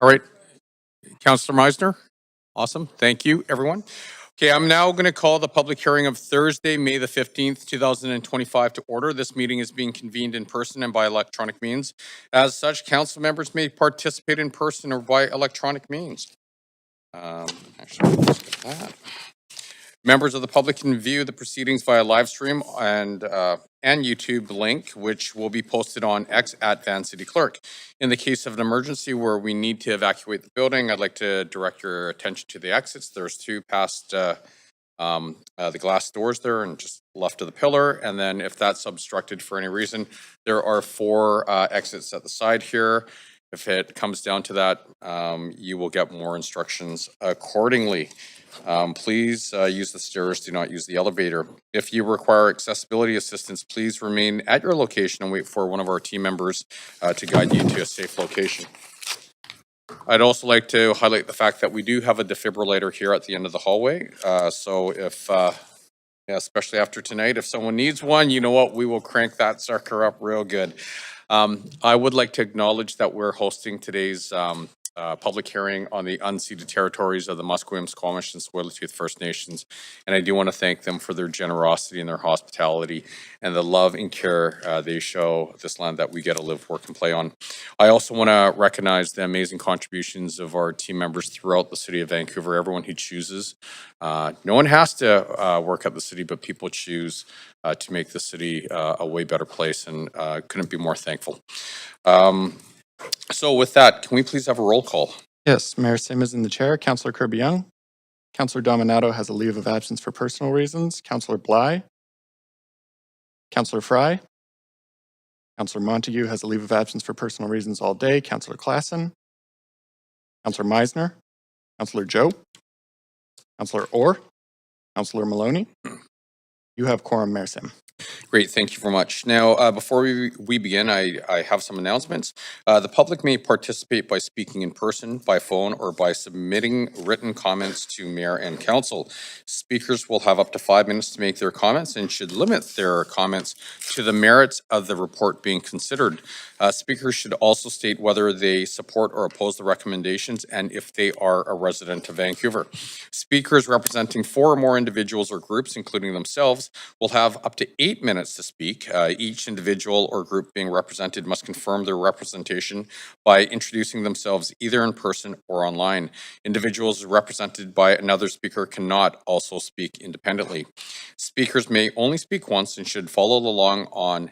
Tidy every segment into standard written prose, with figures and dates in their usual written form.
All right, Councillor Meisner. Awesome. Thank you, everyone. Okay, I'm now going to call the public hearing of Thursday, May the 15th, 2025 to order. This meeting is being convened in person and by electronic means. As such, council members may participate in person or by electronic means. Actually, let's get that. Members of the public can view the proceedings via live stream and YouTube link, which will be posted on X at Van City Clerk. In the case of an emergency where we need to evacuate the building, I'd like to direct your attention to the exits. There's two past the glass doors there and just left of the pillar. And then if that's obstructed for any reason, there are four exits at the side here. If it comes down to that, you will get more instructions accordingly. Please use the stairs, do not use the elevator. If you require accessibility assistance, please remain at your location and wait for one of our team members to guide you to a safe location. I'd also like to highlight the fact that we do have a defibrillator here at the end of the hallway. So if, especially after tonight, if someone needs one, you know what, we will crank that sucker up real good. I would like to acknowledge that we're hosting today's public hearing on the unceded territories of the Musqueam, Squamish, and Tsleil-Waututh First Nations. And I do want to thank them for their generosity and their hospitality and the love and care they show this land that we get to live, work, and play on. I also want to recognize the amazing contributions of our team members throughout the city of Vancouver, everyone who chooses. No one has to work at the city, but people choose to make the city a way better place, and couldn't be more thankful. So with that, can we please have a roll call? Yes, Mayor Sim is in the chair. Councillor Kirby-Young. Councillor Dominato has a leave of absence for personal reasons. Councillor Bly. Councillor Fry. Councillor Montague has a leave of absence for personal reasons all day. Councillor Klassen. Councillor Meisner. Councillor Joe. Councillor Orr. Councillor Maloney. You have quorum, Mayor Sim. Great, thank you very much. Now, before we begin, I have some announcements. The public may participate by speaking in person, by phone, or by submitting written comments to Mayor and Council. Speakers will have up to 5 minutes to make their comments and should limit their comments to the merits of the report being considered. Speakers should also state whether they support or oppose the recommendations and if they are a resident of Vancouver. Speakers representing 4 or more individuals or groups, including themselves, will have up to 8 minutes to speak. Each individual or group being represented must confirm their representation by introducing themselves either in person or online. Individuals represented by another speaker cannot also speak independently. Speakers may only speak once and should follow along on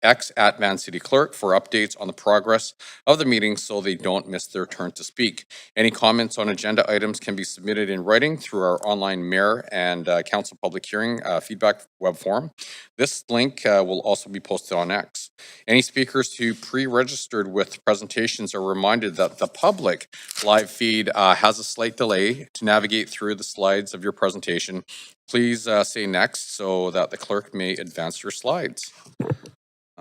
X at Van City Clerk for updates on the progress of the meeting so they don't miss their turn to speak. Any comments on agenda items can be submitted in writing through our online Mayor and Council public hearing feedback web forum. This link will also be posted on X. Any speakers who pre-registered with presentations are reminded that the public live feed has a slight delay to navigate through the slides of your presentation. Please say next so that the clerk may advance your slides.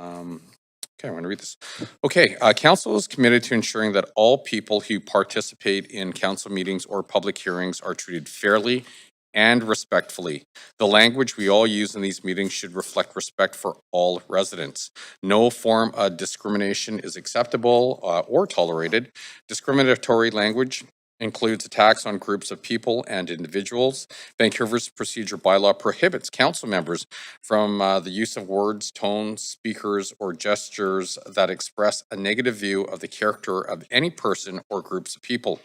Okay, I'm going to read this. Okay, council is committed to ensuring that all people who participate in council meetings or public hearings are treated fairly and respectfully. The language we all use in these meetings should reflect respect for all residents. No form of discrimination is acceptable or tolerated. Discriminatory language includes attacks on groups of people and individuals. Vancouver's procedure bylaw prohibits council members from the use of words, tones, speakers, or gestures that express a negative view of the character of any person or groups of people.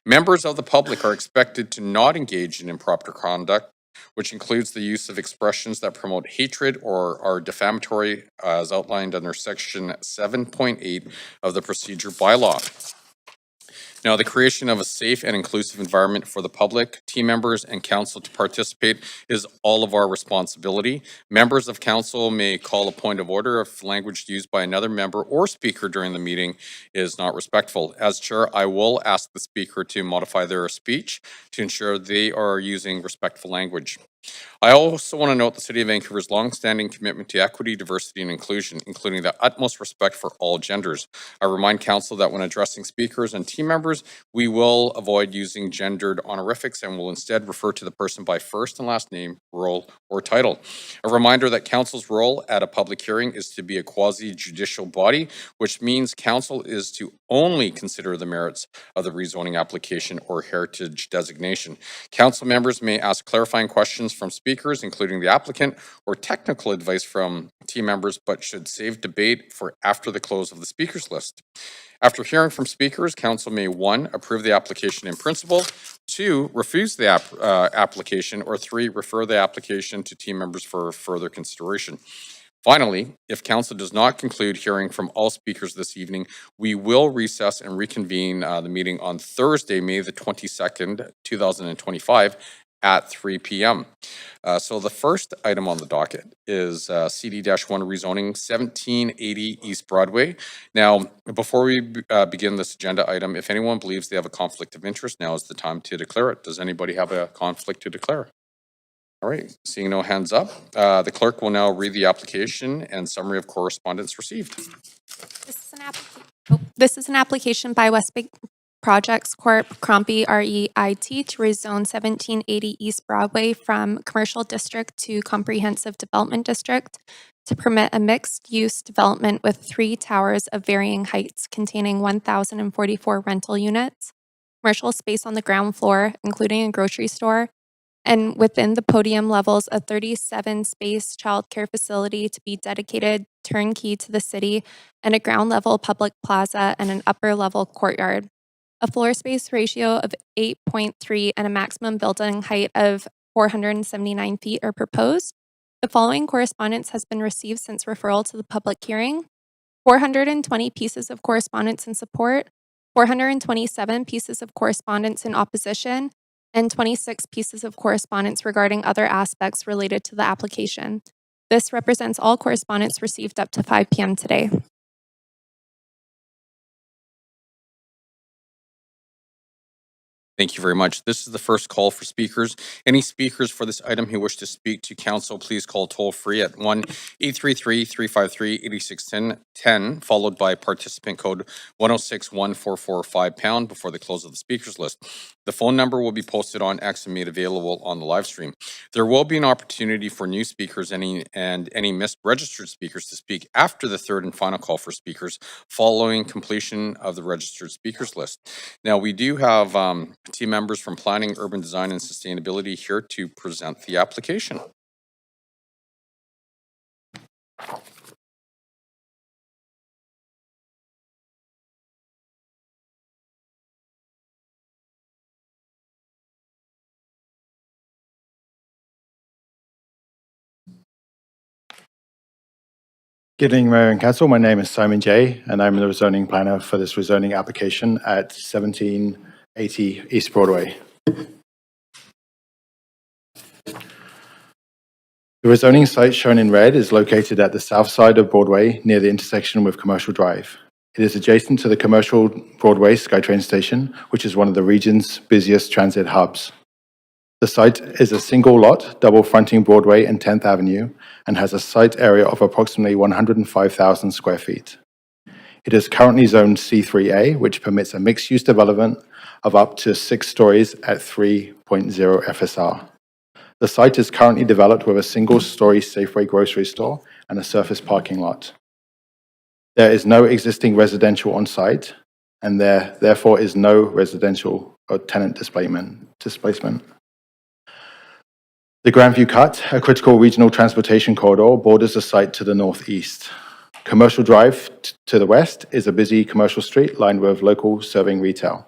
Members of the public are expected to not engage in improper conduct, which includes the use of expressions that promote hatred or are defamatory as outlined under section 7.8 of the procedure bylaw. Now, the creation of a safe and inclusive environment for the public, team members, and council to participate is all of our responsibility. Members of council may call a point of order if language used by another member or speaker during the meeting is not respectful. As chair, I will ask the speaker to modify their speech to ensure they are using respectful language. I also want to note the City of Vancouver's longstanding commitment to equity, diversity, and inclusion, including the utmost respect for all genders. I remind Council that when addressing speakers and team members, we will avoid using gendered honorifics and will instead refer to the person by first and last name, role, or title. A reminder that Council's role at a public hearing is to be a quasi-judicial body, which means Council is to only consider the merits of the rezoning application or heritage designation. Council members may ask clarifying questions from speakers, including the applicant, or technical advice from team members, but should save debate for after the close of the speakers list. After hearing from speakers, Council may 1, approve the application in principle, 2, refuse the application, or 3, refer the application to team members for further consideration. Finally, if Council does not conclude hearing from all speakers this evening, we will recess and reconvene the meeting on Thursday, May the 22nd, 2025 at 3 p.m. So the first item on the docket is CD-1 rezoning 1780 East Broadway. Now, before we begin this agenda item, if anyone believes they have a conflict of interest, now is the time to declare it. Does anybody have a conflict to declare? All right, seeing no hands up, the clerk will now read the application and summary of correspondence received. This is an application by West Bay Projects Corp. Crombie REIT to rezone 1780 East Broadway from Commercial District to Comprehensive Development District to permit a mixed-use development with 3 towers of varying heights containing 1,044 rental units, commercial space on the ground floor, including a grocery store, and within the podium levels, a 37-space childcare facility to be dedicated turnkey to the city, and a ground-level public plaza and an upper-level courtyard. A floor space ratio of 8.3 and a maximum building height of 479 feet are proposed. The following correspondence has been received since referral to the public hearing: 420 pieces of correspondence in support, 427 pieces of correspondence in opposition, and 26 pieces of correspondence regarding other aspects related to the application. This represents all correspondence received up to 5 p.m. today. Thank you very much. This is the first call for speakers. Any speakers for this item who wish to speak to council, please call toll free at 1-833-353-8610, followed by participant code 106-1445 # before the close of the speakers list. The phone number will be posted on X and made available on the live stream. There will be an opportunity for new speakers and any missed registered speakers to speak after the third and final call for speakers following completion of the registered speakers list. Now, we do have team members from Planning, Urban Design, and Sustainability here to present the application. Good evening, Mayor and Council. My name is Simon Jay, and I'm the rezoning planner for this rezoning application at 1780 East Broadway. The rezoning site shown in red is located at the south side of Broadway near the intersection with Commercial Drive. It is adjacent to the Commercial Broadway SkyTrain station, which is one of the region's busiest transit hubs. The site is a single lot, double fronting Broadway and 10th Avenue, and has a site area of approximately 105,000 square feet. It is currently zoned C3A, which permits a mixed-use development of up to 6 stories at 3.0 FSR. The site is currently developed with a single-story Safeway grocery store and a surface parking lot. There is no existing residential on site, and there therefore is no residential or tenant displacement. The Grandview Cut, a critical regional transportation corridor, borders the site to the northeast. Commercial Drive to the west is a busy commercial street lined with local serving retail.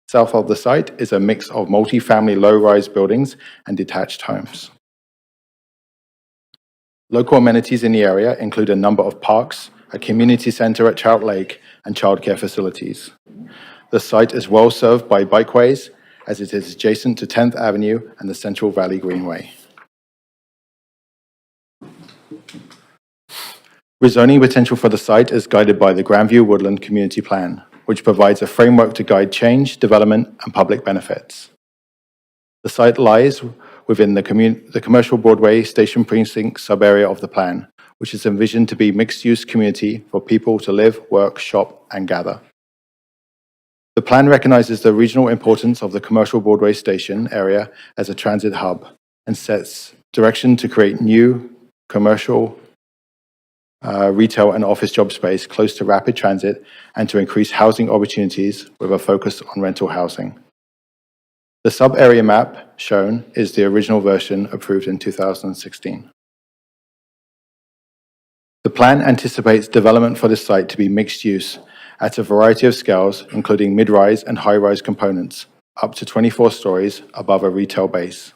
South of the site is a mix of multi-family low-rise buildings and detached homes. Local amenities in the area include a number of parks, a community center at Trout Lake, and childcare facilities. The site is well served by bikeways, as it is adjacent to 10th Avenue and the Central Valley Greenway. Rezoning potential for the site is guided by the Grandview Woodland Community Plan, which provides a framework to guide change, development, and public benefits. The site lies within the commercial Broadway Station Precinct sub-area of the plan, which is envisioned to be mixed-use community for people to live, work, shop, and gather. The plan recognizes the regional importance of the commercial Broadway Station area as a transit hub and sets direction to create new commercial, retail, and office job space close to rapid transit and to increase housing opportunities with a focus on rental housing. The sub-area map shown is the original version approved in 2016. The plan anticipates development for this site to be mixed use at a variety of scales, including mid-rise and high-rise components, up to 24 stories above a retail base.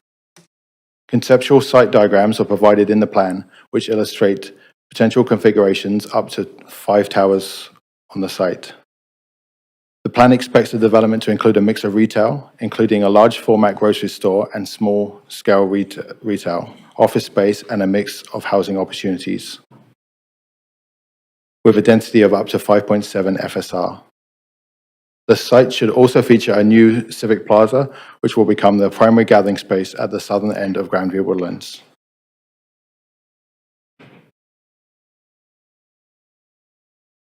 Conceptual site diagrams are provided in the plan, which illustrate potential configurations up to 5 towers on the site. The plan expects the development to include a mix of retail, including a large format grocery store and small-scale retail, office space, and a mix of housing opportunities, with a density of up to 5.7 FSR. The site should also feature a new civic plaza, which will become the primary gathering space at the southern end of Grandview Woodlands.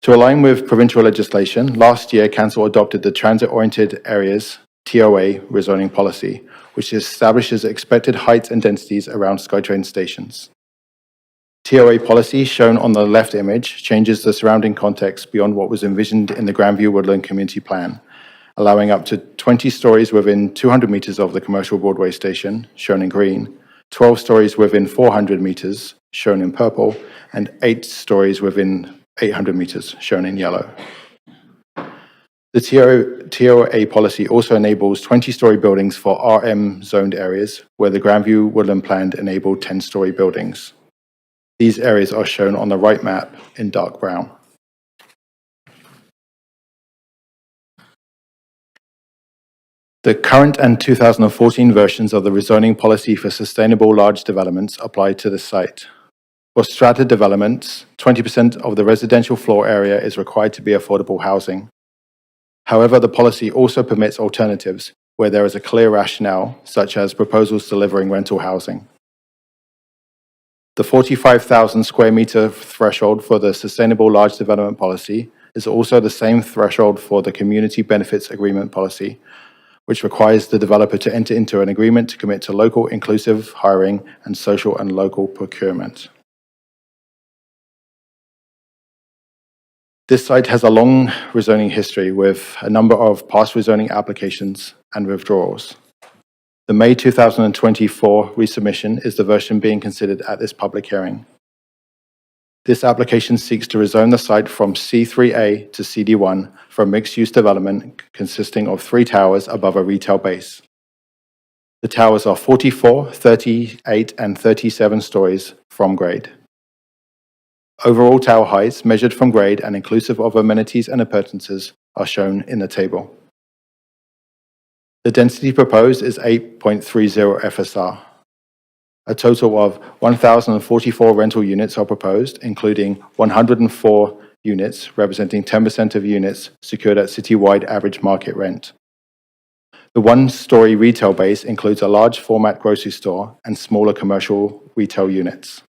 To align with provincial legislation, last year Council adopted the Transit-Oriented Areas TOA rezoning policy, which establishes expected heights and densities around SkyTrain stations. TOA policy, shown on the left image, changes the surrounding context beyond what was envisioned in the Grandview Woodland Community Plan, allowing up to 20 stories within 200 meters of the commercial Broadway station, shown in green, 12 stories within 400 meters, shown in purple, and 8 stories within 800 meters, shown in yellow. The TOA policy also enables 20-story buildings for RM-zoned areas, where the Grandview Woodland Plan enabled 10-story buildings. These areas are shown on the right map in dark brown. The current and 2014 versions of the rezoning policy for sustainable large developments apply to this site. For strata developments, 20% of the residential floor area is required to be affordable housing. However, the policy also permits alternatives where there is a clear rationale, such as proposals delivering rental housing. The 45,000 square meter threshold for the sustainable large development policy is also the same threshold for the community benefits agreement policy, which requires the developer to enter into an agreement to commit to local inclusive hiring and social and local procurement. This site has a long rezoning history with a number of past rezoning applications and withdrawals. The May 2024 resubmission is the version being considered at this public hearing. This application seeks to rezone the site from C3A to CD1 for a mixed-use development consisting of 3 towers above a retail base. The towers are 44, 38, and 37 stories from grade. Overall tower heights measured from grade and inclusive of amenities and appurtenances are shown in the table. The density proposed is 8.30 FSR. A total of 1,044 rental units are proposed, including 104 units, representing 10% of units secured at citywide average market rent. The one-story retail base includes a large format grocery store and smaller commercial retail units.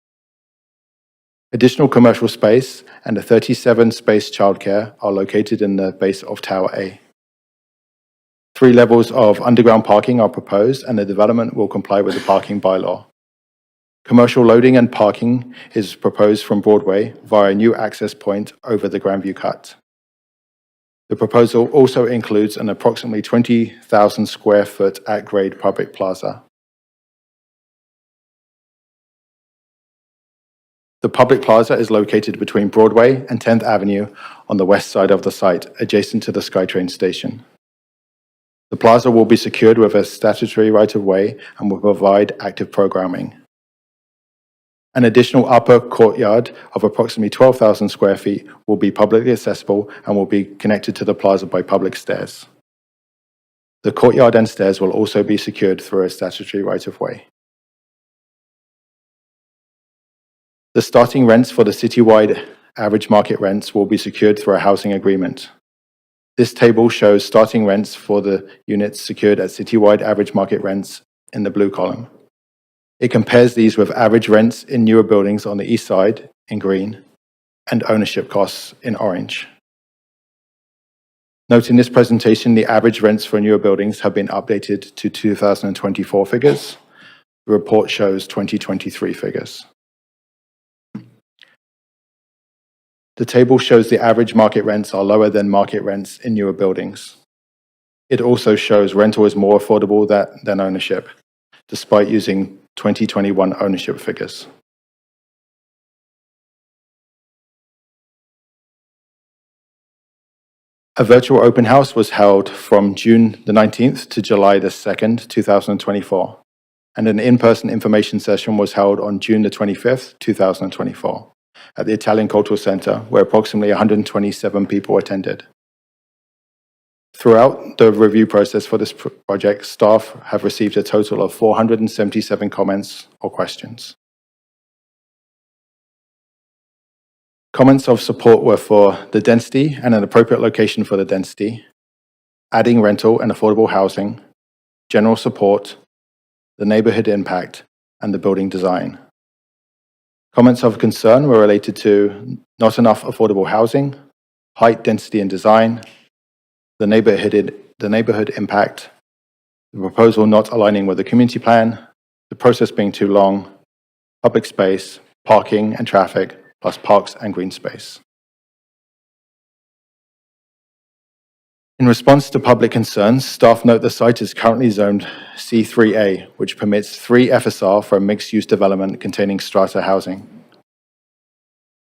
Additional commercial space and a 37-space childcare are located in the base of Tower A. 3 levels of underground parking are proposed, and the development will comply with the parking bylaw. Commercial loading and parking is proposed from Broadway via a new access point over the Grandview Cut. The proposal also includes an approximately 20,000 square foot at-grade public plaza. The public plaza is located between Broadway and 10th Avenue on the west side of the site, adjacent to the SkyTrain station. The plaza will be secured with a statutory right-of-way and will provide active programming. An additional upper courtyard of approximately 12,000 square feet will be publicly accessible and will be connected to the plaza by public stairs. The courtyard and stairs will also be secured through a statutory right-of-way. The starting rents for the citywide average market rents will be secured through a housing agreement. This table shows starting rents for the units secured at citywide average market rents in the blue column. It compares these with average rents in newer buildings on the east side in green and ownership costs in orange. Note in this presentation, the average rents for newer buildings have been updated to 2024 figures. The report shows 2023 figures. The table shows the average market rents are lower than market rents in newer buildings. It also shows rental is more affordable than ownership, despite using 2021 ownership figures. A virtual open house was held from June the 19th to July the 2nd, 2024, and an in-person information session was held on June the 25th, 2024, at the Italian Cultural Center, where approximately 127 people attended. Throughout the review process for this project, staff have received a total of 477 comments or questions. Comments of support were for the density and an appropriate location for the density, adding rental and affordable housing, general support, the neighborhood impact, and the building design. Comments of concern were related to not enough affordable housing, height, density, and design, the neighborhood impact, the proposal not aligning with the community plan, the process being too long, public space, parking and traffic, plus parks and green space. In response to public concerns, staff note the site is currently zoned C3A, which permits 3 FSR for a mixed-use development containing strata housing.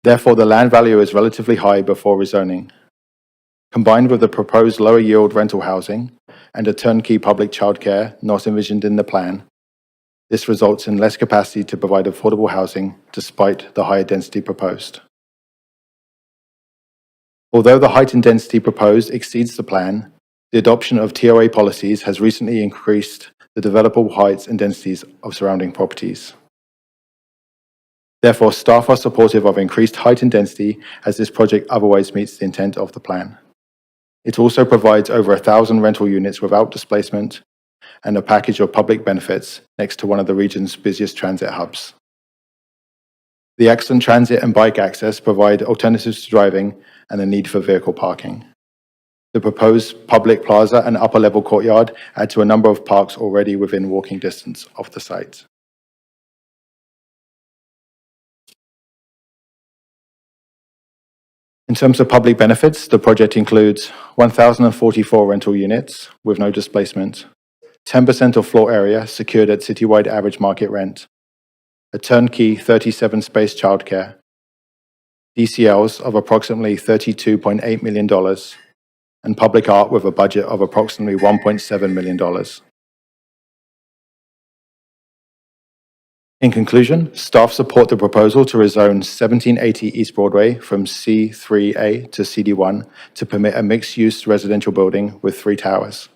Therefore, the land value is relatively high before rezoning. Combined with the proposed lower yield rental housing and a turnkey public childcare not envisioned in the plan, this results in less capacity to provide affordable housing despite the higher density proposed. Although the height and density proposed exceeds the plan, the adoption of TOA policies has recently increased the developable heights and densities of surrounding properties. Therefore, staff are supportive of increased height and density as this project otherwise meets the intent of the plan. It also provides over 1,000 rental units without displacement and a package of public benefits next to one of the region's busiest transit hubs. The excellent transit and bike access provide alternatives to driving and the need for vehicle parking. The proposed public plaza and upper-level courtyard add to a number of parks already within walking distance of the site. In terms of public benefits, the project includes 1,044 rental units with no displacement, 10% of floor area secured at citywide average market rent, a turnkey 37-space childcare, DCLs of approximately $32.8 million, and public art with a budget of approximately $1.7 million. In conclusion, staff support the proposal to rezone 1780 East Broadway from C3A to CD1 to permit a mixed-use residential building with 3 towers.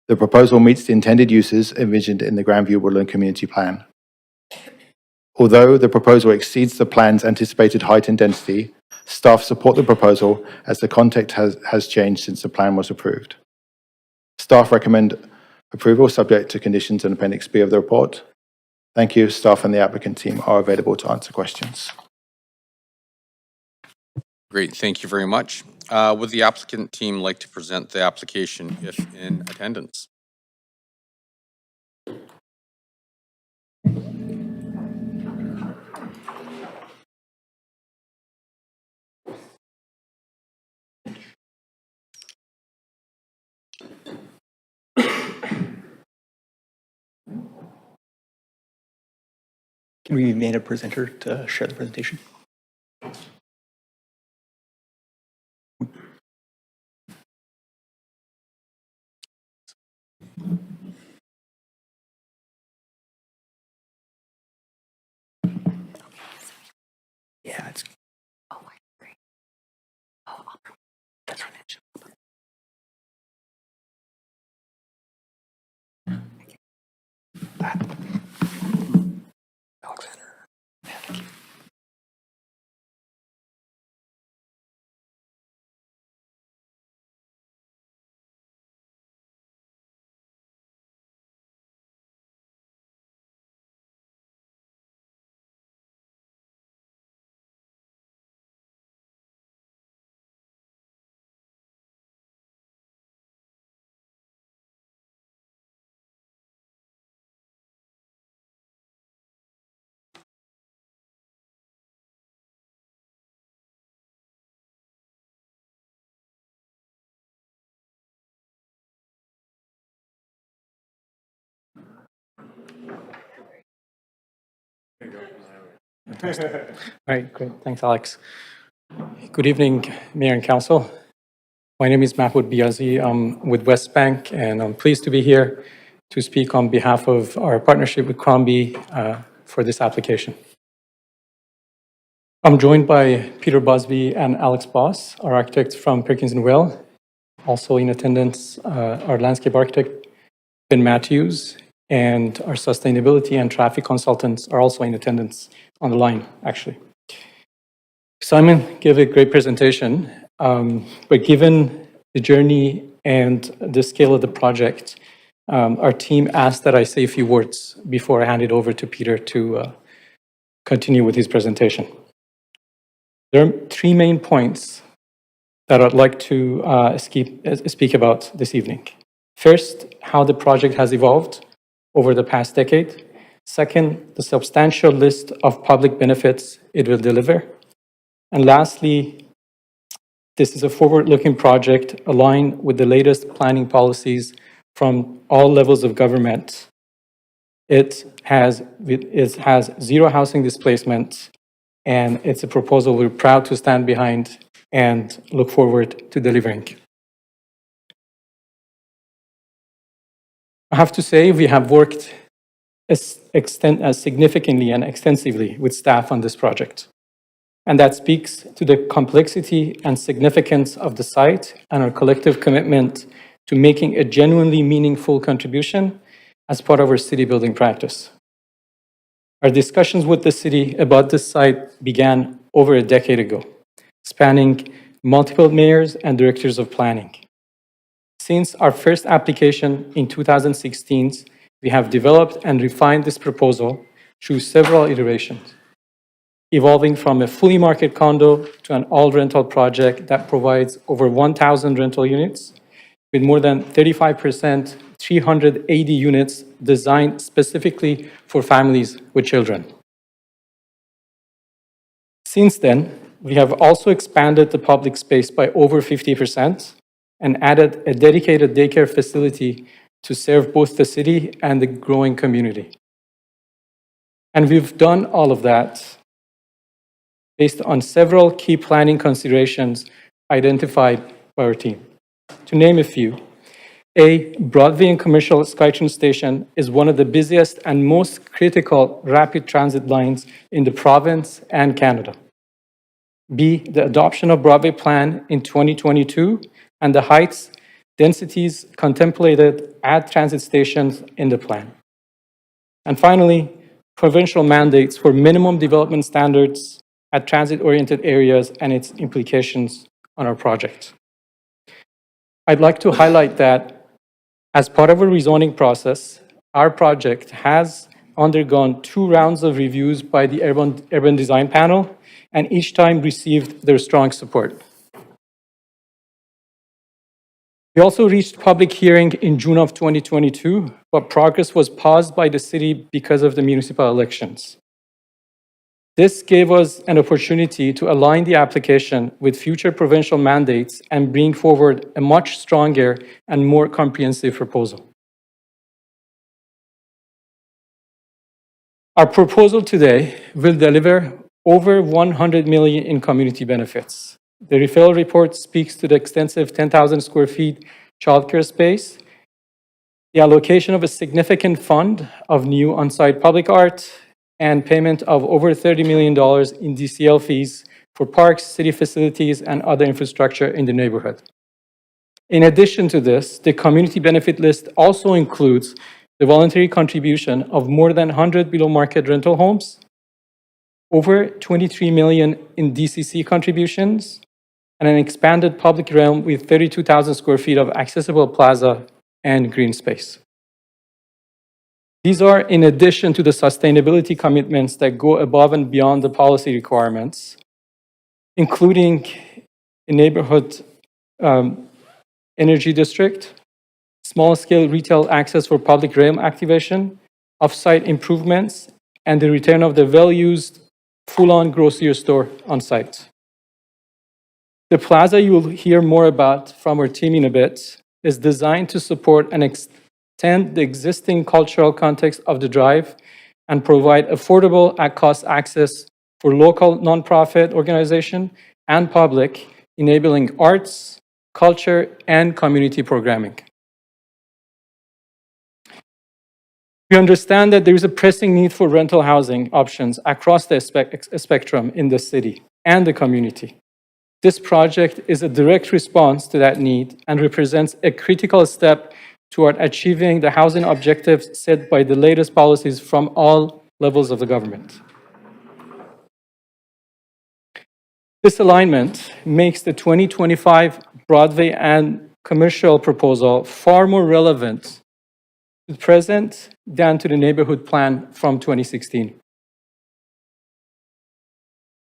The proposal meets the intended uses envisioned in the Grandview Woodland Community Plan. Although the proposal exceeds the plan's anticipated height and density, staff support the proposal as the context has changed since the plan was approved. Staff recommend approval subject to conditions in Appendix B of the report. Thank you. Staff and the applicant team are available to answer questions. Great, thank you very much. Would the applicant team like to present the application if in attendance? Can we name a presenter to share the presentation? Yeah, it's. Oh, great. Oh, That's right. Alexander. Yeah, thank you. All right, great. Thanks, Alex. Good evening, Mayor and Council. My name is Mahmoud Biazi. I'm with West Bank, and I'm pleased to be here to speak on behalf of our partnership with Crombie for this application. I'm joined by Peter Busby and Alex Boss, our architects from Perkins & Will. Also in attendance, our landscape architect, Ben Matthews, and our sustainability and traffic consultants are also in attendance on the line, actually. Simon gave a great presentation, but given the journey and the scale of the project, our team asked that I say a few words before I hand it over to Peter to continue with his presentation. There are three main points that I'd like to speak about this evening. First, how the project has evolved over the past decade. Second, the substantial list of public benefits it will deliver. And lastly, this is a forward-looking project aligned with the latest planning policies from all levels of government. It has zero housing displacement, and it's a proposal we're proud to stand behind and look forward to delivering. I have to say, we have worked significantly and extensively with staff on this project. And that speaks to the complexity and significance of the site and our collective commitment to making a genuinely meaningful contribution as part of our city building practice. Our discussions with the city about this site began over a decade ago, spanning multiple mayors and directors of planning. Since our first application in 2016, we have developed and refined this proposal through several iterations, evolving from a fully market condo to an all-rental project that provides over 1,000 rental units, with more than 35%, 380 units designed specifically for families with children. Since then, we have also expanded the public space by over 50% and added a dedicated daycare facility to serve both the city and the growing community. And we've done all of that based on several key planning considerations identified by our team. To name a few, Broadway and Commercial SkyTrain Station is one of the busiest and most critical rapid transit lines in the province and Canada. B, the adoption of Broadway plan in 2022 and the heights densities contemplated at transit stations in the plan. And finally, provincial mandates for minimum development standards at transit-oriented areas and its implications on our project. I'd like to highlight that as part of a rezoning process, our project has undergone 2 rounds of reviews by the Urban Design Panel, and each time received their strong support. We also reached public hearing in June of 2022, but progress was paused by the city because of the municipal elections. This gave us an opportunity to align the application with future provincial mandates and bring forward a much stronger and more comprehensive proposal. Our proposal today will deliver over $100 million in community benefits. The referral report speaks to the extensive 10,000 square feet childcare space, the allocation of a significant fund of new on-site public art, and payment of over $30 million in DCL fees for parks, city facilities, and other infrastructure in the neighborhood. In addition to this, the community benefit list also includes the voluntary contribution of more than 100 below-market rental homes, over $23 million in DCC contributions, and an expanded public realm with 32,000 square feet of accessible plaza and green space. These are in addition to the sustainability commitments that go above and beyond the policy requirements, including a neighborhood energy district, small-scale retail access for public realm activation, off-site improvements, and the return of the well-used full-on grocery store on site. The plaza you will hear more about from our team in a bit is designed to support and extend the existing cultural context of the drive and provide affordable at-cost access for local nonprofit organization and public, enabling arts, culture, and community programming. We understand that there is a pressing need for rental housing options across the spectrum in the city and the community. This project is a direct response to that need and represents a critical step toward achieving the housing objectives set by the latest policies from all levels of the government. This alignment makes the 2025 Broadway and commercial proposal far more relevant to the present than to the neighborhood plan from 2016.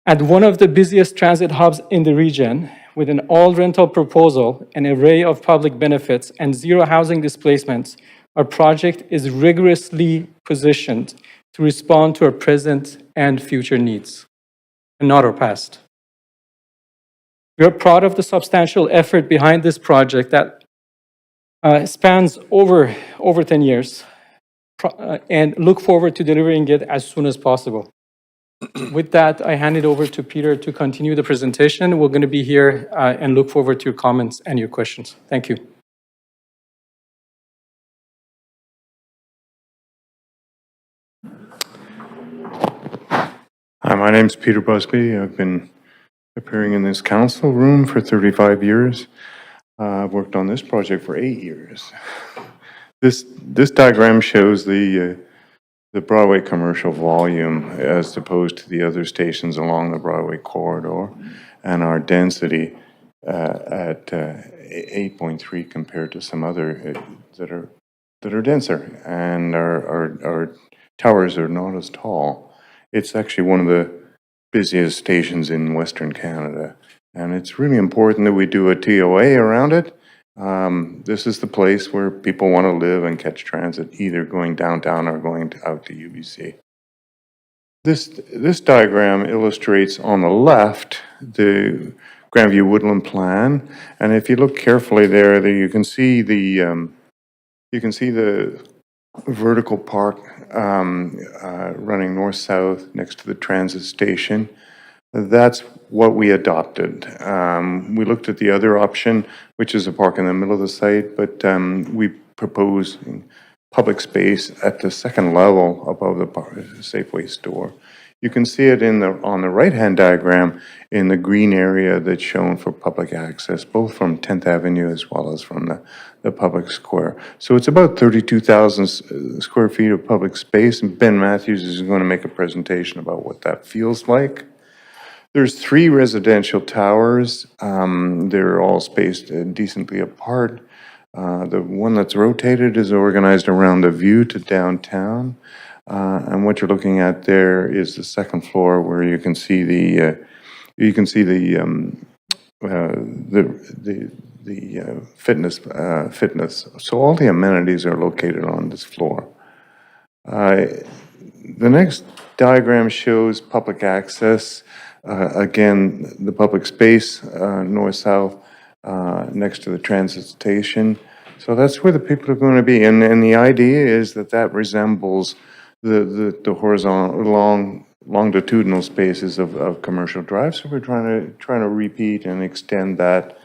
At one of the busiest transit hubs in the region, with an all-rental proposal, an array of public benefits, and zero housing displacements, our project is rigorously positioned to respond to our present and future needs, and not our past. We are proud of the substantial effort behind this project that spans over 10 years, and look forward to delivering it as soon as possible. With that, I hand it over to Peter to continue the presentation. We're going to be here and look forward to your comments and your questions. Thank you. Hi, my name's Peter Busby. I've been appearing in this council room for 35 years. I've worked on this project for 8 years. This diagram shows the Broadway commercial volume as opposed to the other stations along the Broadway corridor, and our density at 8.3 compared to some other that are denser, and our towers are not as tall. It's actually one of the busiest stations in Western Canada, and it's really important that we do a TOA around it. This is the place where people want to live and catch transit, either going downtown or going out to UBC. This diagram illustrates on the left the Grandview Woodland Plan, and if you look carefully there, you can see the vertical park running north-south next to the transit station. That's what we adopted. We looked at the other option, which is a park in the middle of the site, but we propose public space at the second level above the Safeway store. You can see it on the right-hand diagram in the green area that's shown for public access, both from 10th Avenue as well as from the public square. So it's about 32,000 square feet of public space, and Ben Matthews is going to make a presentation about what that feels like. There's 3 residential towers. They're all spaced decently apart. The one that's rotated is organized around the view to downtown. And what you're looking at there is the second floor, where you can see the fitness. So all the amenities are located on this floor. The next diagram shows public access. Again, the public space, north-south, next to the transit station. So that's where the people are going to be. And the idea is that resembles the horizontal, longitudinal spaces of Commercial Drive. So we're trying to repeat and extend that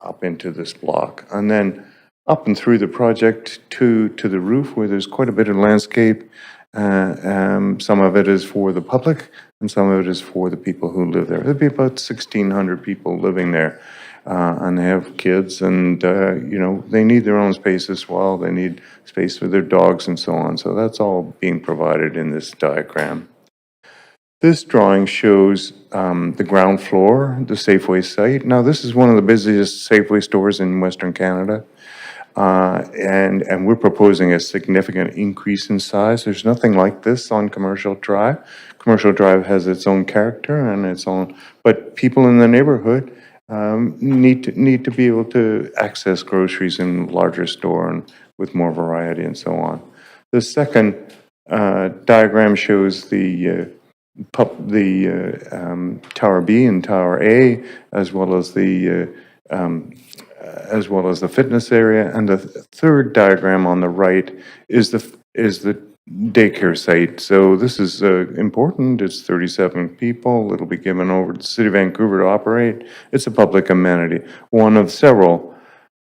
up into this block. And then up and through the project to the roof, where there's quite a bit of landscape. Some of it is for the public, and some of it is for the people who live there. There'll be about 1,600 people living there, and they have kids, and they need their own space as well. They need space for their dogs and so on. So that's all being provided in this diagram. This drawing shows the ground floor, the Safeway site. Now, this is one of the busiest Safeway stores in Western Canada. And we're proposing a significant increase in size. There's nothing like this on Commercial Drive. Commercial Drive has its own character and its own, but people in the neighborhood need to be able to access groceries in a larger store and with more variety and so on. The second diagram shows the Tower B and Tower A, as well as the fitness area. And the third diagram on the right is is the daycare site. So this is important. It's 37 people. It'll be given over to the City of Vancouver to operate. It's a public amenity, one of several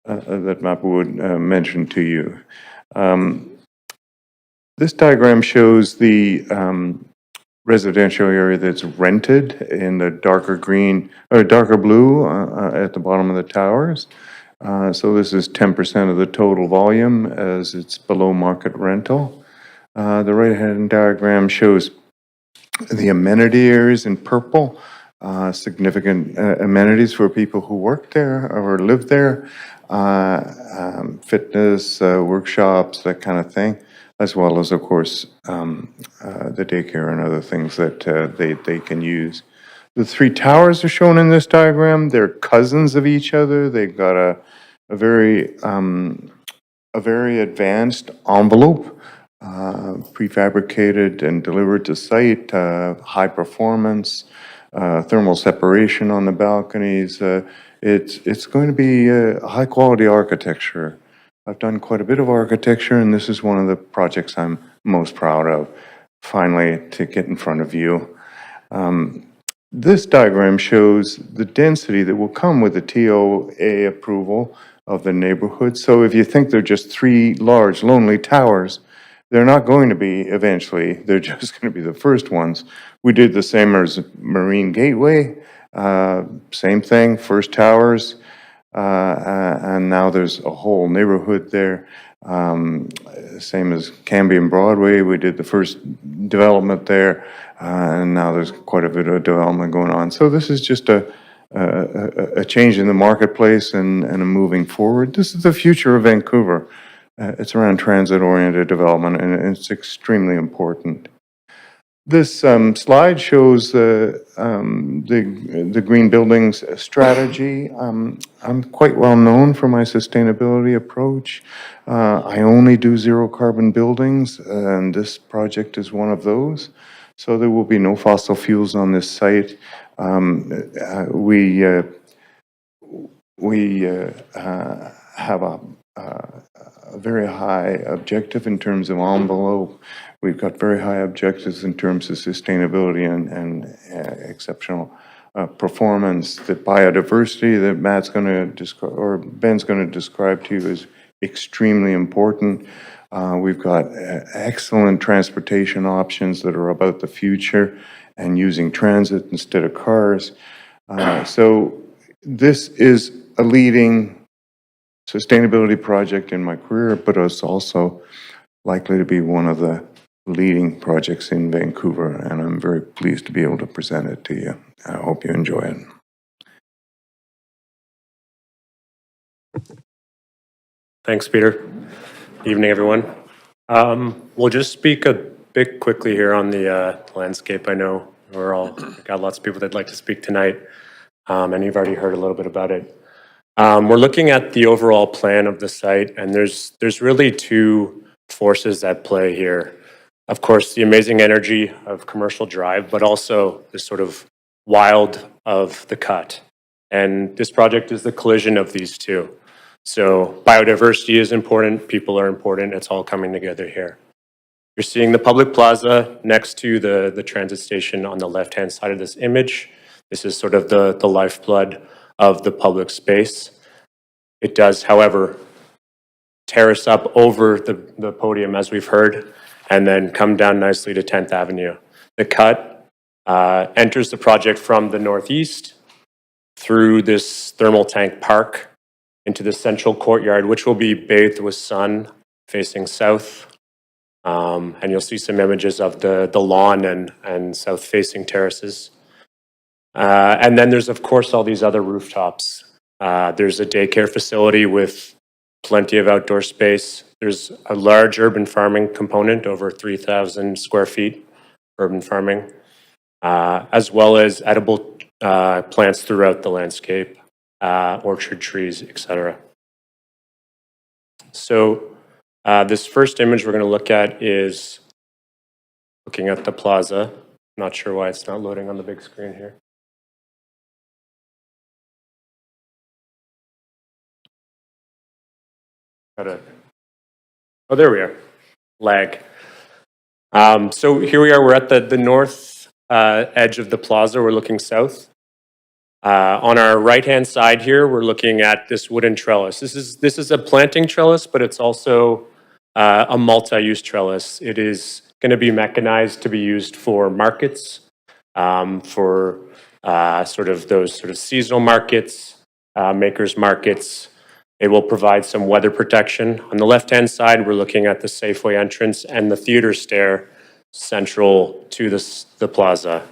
that Mappa would mention to you. This diagram shows the residential area that's rented in the darker green or darker blue at the bottom of the towers. So this is 10% of the total volume as it's below market rental. The right-hand diagram shows the amenity areas in purple, significant amenities for people who work there or live there, fitness, workshops, that kind of thing, as well as, of course, the daycare and other things that they can use. The three towers are shown in this diagram. They're cousins of each other. They've got a very advanced envelope, prefabricated and delivered to site, high performance, thermal separation on the balconies. It's going to be high quality architecture. I've done quite a bit of architecture, and this is one of the projects I'm most proud of, finally, to get in front of you. This diagram shows the density that will come with the TOA approval of the neighborhood. So if you think they're just three large, lonely towers, they're not going to be eventually. They're just going to be the first ones. We did the same as Marine Gateway, same thing, first towers, and now there's a whole neighborhood there. Same as Cambion Broadway, we did the first development there, and now there's quite a bit of development going on. So this is just a change in the marketplace and a moving forward. This is the future of Vancouver. It's around transit-oriented development, and it's extremely important. This slide shows the green buildings strategy. I'm quite well known for my sustainability approach. I only do zero carbon buildings, and this project is one of those. So there will be no fossil fuels on this site. We have a very high objective in terms of envelope. We've got very high objectives in terms of sustainability and exceptional performance. The biodiversity that Matt's going to describe, or Ben's going to describe to you, is extremely important. We've got excellent transportation options that are about the future and using transit instead of cars. So this is a leading sustainability project in my career, but it's also likely to be one of the leading projects in Vancouver, and I'm very pleased to be able to present it to you. I hope you enjoy it. Thanks, Peter. Evening, everyone. We'll just speak a bit quickly here on the landscape. I know we're all got lots of people that'd like to speak tonight, and you've already heard a little bit about it. We're looking at the overall plan of the site, and there's really two forces at play here. Of course, the amazing energy of Commercial Drive, but also the sort of wild of the cut. And this project is the collision of these two. So biodiversity is important, people are important, it's all coming together here. You're seeing the public plaza next to the transit station on the left-hand side of this image. This is sort of the lifeblood of the public space. It does, however, terrace up over the podium, as we've heard, and then come down nicely to 10th Avenue. The cut enters the project from the northeast through this thermal tank park into the central courtyard, which will be bathed with sun facing south. And you'll see some images of the lawn and south-facing terraces. And then there's, of course, all these other rooftops. There's a daycare facility with plenty of outdoor space. There's a large urban farming component, over 3,000 square feet urban farming, as well as edible plants throughout the landscape, orchard trees, etc. So this first image we're going to look at is looking at the plaza. Not sure why it's not loading on the big screen here. Oh, there we are. leg. So here we are, we're at the north edge of the plaza, we're looking south. On our right-hand side here, we're looking at this wooden trellis. This is a planting trellis, but it's also a multi-use trellis. It is going to be mechanized to be used for markets, for sort of seasonal markets, makers markets. It will provide some weather protection. On the left-hand side, we're looking at the Safeway entrance and the theater stair central to the plaza.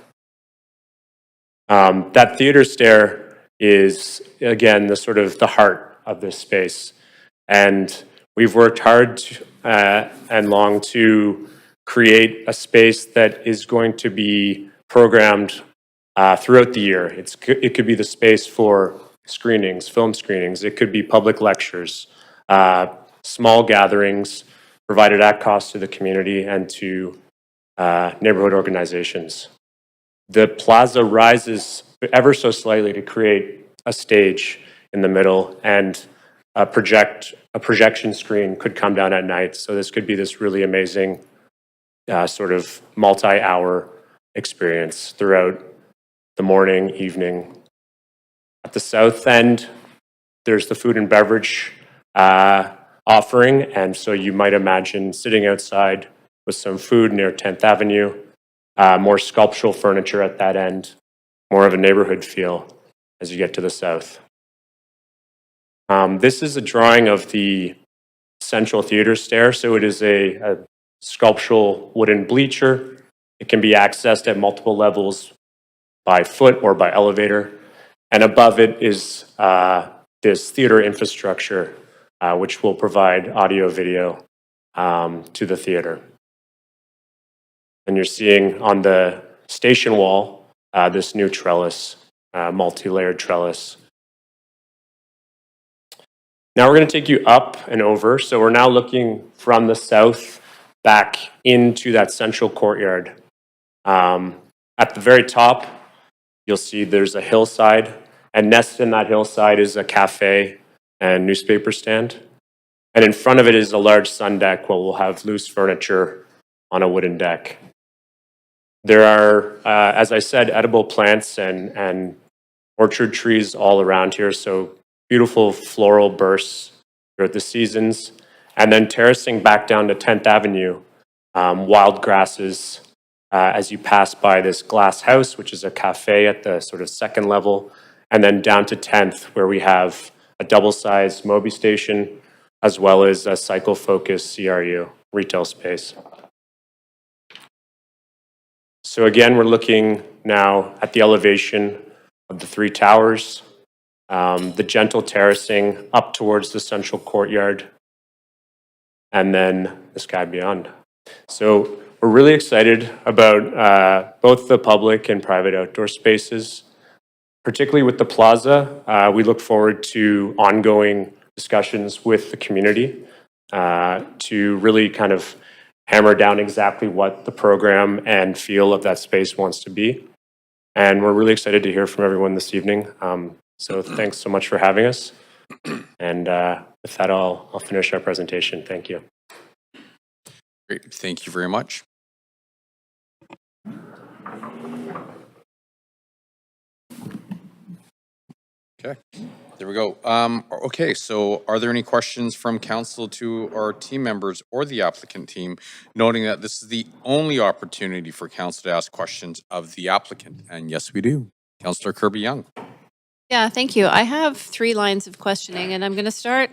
That theater stair is, again, the heart of this space. And we've worked hard and long to create a space that is going to be programmed throughout the year. It could be the space for screenings, film screenings. It could be public lectures, small gatherings provided at cost to the community and to neighborhood organizations. The plaza rises ever so slightly to create a stage in the middle, and a projection screen could come down at night. So this could be this really amazing sort of multi-hour experience throughout the morning, evening. At the south end, there's the food and beverage offering, and so you might imagine sitting outside with some food near 10th Avenue, more sculptural furniture at that end, more of a neighborhood feel as you get to the south. This is a drawing of the central theater stair, so it is a sculptural wooden bleacher. It can be accessed at multiple levels by foot or by elevator. And above it is this theater infrastructure, which will provide audio, video to the theater. And you're seeing on the station wall this new trellis, multi-layered trellis. Now we're going to take you up and over. So we're now looking from the south back into that central courtyard. At the very top, you'll see there's a hillside, and nested in that hillside is a cafe and newspaper stand. And in front of it is a large sun deck where we'll have loose furniture on a wooden deck. There are, as I said, edible plants and orchard trees all around here, so beautiful floral bursts throughout the seasons. And then terracing back down to 10th Avenue, wild grasses as you pass by this glass house, which is a cafe at the sort of second level, and then down to 10th, where we have a double-sized Moby station, as well as a cycle-focused CRU retail space. So again, we're looking now at the elevation of the three towers, the gentle terracing up towards the central courtyard, and then the sky beyond. So we're really excited about both the public and private outdoor spaces, particularly with the plaza. We look forward to ongoing discussions with the community to really kind of hammer down exactly what the program and feel of that space wants to be. And we're really excited to hear from everyone this evening. So thanks so much for having us. And with that, I'll finish our presentation. Thank you. Great, thank you very much. Okay, there we go. Okay, so are there any questions from council to our team members or the applicant team, noting that this is the only opportunity for council to ask questions of the applicant? And yes, we do. Councillor Kirby-Young. Yeah, thank you. I have 3 lines of questioning, and I'm going to start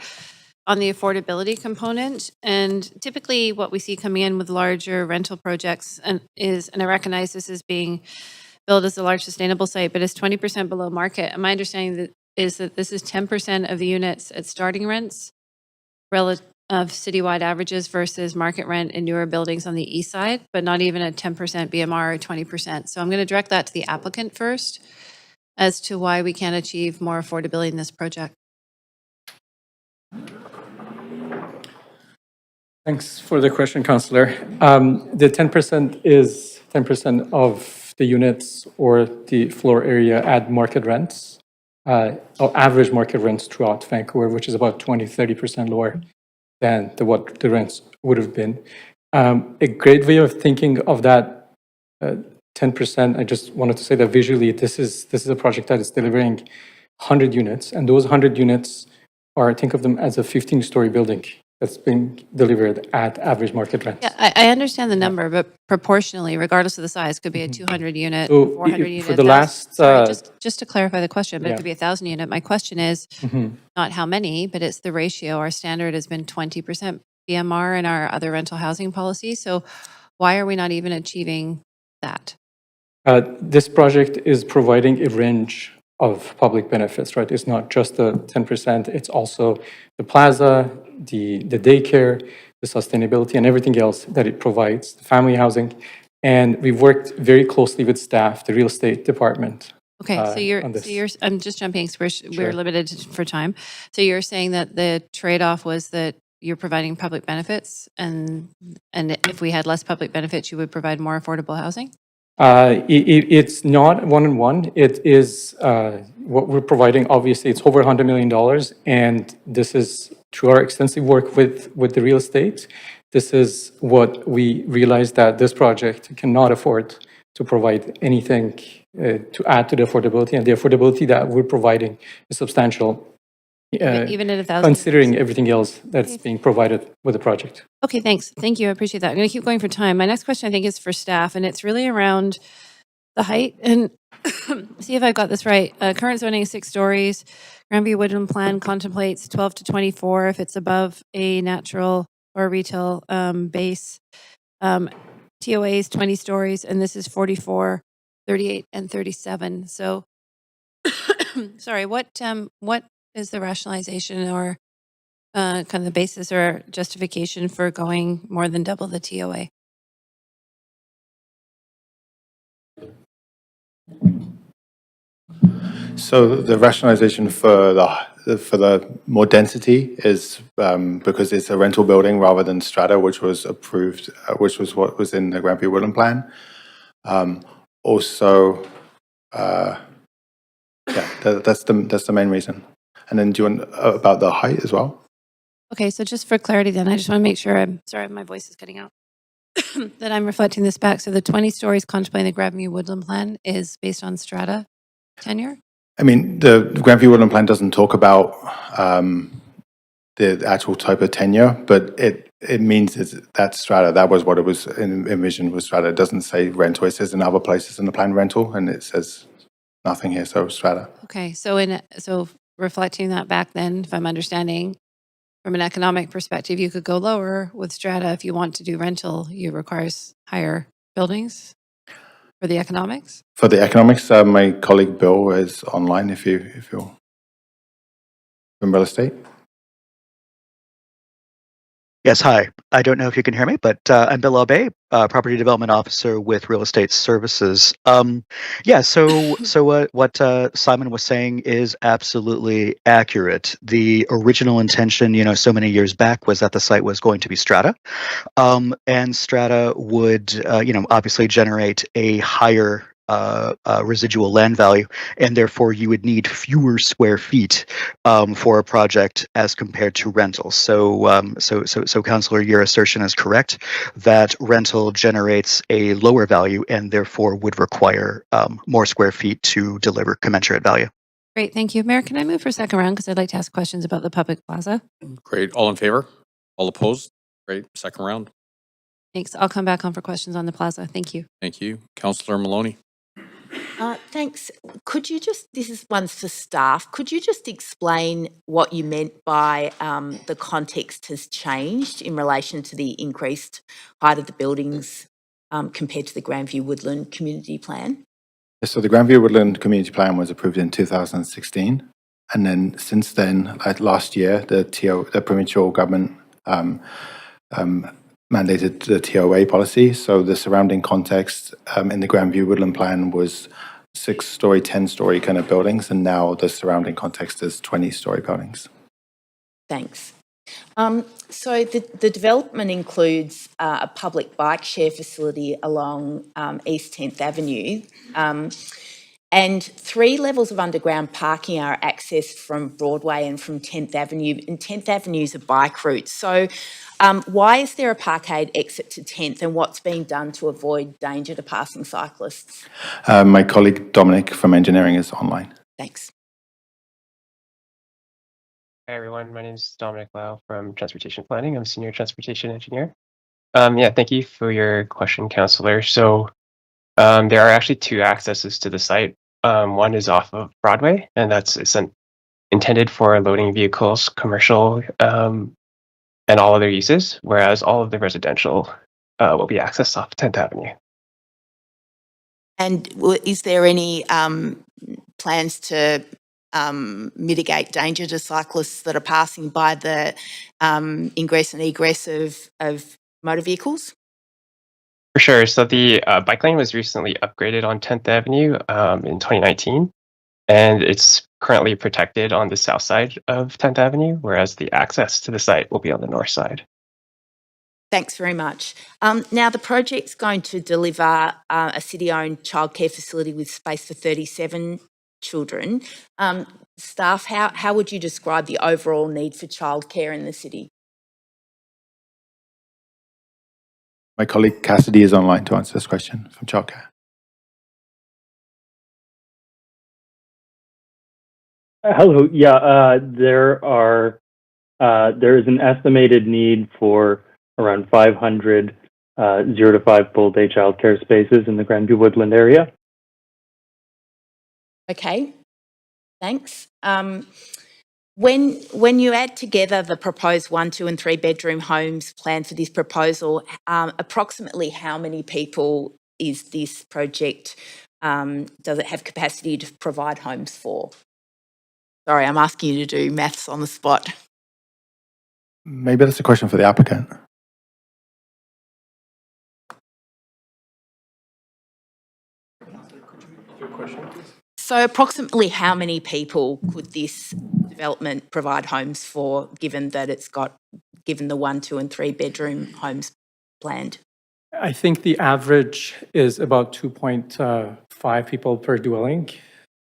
on the affordability component. And typically what we see coming in with larger rental projects and I recognize this is being billed as a large sustainable site, but it's 20% below market. And my understanding is that this is 10% of the units at starting rents relative of citywide averages versus market rent in newer buildings on the east side, but not even a 10% BMR or 20%. So I'm going to direct that to the applicant first as to why we can't achieve more affordability in this project. Thanks for the question, Councillor. The 10% is 10% of the units or the floor area at market rents, or average market rents throughout Vancouver, which is about 20-30% lower than what the rents would have been. A great way of thinking of that 10%, I just wanted to say that visually, this is a project that is delivering 100 units, and those 100 units are, think of them as a 15-story building that's being delivered at average market rents. Yeah, I understand the number, but proportionally, regardless of the size, could be a 200 unit, So 400 for unit. the last, Sorry, just to clarify the question, but it yeah. could be 1,000 unit. My question is Mhm. not how many, but it's the ratio. Our standard has been 20% BMR in our other rental housing policy. So why are we not even achieving that? This project is providing a range of public benefits, right? It's not just the 10%, it's also the plaza, the daycare, the sustainability, and everything else that it provides, the family housing. And we've worked very closely with staff, the real estate department. Okay, so on this. I'm just jumping because Sure. we're limited for time. So you're saying that the trade-off was that you're providing public benefits, and if we had less public benefits, you would provide more affordable housing? It's not one-on-one. It is what we're providing. Obviously, it's over $100 million, and this is through our extensive work with the real estate. This is what we realized that this project cannot afford to provide anything to add to the affordability, and the affordability that we're providing is substantial. Even at 1,000? Considering everything else that's being provided with the project. Okay, thanks. Thank you. I appreciate that. I'm going to keep going for time. My next question, I think, is for staff, and it's really around the height. And see if I've got this right. Current zoning is 6 stories. Grandview Woodland Plan contemplates 12 to 24 if it's above a natural or retail base. TOA is 20 stories, and this is 44, 38, and 37. So, sorry, what is the rationalization or kind of the basis or justification for going more than double the TOA? So the rationalization for the more density is because it's a rental building rather than strata, which was approved, which was what was in the Grandview Woodland Plan. Also, yeah, that's the main reason. And then do you want about the height as well? Okay, so just for clarity then, I just want to make sure sorry, my voice is cutting out, that I'm reflecting this back. So the 20 stories contemplating the Grandview Woodland Plan is based on strata tenure? I mean, the Grandview Woodland Plan doesn't talk about the actual type of tenure, but it means that's strata. That was what it was envisioned was strata. It doesn't say rental. It says in other places in the plan rental, and it says nothing here, so strata. Okay, so reflecting that back then, if I'm understanding, from an economic perspective, you could go lower with strata. If you want to do rental, it requires higher buildings for the economics? For the economics, my colleague Bill is online if you're from real estate. Yes, hi. I don't know if you can hear me, but I'm Bill Abe, Property Development Officer with Real Estate Services. So what Simon was saying is absolutely accurate. The original intention, so many years back, was that the site was going to be strata, and strata would, obviously generate a higher residual land value, and therefore you would need fewer square feet for a project as compared to rental. So Councillor, your assertion is correct that rental generates a lower value and therefore would require more square feet to deliver commensurate value. Great, thank you. Mayor, can I move for second round because I'd like to ask questions about the public plaza? Great. All in favor? All opposed? Great. Second round. Thanks. I'll come back on for questions on the plaza. Thank you. Thank you. Councillor Maloney. Thanks. Could you this is one's for staff, could you just explain what you meant by the context has changed in relation to the increased height of the buildings compared to the Grandview Woodland Community Plan? So the Grandview Woodland Community Plan was approved in 2016. And then since then, like last year, the provincial government mandated the TOA policy. So the surrounding context in the Grandview Woodland Plan was 6-story, 10-story kind of buildings, and now the surrounding context is 20-story buildings. Thanks. So the development includes a public bike share facility along East 10th Avenue, and 3 levels of underground parking are accessed access from Broadway and from 10th Avenue, and 10th Avenue is a bike route. So why is there a parkade exit to 10th, and what's being done to avoid danger to passing cyclists? My colleague Dominic from engineering is online. Thanks. Hi, everyone. My name is Dominic Lau from Transportation Planning. I'm a senior transportation engineer. Yeah, thank you for your question, Councillor. So there are actually two accesses to the site. One is off of Broadway, and it's intended for loading vehicles, commercial, and all other uses, whereas all of the residential will be accessed off 10th Avenue. And is there any plans to mitigate danger to cyclists that are passing by the ingress and egress of motor vehicles? For sure. So the bike lane was recently upgraded on 10th Avenue in 2019, and it's currently protected on the south side of 10th Avenue, whereas the access to the site will be on the north side. Thanks very much. Now, the project's going to deliver a city-owned childcare facility with space for 37 children. Staff, how would you describe the overall need for childcare in the city? My colleague Cassidy is online to answer this question from childcare. Hello. Yeah, there is an estimated need for around 500 0 to 5 full-day childcare spaces in the Grandview Woodland area. Okay, thanks. When you add together the proposed 1, 2 and 3 bedroom homes planned for this proposal, approximately how many people is this project, does it have capacity to provide homes for? Sorry, I'm asking you to do maths on the spot. Maybe that's a question for the applicant. So approximately how many people could this development provide homes for, given the 1, 2 and 3 bedroom homes planned? I think the average is about 2.5 people per dwelling,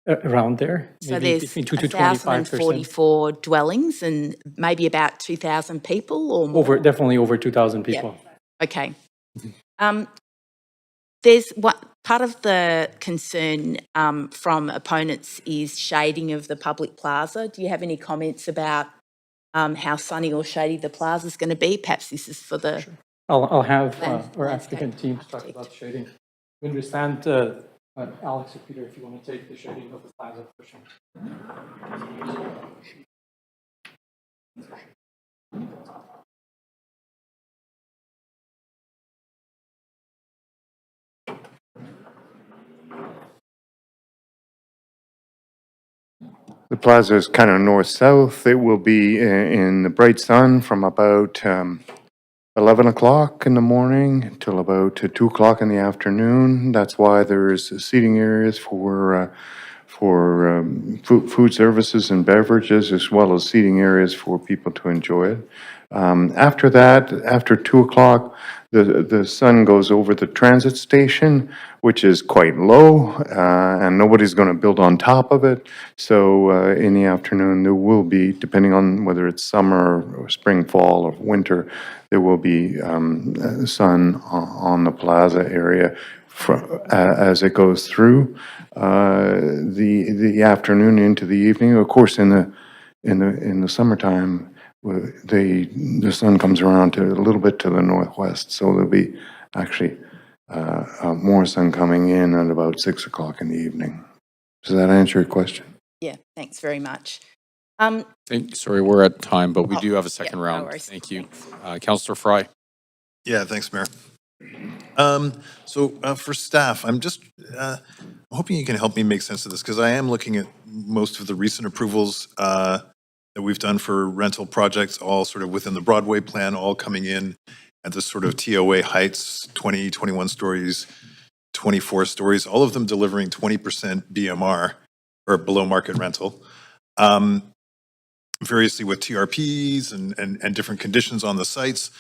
around there. So maybe there's between 2 to 25%. 1,044 dwellings and maybe about 2,000 people or more? Definitely over 2,000 people. Yeah. Okay. There's part of the concern from opponents is shading of the public plaza. Do you have any comments about how sunny or shady the plaza is going to be? Perhaps this is for the... Sure. I'll have our landscape applicant team talk about shading. We understand, Alex or Peter, if you want to take the shading of the plaza portion. The plaza is kind of north-south. It will be in the bright sun from about 11 o'clock in the morning till about 2 o'clock in the afternoon. That's why there's seating areas for food services and beverages, as well as seating areas for people to enjoy it. After that, after 2 o'clock, the sun goes over the transit station, which is quite low, and nobody's going to build on top of it. So in the afternoon, there will be, depending on whether it's summer or spring, fall, or winter, there will be sun on the plaza area as it goes through the afternoon into the evening. Of course, in the summertime, the sun comes around to a little bit to the northwest, so there'll be actually more sun coming in at about 6 o'clock in the evening. Does that answer your question? Yeah, thanks very much. Sorry, we're at time, but we do have a second no round. worries. Thank you. Councillor Fry. Yeah, thanks, Mayor. So for staff, I'm just hoping you can help me make sense of this, because I am looking at most of the recent approvals that we've done for rental projects, all sort of within the Broadway plan, all coming in at this sort of TOA heights, 20, 21 stories, 24 stories, all of them delivering 20% BMR, or below market rental. Variously with TRPs and different conditions on the sites.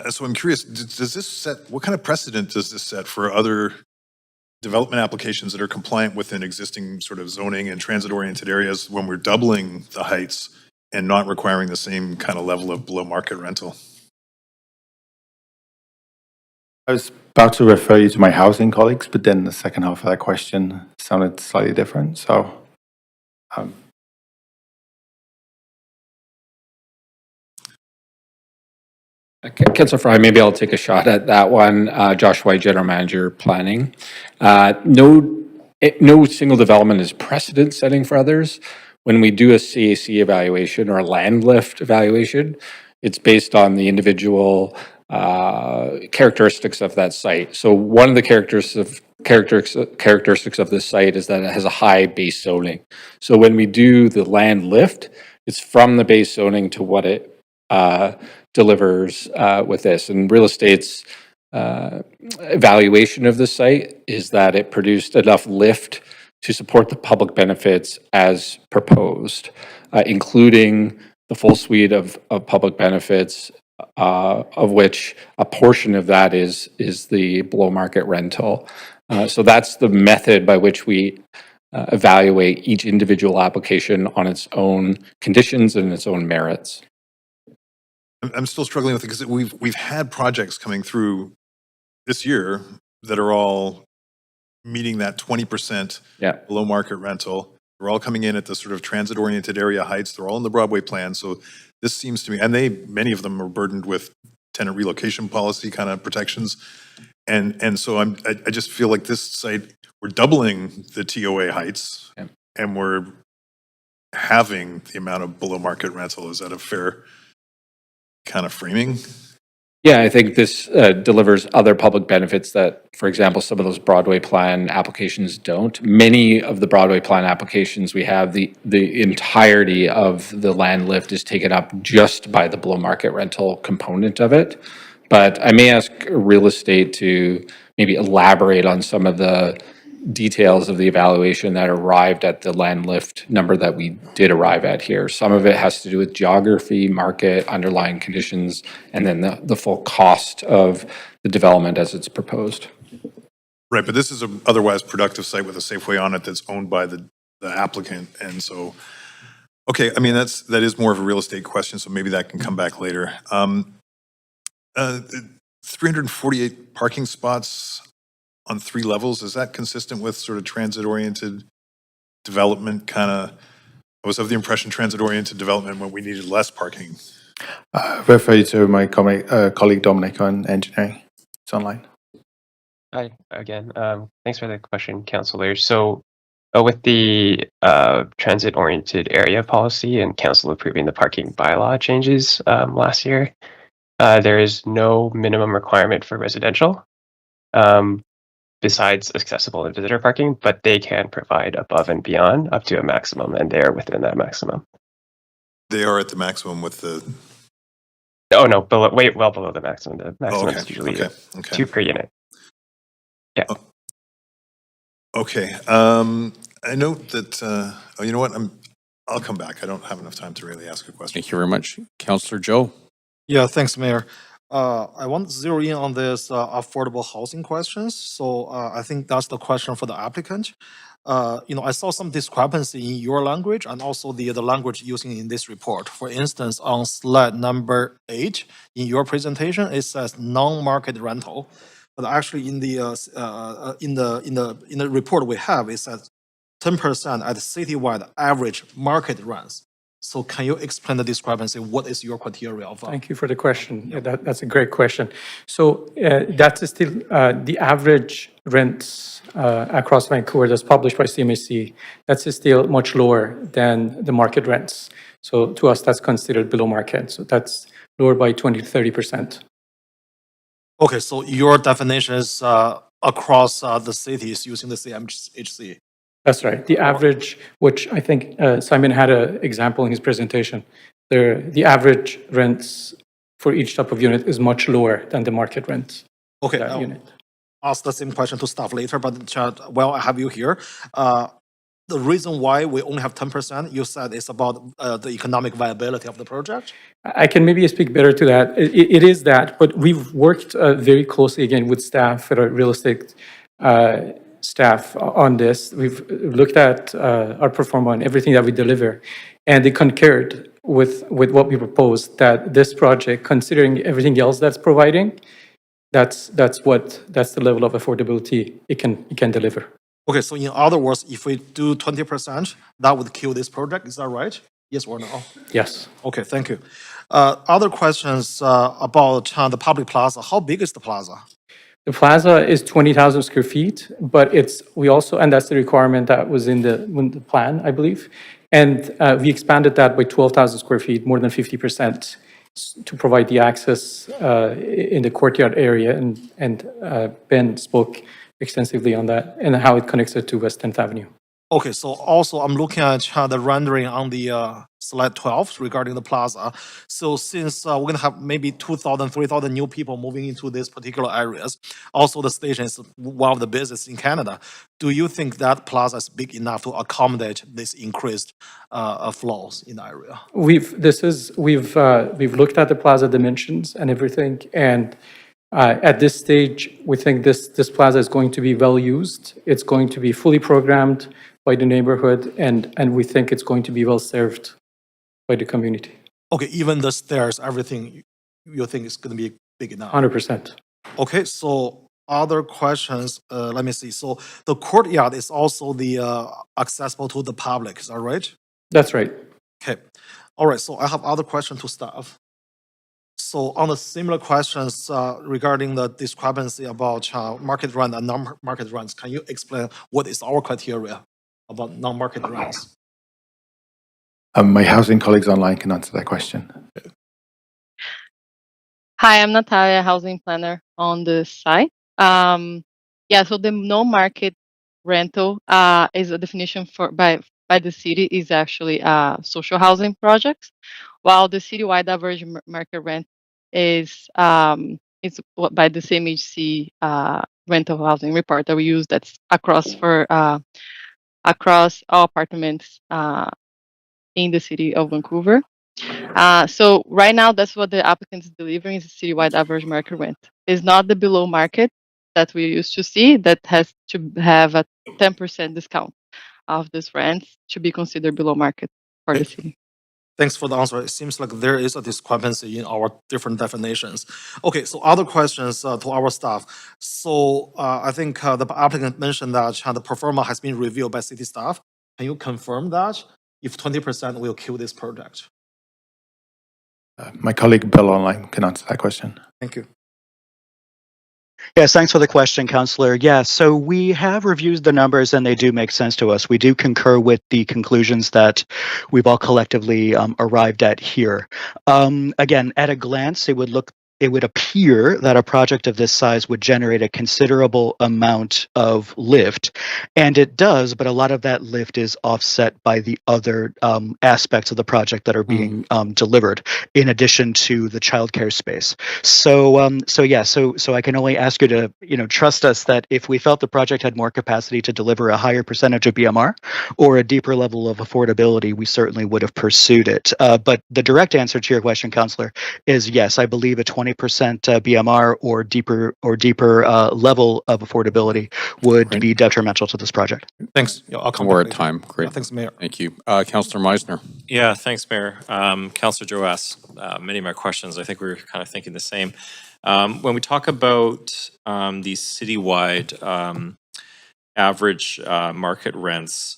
So I'm curious, does this set, what kind of precedent does this set for other development applications that are compliant within existing sort of zoning and transit-oriented areas when we're doubling the heights and not requiring the same kind of level of below-market rental? I was about to refer you to my housing colleagues, but then the second half of that question sounded slightly different. So, Councillor Fry, maybe I'll take a shot at that one. Josh White, General Manager, Planning. No single development is precedent setting for others. When we do a CAC evaluation or a land lift evaluation, it's based on the individual characteristics of that site. So one of the characteristics of this site is that it has a high base zoning. So when we do the land lift, it's from the base zoning to what it delivers with this. And real estate's evaluation of the site is that it produced enough lift to support the public benefits as proposed, including the full suite of public benefits, of which a portion of that is the below market rental. So that's the method by which we evaluate each individual application on its own conditions and its own merits. I'm still struggling with it because we've had projects coming through this year that are all meeting that 20% below market rental. They're all coming in at the sort of transit-oriented area heights. They're all in the Broadway plan. So this seems to me, and many of them are burdened with tenant relocation policy kind of protections. And so I just feel like this site, we're doubling the TOA heights and we're halving the amount of below market rental. Is that a fair kind of framing? Yeah, I think this delivers other public benefits that, for example, some of those Broadway plan applications don't. Many of the Broadway plan applications we have, the entirety of the land lift is taken up just by the below market rental component of it. But I may ask real estate to maybe elaborate on some of the details of the evaluation that arrived at the land lift number that we did arrive at here. Some of it has to do with geography, market, underlying conditions, and then the full cost of the development as it's proposed. Right, but this is an otherwise productive site with a Safeway on it that's owned by the applicant. And so, okay, I mean, that is more of a real estate question, so maybe that can come back later. 348 parking spots on 3 levels, is that consistent with sort of transit-oriented development kind of? I was of the impression transit-oriented development when we needed less parking. refer you to my colleague Dominic on engineering. It's online. Hi, again. Thanks for the question, Councillor. So with the transit-oriented area policy and council approving the parking bylaw changes last year, there is no minimum requirement for residential besides accessible and visitor parking, but they can provide above and beyond up to a maximum, and they're within that maximum. They are at the maximum with the... Oh, no, well below the maximum. The maximum is usually 2 per unit. Yeah. Okay. I note that, oh, you know what? I'll come back. I don't have enough time to really ask a question. Thank you very much. Councillor Joe. Yeah, thanks, Mayor. I want to zero in on this affordable housing questions. So I think that's the question for the applicant. I saw some discrepancy in your language and also the language using in this report. For instance, on slide number 8 in your presentation, it says non-market rental, but actually in the report we have, it says 10% at citywide average market rents. So can you explain the discrepancy? What is your criteria of? Thank you for the question. Yeah, that's a great question. So that's still the average rents across Vancouver that's published by CMHC. That's still much lower than the market rents. So to us, that's considered below market. So that's lower by 20 to 30%. Okay, so your definition is across the cities using the CMHC. That's right. The average, which I think Simon had an example in his presentation, the average rents for each type of unit is much lower than the market rent. Okay, I'll ask the same question to staff later, but while I have you here, the reason why we only have 10%, you said it's about the economic viability of the project? I can maybe speak better to that. It is that, but we've worked very closely again with staff at our real estate staff on this. We've looked at our performance and everything that we deliver, and they concurred with what we proposed, that this project, considering everything else that's providing, that's the level of affordability it can deliver. Okay, so in other words, if we do 20%, that would kill this project, is that right? Yes or no? Yes. Okay, thank you. Other questions about the public plaza. How big is the plaza? The plaza is 20,000 square feet, but and that's the requirement that was in the plan, I believe. And we expanded that by 12,000 square feet, more than 50%, to provide the access in the courtyard area. And Ben spoke extensively on that and how it connects it to West 10th Avenue. Okay, so also I'm looking at the rendering on the slide 12 regarding the plaza. So since we're going to have maybe 2,000, 3,000 new people moving into these particular areas, also the station is one of the busiest in Canada. Do you think that plaza is big enough to accommodate this increased flows in the area? We've looked at the plaza dimensions and everything, and at this stage, we think this plaza is going to be well used. It's going to be fully programmed by the neighborhood, and we think it's going to be well served by the community. Okay, even the stairs, everything you think is going to be big enough? 100%. Okay, so other questions, let me see. So the courtyard is also accessible to the public, is that right? That's right. Okay, all right, so I have other questions to staff. So on the similar questions regarding the discrepancy about market rent and non-market rents, can you explain what is our criteria about non-market rents? My housing colleagues online can answer that question. Hi, I'm Natalia, housing planner on the site. So the no market rental is a definition by the city is actually social housing projects, while the citywide average market rent is by the CMHC rental housing report that we use. That's across all apartments in the city of Vancouver. So right now, that's what the applicant is delivering is a citywide average market rent. It's not the below market that we used to see that has to have a 10% discount of this rent to be considered below market for the city. Thanks for the answer. It seems like there is a discrepancy in our different definitions. Okay, so other questions to our staff. So I think the applicant mentioned that the performance has been reviewed by city staff. Can you confirm that if 20% will kill this project? My colleague Bill online can answer that question. Thank you. Yes, thanks for the question, Councillor. Yeah, so we have reviewed the numbers and they do make sense to us. We do concur with the conclusions that we've all collectively arrived at here. Again, at a glance, it would appear that a project of this size would generate a considerable amount of lift, and it does, but a lot of that lift is offset by the other aspects of the project that are being delivered, in addition to the childcare space. So I can only ask you to trust us that if we felt the project had more capacity to deliver a higher percentage of BMR or a deeper level of affordability, we certainly would have pursued it. But the direct answer to your question, Councillor, is yes. I believe a 20% BMR or deeper level of affordability would be detrimental to this project. Thanks. Yeah, I'll come We're back at later. time. Great. Thanks, Mayor. Thank you. Councillor Meisner. Yeah, thanks, Mayor. Councillor Joe asked many of my questions. I think we were kind of thinking the same. When we talk about these citywide average market rents,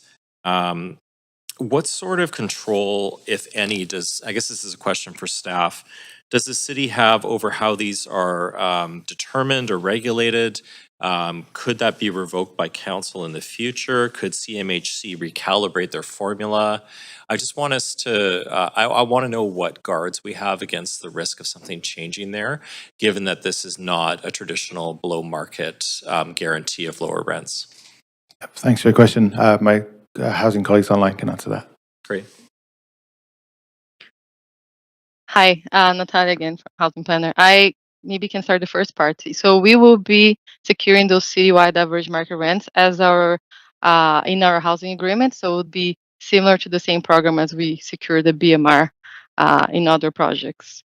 what sort of control, if any, I guess this is a question for staff, does the city have over how these are determined or regulated? Could that be revoked by council in the future? Could CMHC recalibrate their formula? I just want us to, I want to know what guards we have against the risk of something changing there, given that this is not a traditional below market guarantee of lower rents. Thanks for your question. My housing colleagues online can answer that. Great. Hi, Natalia again from Housing Planner. I maybe can start the first part. So we will be securing those citywide average market rents as our in our housing agreement. So it would be similar to the same program as we secure the BMR in other projects.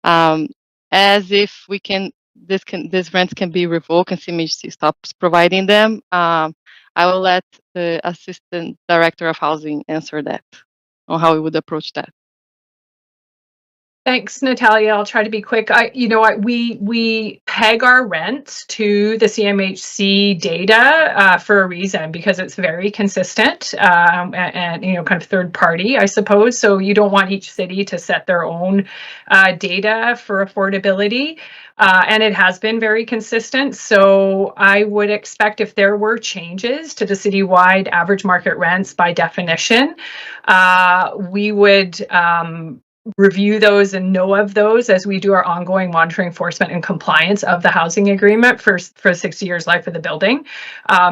As if we can this rents can be revoked and CMHC stops providing them. I will let the Assistant Director of Housing answer that, on how we would approach that. Thanks, Natalia. I'll try to be quick. We peg our rents to the CMHC data for a reason, because it's very consistent and kind of third party, I suppose. So you don't want each city to set their own data for affordability. And it has been very consistent. So I would expect if there were changes to the citywide average market rents by definition, we would review those and know of those as we do our ongoing monitoring, enforcement, and compliance of the housing agreement for 60 years life of the building.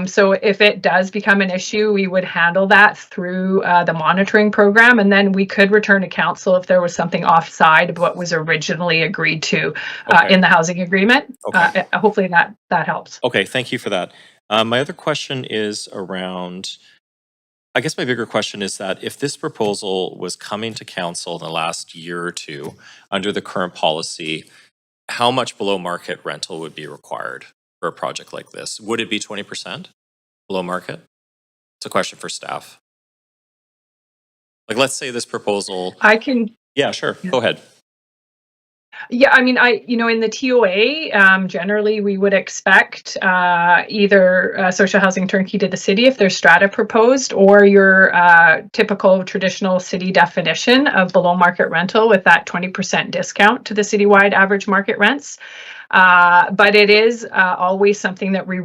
So if it does become an issue, we would handle that through the monitoring program, and then we could return to council if there was something offside of what was originally agreed to in the housing agreement. Okay. Hopefully that helps. Okay, thank you for that. My other question is around, I guess my bigger question is that if this proposal was coming to council in the last year or two under the current policy, how much below market rental would be required for a project like this? Would it be 20% below market? It's a question for staff. Like, let's say this proposal. I can. Yeah, sure. Go ahead. Yeah, I mean, in the TOA, generally we would expect either social housing turnkey to the city if there's strata proposed, or your typical traditional city definition of below market rental with that 20% discount to the citywide average market rents. But it is always something that we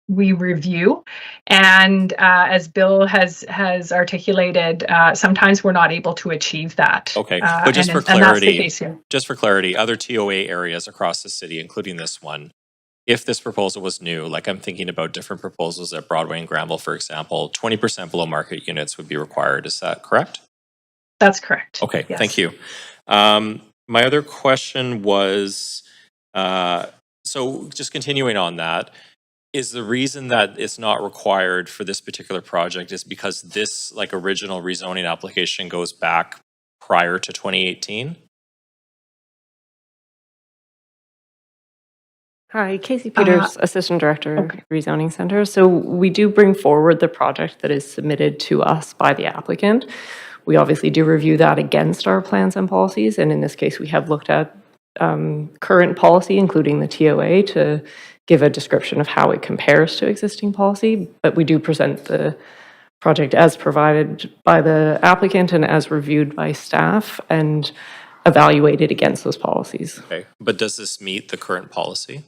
review, and as Bill has articulated, sometimes we're not able to achieve that. Okay, but just for clarity, other TOA areas across the city, including this one, if this proposal was new, like I'm thinking about different proposals at Broadway and Granville, for example, 20% below market units would be required. Is that correct? That's correct. Okay, yes. Thank you. My other question was, so just continuing on that, is the reason that it's not required for this particular project is because this original rezoning application goes back prior to 2018? Hi, Casey Peters, Assistant Director, Rezoning Center. So we do bring forward the project that is submitted to us by the applicant. We obviously do review that against our plans and policies, and in this case, we have looked at current policy, including the TOA, to give a description of how it compares to existing policy, but we do present the project as provided by the applicant and as reviewed by staff and evaluated against those policies. Okay, but does this meet the current policy?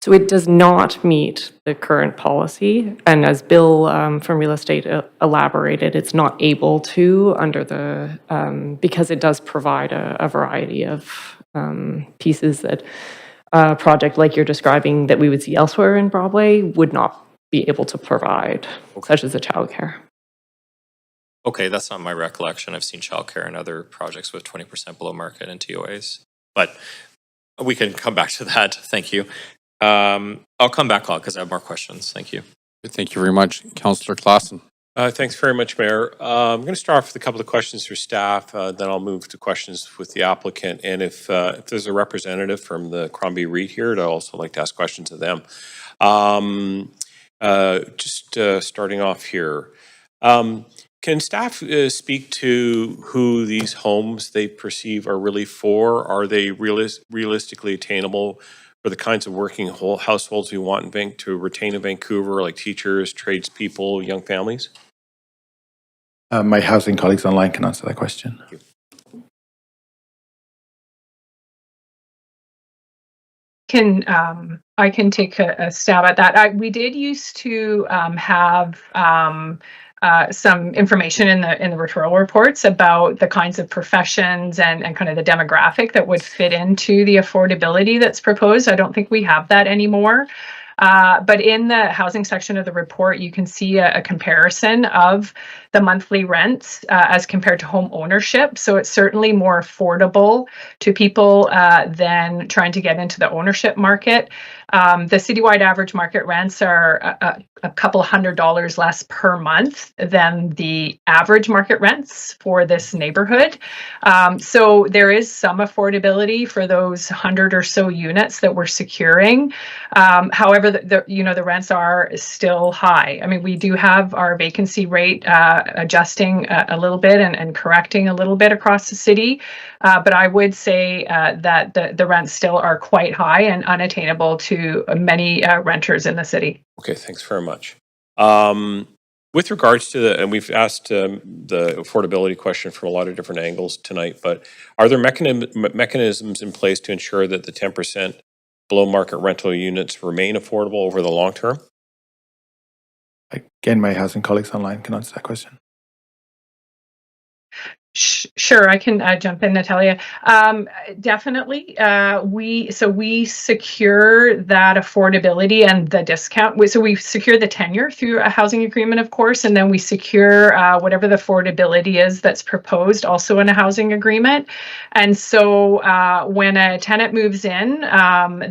So it does not meet the current policy, and as Bill from Real Estate elaborated, it's not able to under the, because it does provide a variety of pieces that a project like you're describing that we would see elsewhere in Broadway would not be able to provide, such as a childcare. Okay, that's not my recollection. I've seen childcare in other projects with 20% below market and TOAs, but we can come back to that. Thank you. I'll come back on because I have more questions. Thank you. Thank you very much. Councillor Claassen. Thanks very much, Mayor. I'm going to start off with a couple of questions for staff, then I'll move to questions with the applicant. And if there's a representative from the Crombie REIT here, I'd also like to ask questions of them. Starting off here, can staff speak to who these homes they perceive are really for? Are they realistically attainable for the kinds of working households we want to retain in Vancouver, like teachers, tradespeople, young families? My housing colleagues online can answer that question. I can take a stab at that. We did used to have some information in the referral reports about the kinds of professions and kind of the demographic that would fit into the affordability that's proposed. I don't think we have that anymore. But in the housing section of the report, you can see a comparison of the monthly rents as compared to home ownership. So it's certainly more affordable to people than trying to get into the ownership market. The citywide average market rents are a couple $100 less per month than the average market rents for this neighborhood. So there is some affordability for those 100 or so units that we're securing. However, the rents are still high. I mean, we do have our vacancy rate adjusting a little bit and correcting a little bit across the city. But I would say that the rents still are quite high and unattainable to many renters in the city. Okay, thanks very much. With regards to and we've asked the affordability question from a lot of different angles tonight, but are there mechanisms in place to ensure that the 10% below market rental units remain affordable over the long term? Again, my housing colleagues online can answer that question. Sure, I can jump in, Natalia. Definitely. We secure that affordability and the discount. So we secure the tenure through a housing agreement, of course, and then we secure whatever the affordability is that's proposed also in a housing agreement. And so when a tenant moves in,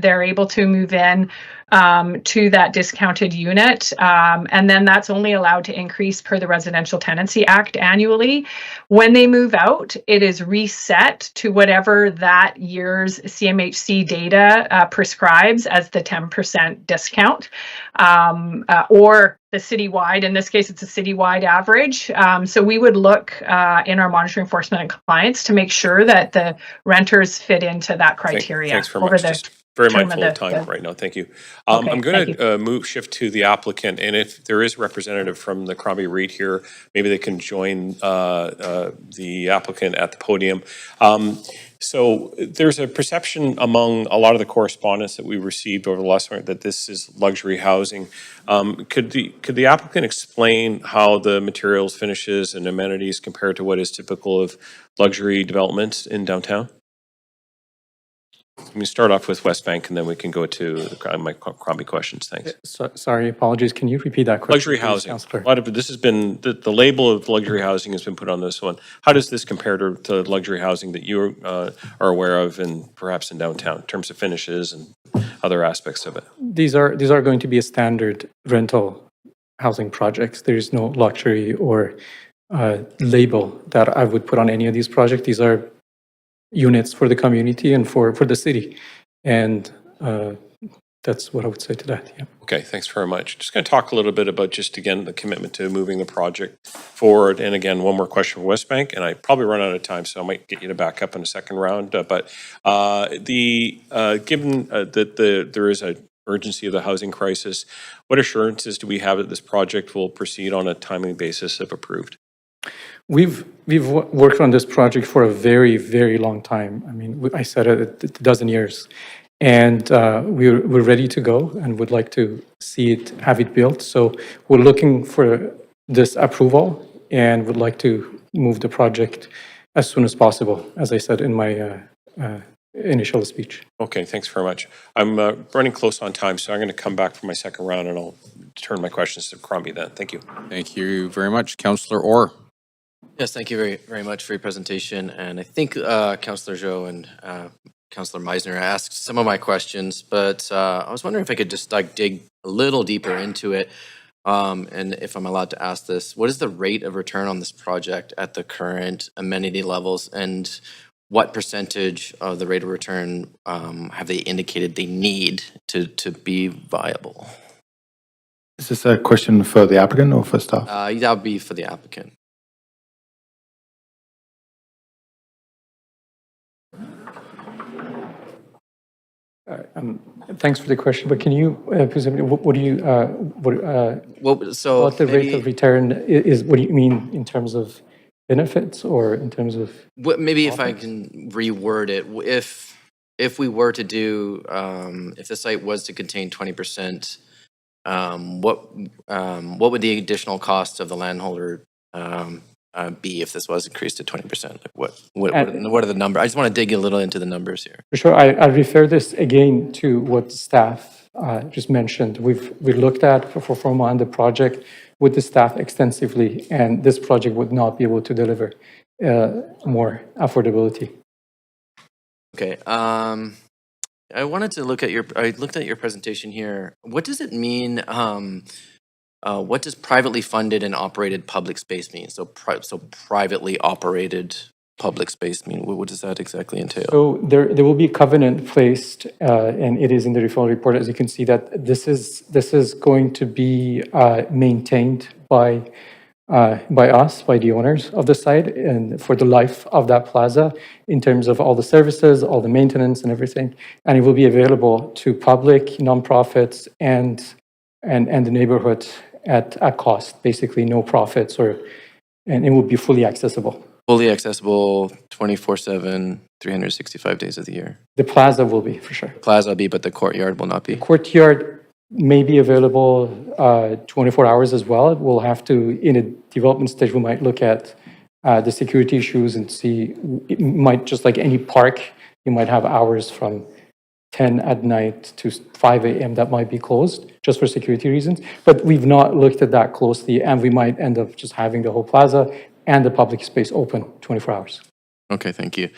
they're able to move in to that discounted unit. And then that's only allowed to increase per the Residential Tenancy Act annually. When they move out, it is reset to whatever that year's CMHC data prescribes as the 10% discount, or the citywide. In this case, it's a citywide average. So we would look in our monitoring, enforcement, and compliance to make sure that the renters fit into that criteria. Thanks very much. Just very mindful of time right now. Thank you. I'm going to shift to the applicant, and if there is a representative from the Crombie REIT here, maybe they can join the applicant at the podium. So there's a perception among a lot of the correspondence that we received over the last week that this is luxury housing. Could the applicant explain how the materials, finishes, and amenities compare to what is typical of luxury developments in downtown? Let me start off with West Bank, and then we can go to my Crombie questions. Thanks. Sorry, apologies. Can you repeat that question? Luxury housing. A lot of this has been the label of luxury housing has been put on this one. How does this compare to luxury housing that you are aware of, and perhaps in downtown, in terms of finishes and other aspects of it? These are going to be a standard rental housing projects. There is no luxury or label that I would put on any of these projects. These are units for the community and for the city. And that's what I would say to that. Yeah. Okay, thanks very much. Just going to talk a little bit about just, again, the commitment to moving the project forward. And again, one more question for West Bank, and I probably run out of time, so I might get you to back up in a second round. But given that there is an urgency of the housing crisis, what assurances do we have that this project will proceed on a timely basis if approved? We've worked on this project for a very, very long time. I mean, I said it, a dozen years. And we're ready to go and would like to see it, have it built. So we're looking for this approval and would like to move the project as soon as possible, as I said in my initial speech. Okay, thanks very much. I'm running close on time, so I'm going to come back for my second round, and I'll turn my questions to Crombie then. Thank you. Thank you very much. Councillor Orr. Yes, thank you very, very much for your presentation. And I think Councillor Joe and Councillor Meisner asked some of my questions, but I was wondering if I could just dig a little deeper into it. And if I'm allowed to ask this, what is the rate of return on this project at the current amenity levels? And what percentage of the rate of return have they indicated they need to be viable? Is this a question for the applicant or for staff? That would be for the applicant. Thanks for the question, but can you presumably what do you so what the rate of return is? What do you mean in terms of benefits or in terms of? Maybe if I can reword it, if we were to do if the site was to contain 20%, what would the additional cost of the landholder be if this was increased to 20%? Like what are the numbers? I just want to dig a little into the numbers here. For sure, I refer this again to what staff just mentioned. We looked at for Forma on the project with the staff extensively, and this project would not be able to deliver more affordability. Okay. I wanted to look at I looked at your presentation here. What does it mean? What does privately funded and operated public space mean? So privately operated public space mean? What does that exactly entail? So there will be a covenant placed, and it is in the referral report. As you can see, that this is going to be maintained by us, by the owners of the site, and for the life of that plaza, in terms of all the services, all the maintenance, and everything. And it will be available to public, nonprofits, and the neighborhood at cost. Basically, no profits, and it will be fully accessible. Fully accessible 24/7, 365 days of the year. The plaza will be, for sure. Plaza will be, but the courtyard will not be. Courtyard may be available 24 hours as well. We'll have to, in a development stage, we might look at the security issues and see, it might, just like any park, you might have hours from 10 at night to 5 a.m. that might be closed just for security reasons. But we've not looked at that closely, and we might end up just having the whole plaza and the public space open 24 hours. Okay, thank you.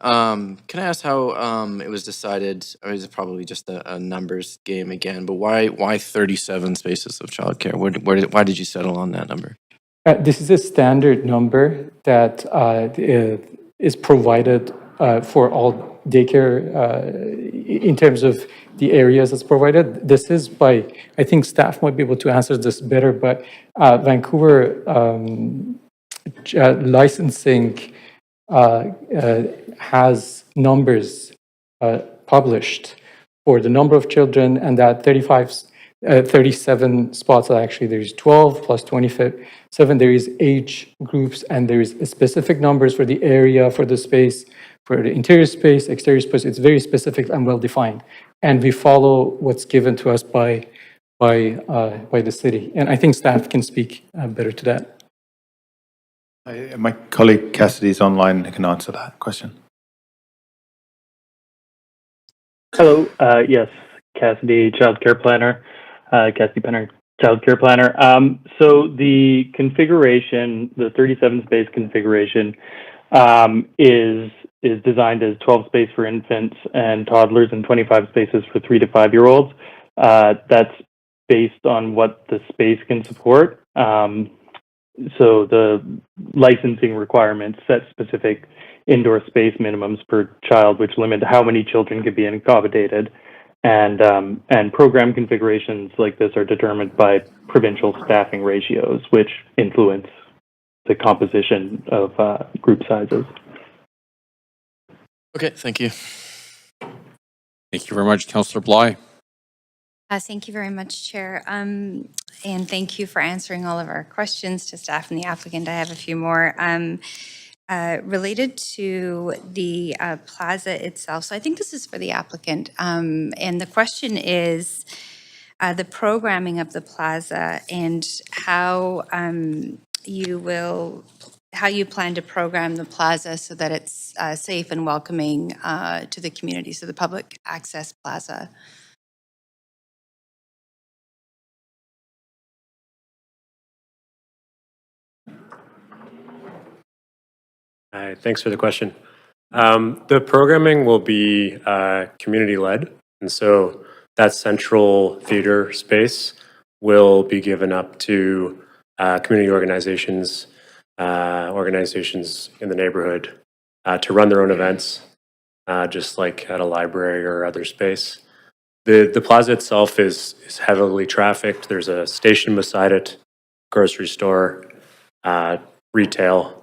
Can I ask how it was decided, or is it probably just a numbers game again, but why 37 spaces of childcare? Why did you settle on that number? This is a standard number that is provided for all daycare in terms of the areas that's provided. This is by, I think staff might be able to answer this better, but Vancouver licensing has numbers published for the number of children, and that 37 spots, actually there's 12 plus 27, there is age groups, and there is specific numbers for the area, for the space, for the interior space, exterior space. It's very specific and well defined, and we follow what's given to us by the city. And I think staff can speak better to that. My colleague Cassidy is online and can answer that question. Hello, yes, Cassidy, childcare planner, Cassidy Penner, childcare planner. So the configuration, the 37 space configuration, is designed as 12 space for infants and toddlers and 25 spaces for 3 to 5 year olds. That's based on what the space can support. So the licensing requirements set specific indoor space minimums per child, which limit how many children can be accommodated. And program configurations like this are determined by provincial staffing ratios, which influence the composition of group sizes. Okay, thank you. Thank you very much, Councillor Bly. Thank you very much, Chair. And thank you for answering all of our questions to staff and the applicant. I have a few more. Related to the plaza itself. So I think this is for the applicant. And the question is the programming of the plaza and how you plan to program the plaza so that it's safe and welcoming to the community, so the public access plaza. Hi, thanks for the question. The programming will be community-led, and so that central theater space will be given up to community organizations, organizations in the neighborhood to run their own events, just like at a library or other space. The plaza itself is heavily trafficked. There's a station beside it, grocery store, retail,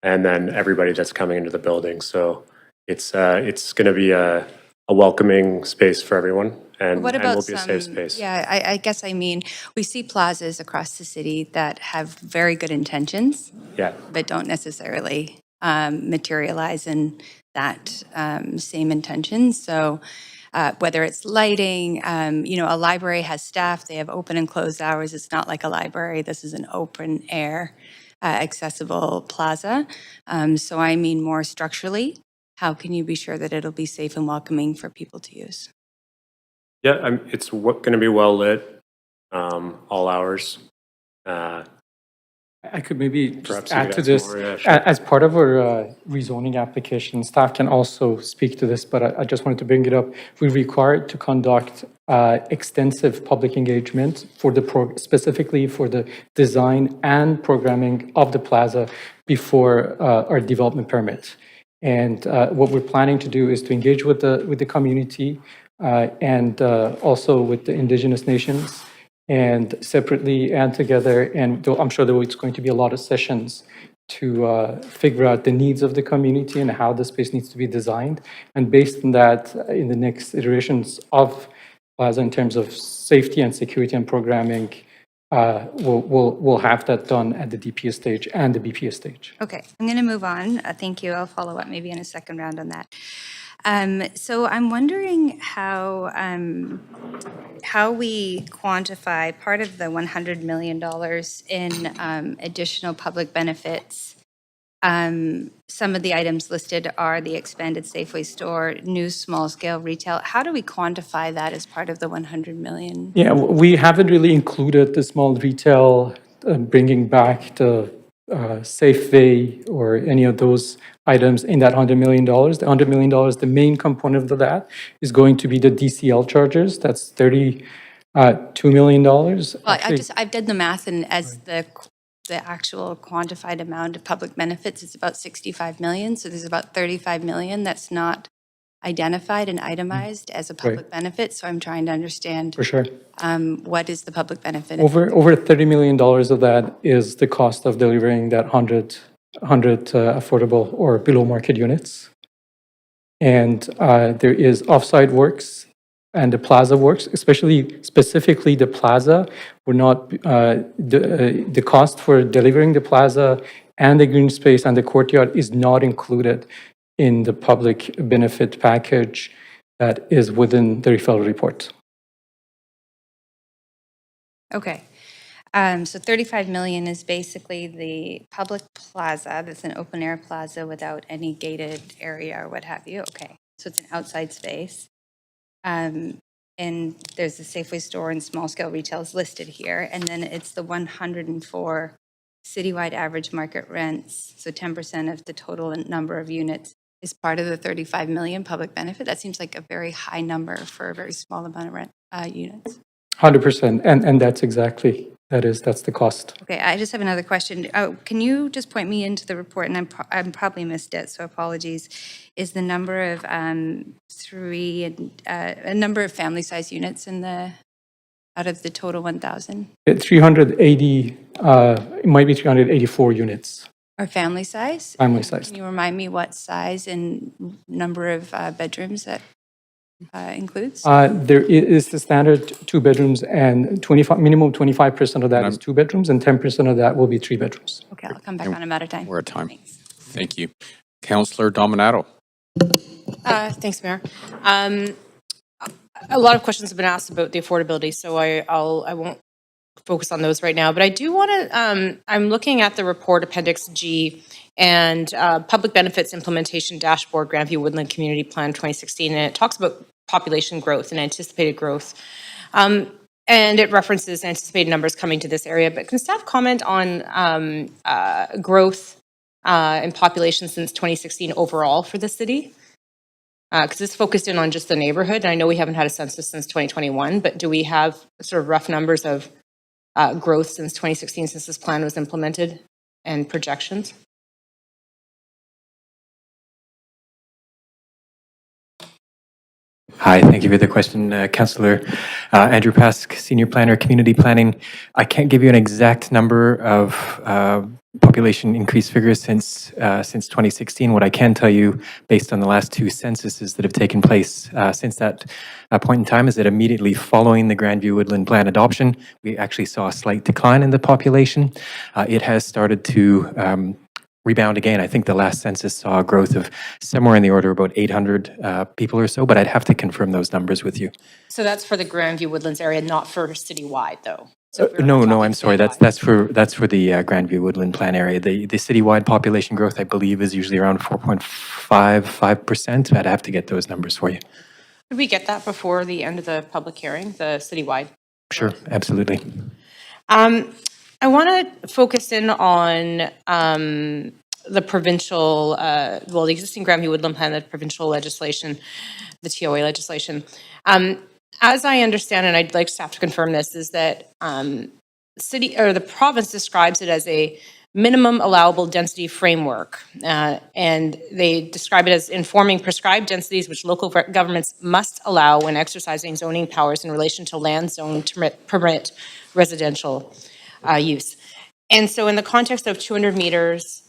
and then everybody that's coming into the building. So it's going to be a welcoming space for everyone, and will be a safe space. Yeah, I guess I mean, we see plazas across the city that have very good intentions, Yeah. but don't necessarily materialize in that same intention. So whether it's lighting, a library has staff, they have open and closed hours. It's not like a library. This is an open air accessible plaza. So I mean more structurally, how can you be sure that it'll be safe and welcoming for people to use? Yeah, it's going to be well lit, all hours. I could maybe just Perhaps you add could to add some this. more, yeah, sure. As part of our rezoning application, staff can also speak to this, but I just wanted to bring it up. We're required to conduct extensive public engagement for specifically for the design and programming of the plaza before our development permit. And what we're planning to do is to engage with the community and also with the indigenous nations, and separately and together. And I'm sure there is going to be a lot of sessions to figure out the needs of the community and how the space needs to be designed. And based on that, in the next iterations of Plaza in terms of safety and security and programming, we'll have that done at the DPS stage and the BPS stage. Okay, I'm going to move on. Thank you. I'll follow up maybe in a second round on that. So I'm wondering how we quantify part of the $100 million in additional public benefits. Some of the items listed are the expanded Safeway store, new small-scale retail. How do we quantify that as part of the $100 million? Yeah, we haven't really included the small retail, bringing back the Safeway or any of those items in that $100 million. The $100 million, the main component of that is going to be the DCL charges. That's $32 million. Well, Actually, I did the math, and as the actual quantified amount of public benefits is about 65 million. So there's about 35 million that's not identified and itemized as a public benefit. So I'm trying to understand for sure. what is the public benefit? Over $30 million of that is the cost of delivering that 100 affordable or below market units. And there is offsite works and the plaza works, specifically the plaza. We're not, the cost for delivering the plaza and the green space and the courtyard is not included in the public benefit package that is within the referral report. Okay. So 35 million is basically the public plaza. That's an open air plaza without any gated area or what have you. Okay. So it's an outside space. And there's the Safeway store and small scale retail is listed here. And then it's the 104 citywide average market rents. So 10% of the total number of units is part of the 35 million public benefit. That seems like a very high number for a very small amount of rent units. 100%. And that's exactly, that's the cost. Okay, I just have another question. Oh, can you just point me into the report, and I'm probably missed it, so apologies. Is the number of a number of family-size units in the out of the total 1,000? 380, it might be 384 units. Or family size? Family size. Can you remind me what size and number of bedrooms that includes? There is the standard 2 bedrooms, and minimum 25% of that is 2 bedrooms, and 10% of that will be 3 bedrooms. Okay, I'll come back on. I'm out of time. We're at time. Thanks. Thank you. Councillor Dominato. Thanks, Mayor. A lot of questions have been asked about the affordability, so I won't focus on those right now. But I do want to. I'm looking at the report, Appendix G, and Public Benefits Implementation Dashboard, Grandview Woodland Community Plan 2016, and it talks about population growth and anticipated growth. And it references anticipated numbers coming to this area. But can staff comment on growth in population since 2016 overall for the city? Because it's focused in on just the neighborhood. And I know we haven't had a census since 2021, but do we have sort of rough numbers of growth since 2016, since this plan was implemented, and projections? Hi, thank you for the question, Councillor Andrew Pask, Senior Planner, Community Planning. I can't give you an exact number of population increase figures since 2016. What I can tell you, based on the last 2 censuses that have taken place since that point in time, is that immediately following the Grandview Woodland Plan adoption, we actually saw a slight decline in the population. It has started to rebound again. I think the last census saw a growth of somewhere in the order of about 800 people or so, but I'd have to confirm those numbers with you. So that's for the Grandview Woodlands area, not for citywide, though? So if we were No, talking I'm sorry. citywide. That's for the Grandview Woodland Plan area. The citywide population growth, I believe, is usually around 4.55%. I'd have to get those numbers for you. Could we get that before the end of the public hearing, the citywide? Sure, absolutely. I want to focus in on the provincial, the existing Grandview Woodland Plan, the provincial legislation, the TOA legislation. As I understand, and I'd like staff to confirm this, is that the province describes it as a minimum allowable density framework, and they describe it as informing prescribed densities which local governments must allow when exercising zoning powers in relation to land zone to permit residential use. And so in the context of 200 meters,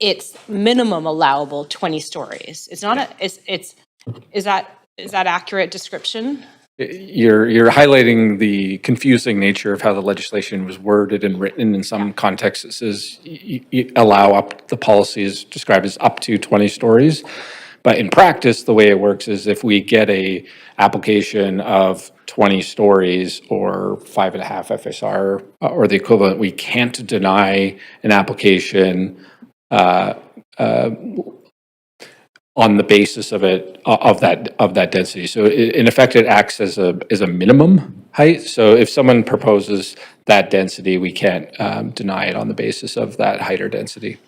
it's minimum allowable 20 stories. It's not is that accurate description? You're highlighting the confusing nature of how the legislation was worded and written. In some contexts, it says you allow up, the policy is described as up to 20 stories. But in practice, the way it works is if we get a application of 20 stories or 5.5 FSR or the equivalent, we can't deny an application on the basis of it, of that density. So in effect, it acts as a minimum height. So if someone proposes that density, we can't deny it on the basis of that height or density.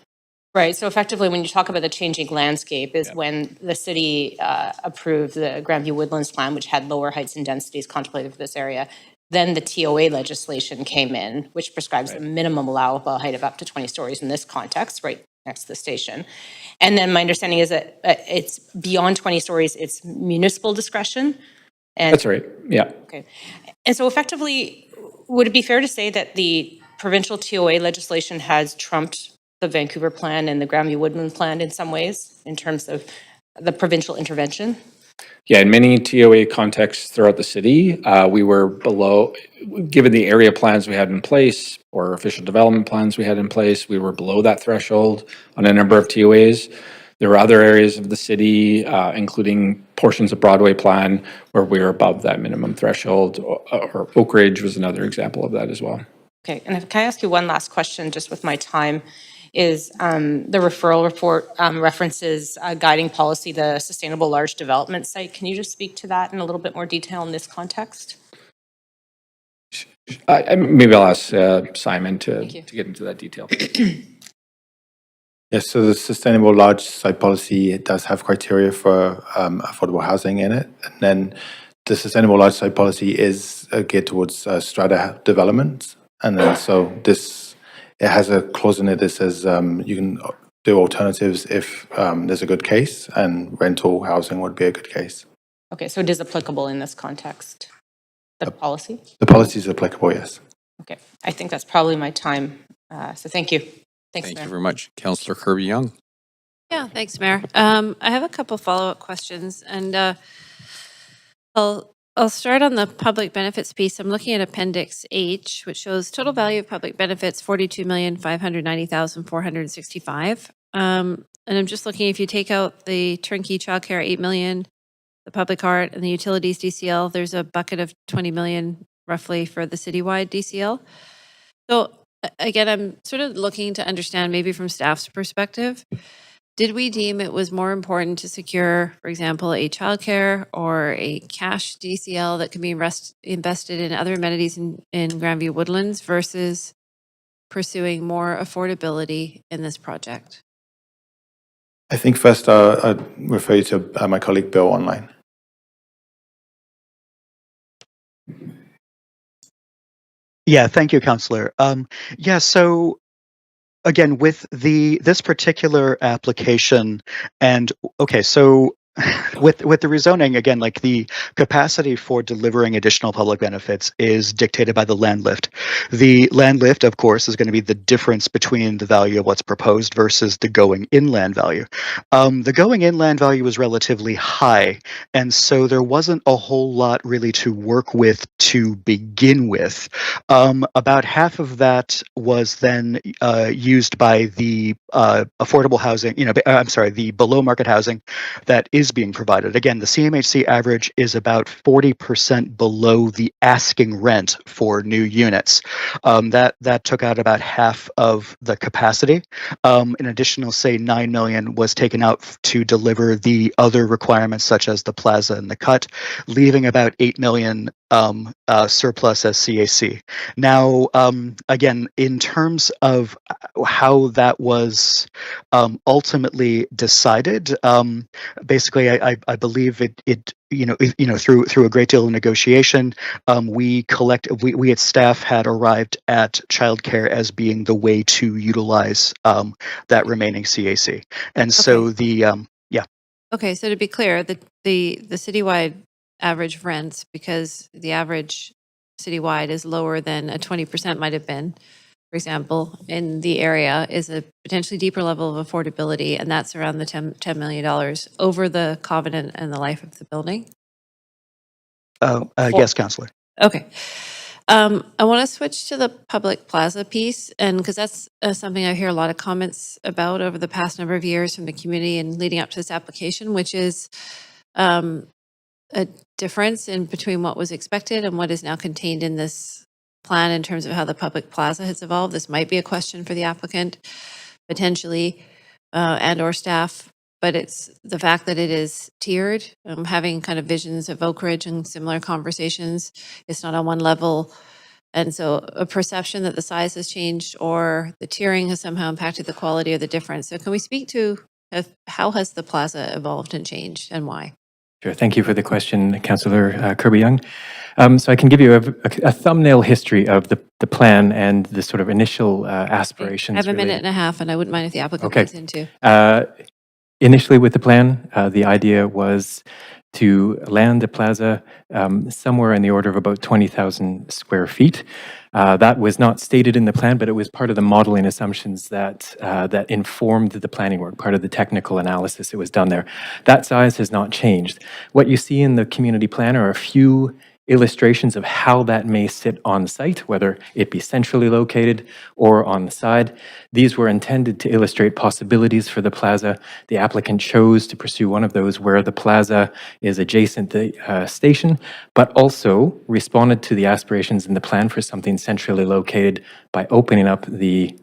Right. So effectively, when you talk about the changing landscape is when the city approved the Grandview Woodlands Plan, which had lower heights and densities contemplated for this area. Then the TOA legislation came in, which prescribes a minimum allowable height of up to 20 stories in this context, right next to the station. And then my understanding is that it's beyond 20 stories, it's municipal discretion. And That's right. Yeah. okay. And so effectively, would it be fair to say that the provincial TOA legislation has trumped the Vancouver Plan and the Grandview Woodland Plan in some ways, in terms of the provincial intervention? Yeah, in many TOA contexts throughout the city, we were below, given the area plans we had in place or official development plans we had in place, we were below that threshold on a number of TOAs. There were other areas of the city, including portions of Broadway Plan, where we were above that minimum threshold, or Oak Ridge was another example of that as well. Okay, and can I ask you one last question, just with my time? Is the referral report references guiding policy, the sustainable large development site. Can you just speak to that in a little bit more detail in this context? Maybe I'll ask Simon to get into that detail. Yes, so the sustainable large site policy, it does have criteria for affordable housing in it. And then the sustainable large site policy is geared towards strata development. And then so it has a clause in it that says you can do alternatives if there's a good case, and rental housing would be a good case. Okay, so it is applicable in this context, the policy? The policy is applicable, yes. Okay, I think that's probably my time. So thank you. Thanks, Thank Mayor. you very much. Councillor Kirby-Young. Yeah, thanks, Mayor. I have a couple follow-up questions, and I'll start on the public benefits piece. I'm looking at Appendix H, which shows total value of public benefits, $42,590,465. And I'm just looking, if you take out the turnkey childcare, $8 million, the public art, and the utilities DCL, there's a bucket of $20 million roughly for the citywide DCL. So again, I'm sort of looking to understand, maybe from staff's perspective, did we deem it was more important to secure, for example, a childcare or a cash DCL that can be invested in other amenities in Grandview Woodlands versus pursuing more affordability in this project? I think first I'd refer you to my colleague Bill online. Yeah, thank you, Councillor. Yeah, so again, with this particular application, and okay, so with the rezoning, again, like the capacity for delivering additional public benefits is dictated by the land lift. The land lift, of course, is going to be the difference between the value of what's proposed versus the going inland value. The going inland value was relatively high, and so there wasn't a whole lot really to work with to begin with. About half of that was then used by the affordable housing, the below market housing that is is being provided. Again, the CMHC average is about 40% below the asking rent for new units. That took out about half of the capacity. An additional, say, 9 million was taken out to deliver the other requirements, such as the plaza and the cut, leaving about 8 million surplus as CAC. Now, again, in terms of how that was ultimately decided, basically, I believe it through a great deal of negotiation, we at staff had arrived at childcare as being the way to utilize that remaining CAC, and so Okay, so to be clear, the citywide average rents, because the average citywide is lower than a 20% might have been, for example, in the area, is a potentially deeper level of affordability, and that's around the $10 million over the covenant and the life of the building? Yes, Councillor. Okay. I want to switch to the public plaza piece, and because that's something I hear a lot of comments about over the past number of years from the community and leading up to this application, which is a difference in between what was expected and what is now contained in this plan in terms of how the public plaza has evolved. This might be a question for the applicant, potentially, and or staff, but it's the fact that it is tiered, having kind of visions of Oak Ridge and similar conversations. It's not on one level. And so a perception that the size has changed or the tiering has somehow impacted the quality or the difference. So can we speak to how has the plaza evolved and changed and why? Sure. Thank you for the question, Councillor Kirby-Young. So I can give you a thumbnail history of the plan and the sort of initial aspirations. I have a minute and a half, and I wouldn't mind if the applicant Okay. goes into. Initially with the plan, the idea was to land the plaza somewhere in the order of about 20,000 square feet. That was not stated in the plan, but it was part of the modeling assumptions that informed the planning work, part of the technical analysis that was done there. That size has not changed. What you see in the community plan are a few illustrations of how that may sit on site, whether it be centrally located or on the side. These were intended to illustrate possibilities for the plaza. The applicant chose to pursue one of those where the plaza is adjacent to the station, but also responded to the aspirations in the plan for something centrally located by opening up the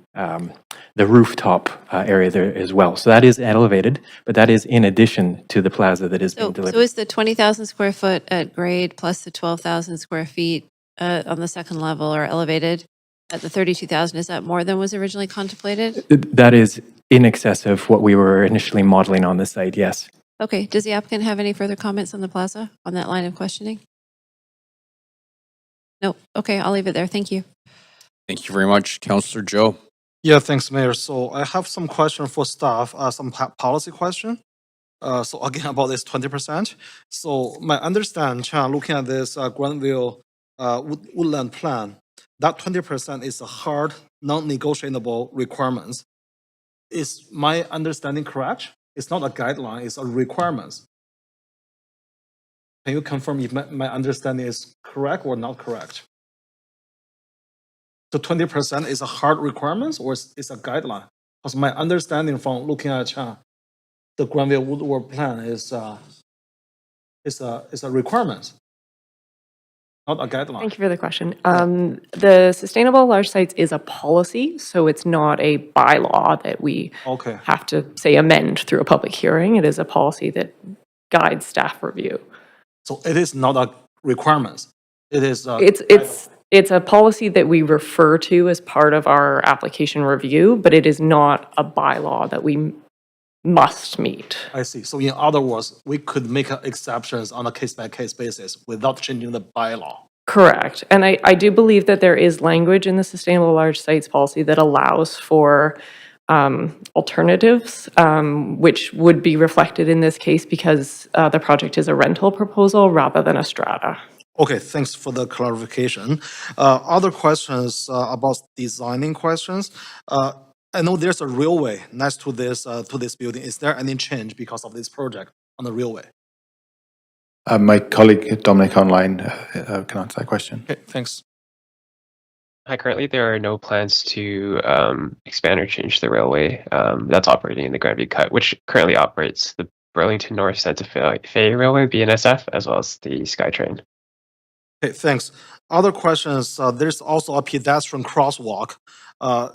rooftop area there as well. So that is elevated, but that is in addition to the plaza that is being delivered. So is the 20,000 square foot at grade plus the 12,000 square feet on the second level or elevated at the 32,000, is that more than was originally contemplated? That is in excess of what we were initially modeling on the site, yes. Okay, does the applicant have any further comments on the plaza, on that line of questioning? No, okay, I'll leave it there, thank you. Thank you very much. Councillor Joe. Yeah, thanks, Mayor. So I have some question for staff, some policy question. So again, about this 20%. So my understanding, looking at this Granville Woodland plan, that 20% is a hard, non-negotiable requirements. Is my understanding correct? It's not a guideline, it's a requirement. Can you confirm if my understanding is correct or not correct? So 20% is a hard requirement or it's a guideline? Because my understanding from looking at the Granville Woodward plan is a requirement, not a guideline. Thank you for the question. The sustainable large sites is a policy, so it's not a bylaw that we have to, say, amend through a public hearing. It is a policy that guides staff review. So it is not a requirement. It is. It's a policy that we refer to as part of our application review, but it is not a bylaw that we must meet. I see. So in other words, we could make exceptions on a case-by-case basis without changing the bylaw. Correct. And I do believe that there is language in the sustainable large sites policy that allows for alternatives, which would be reflected in this case because the project is a rental proposal rather than a strata. Okay, thanks for the clarification. Other questions about designing questions. I know there's a railway next to this building. Is there any change because of this project on the railway? My colleague Dominic online can answer that question. Okay, thanks. Hi, currently there are no plans to expand or change the railway that's operating in the Grandview Cut, which currently operates the Burlington North Santa Fe Railway, BNSF, as well as the SkyTrain. Okay, thanks. Other questions, there's also a pedestrian crosswalk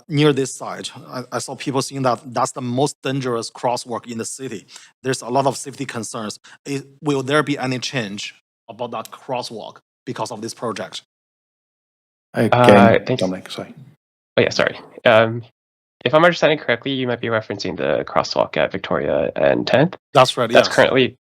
near this site. I saw people saying that that's the most dangerous crosswalk in the city. There's a lot of safety concerns. Will there be any change about that crosswalk because of this project? Again, thanks. Dominic, sorry. Oh yeah, sorry. If I'm understanding correctly, you might be referencing the crosswalk at Victoria and 10th. That's right, That's yes.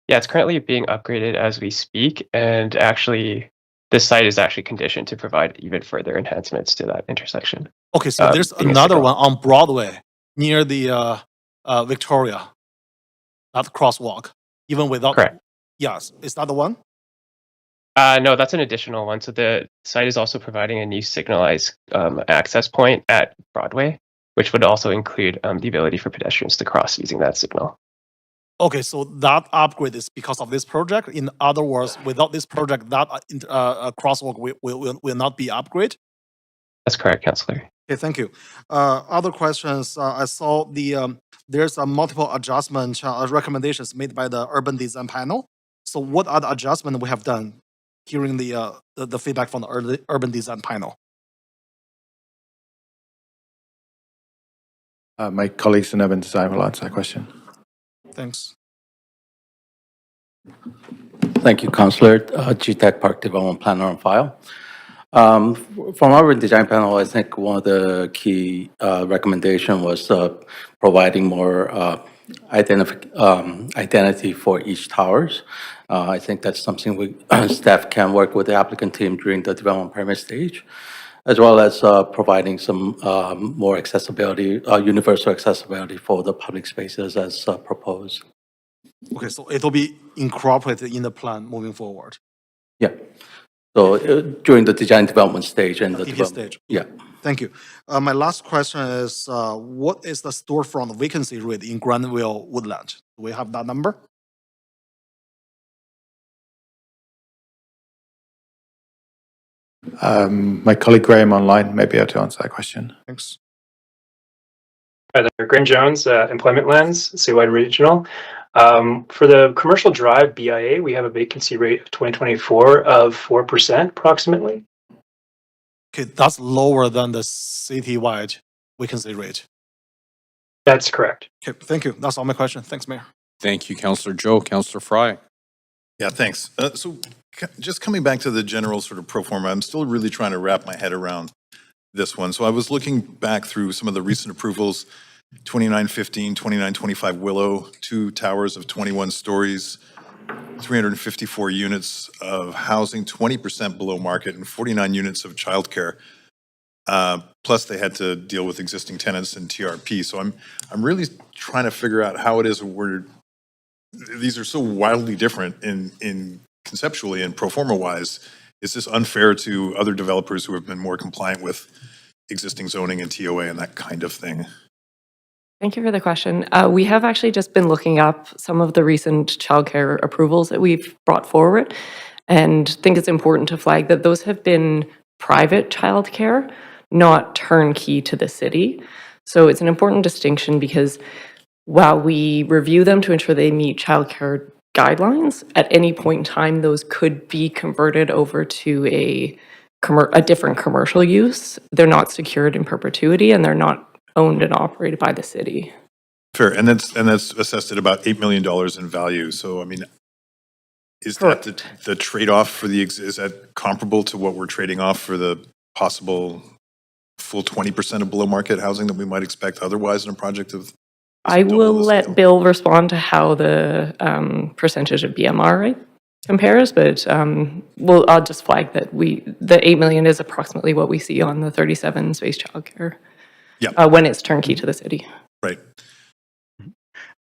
it's currently being upgraded as we speak, and actually, this site is actually conditioned to provide even further enhancements to that intersection. Okay, so there's being a another signal. one on Broadway near the Victoria, that crosswalk, even without. Correct. Yes, is that the one? No, that's an additional one. So the site is also providing a new signalized access point at Broadway, which would also include the ability for pedestrians to cross using that signal. Okay, so that upgrade is because of this project. In other words, without this project, that crosswalk will not be upgraded. That's correct, Councillor. Okay, thank you. Other questions, I saw there's a multiple adjustment recommendations made by the urban design panel. So what are the adjustments we have done hearing the feedback from the urban design panel? My colleagues in urban design will answer that question. Thanks. Thank you, Councillor. GTEC Park Development Planner on file. From our design panel, I think one of the key recommendation was providing more identity for each towers. I think that's something staff can work with the applicant team during the development permit stage, as well as providing some more accessibility, universal accessibility for the public spaces as proposed. Okay, so it will be incorporated in the plan moving forward. Yeah. So during the design development stage and the DD development. stage. Yeah. Thank you. My last question is, what is the storefront vacancy rate in Granville Woodland? Do we have that number? My colleague Graham online may be able to answer that question. Thanks. Hi there, Graham Jones, Employment Lens, Citywide Regional. For the commercial drive BIA, we have a vacancy rate of 2024 of 4% approximately. Okay, that's lower than the citywide vacancy rate. That's correct. Okay, thank you. That's all my question. Thanks, Mayor. Thank you, Councillor Joe. Councillor Fry. Yeah, thanks. So just coming back to the general sort of pro forma, I'm still really trying to wrap my head around this one. So I was looking back through some of the recent approvals, 2915, 2925 Willow, 2 towers of 21 stories, 354 units of housing, 20% below market, and 49 units of childcare. Plus they had to deal with existing tenants and TRP. So I'm really trying to figure out how it is these are so wildly different in conceptually and pro forma wise. Is this unfair to other developers who have been more compliant with existing zoning and TOA and that kind of thing? Thank you for the question. We have actually just been looking up some of the recent childcare approvals that we've brought forward, and think it's important to flag that those have been private childcare, not turnkey to the city. So it's an important distinction because while we review them to ensure they meet childcare guidelines, at any point in time, those could be converted over to a different commercial use. They're not secured in perpetuity, and they're not owned and operated by the city. Fair, and that's assessed at about $8 million in value. So I mean, is that the trade-off for is that comparable to what we're trading off for the possible full 20% of below market housing that we might expect otherwise in a project of? I will let Bill respond to how the percentage of BMR rate compares, but I'll just flag that the 8 million is approximately what we see on the 37 space childcare. Yeah. When it's turnkey to the city. Right.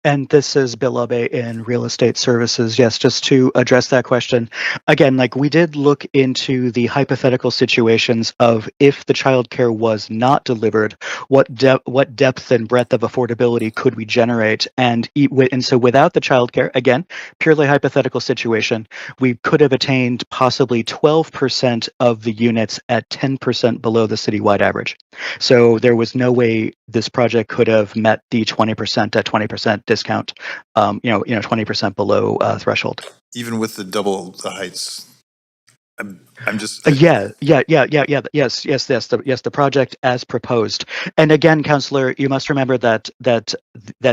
And this is Bill Abe in Real Estate Services. Yes, just to address that question. Again, like we did look into the hypothetical situations of if the childcare was not delivered, what depth and breadth of affordability could we generate? And so without the childcare, again, purely hypothetical situation, we could have attained possibly 12% of the units at 10% below the citywide average. So there was no way this project could have met the 20% at 20% discount, 20% below threshold. Even with the double the heights. I'm just. Yes. The project as proposed. And again, Councillor, you must remember that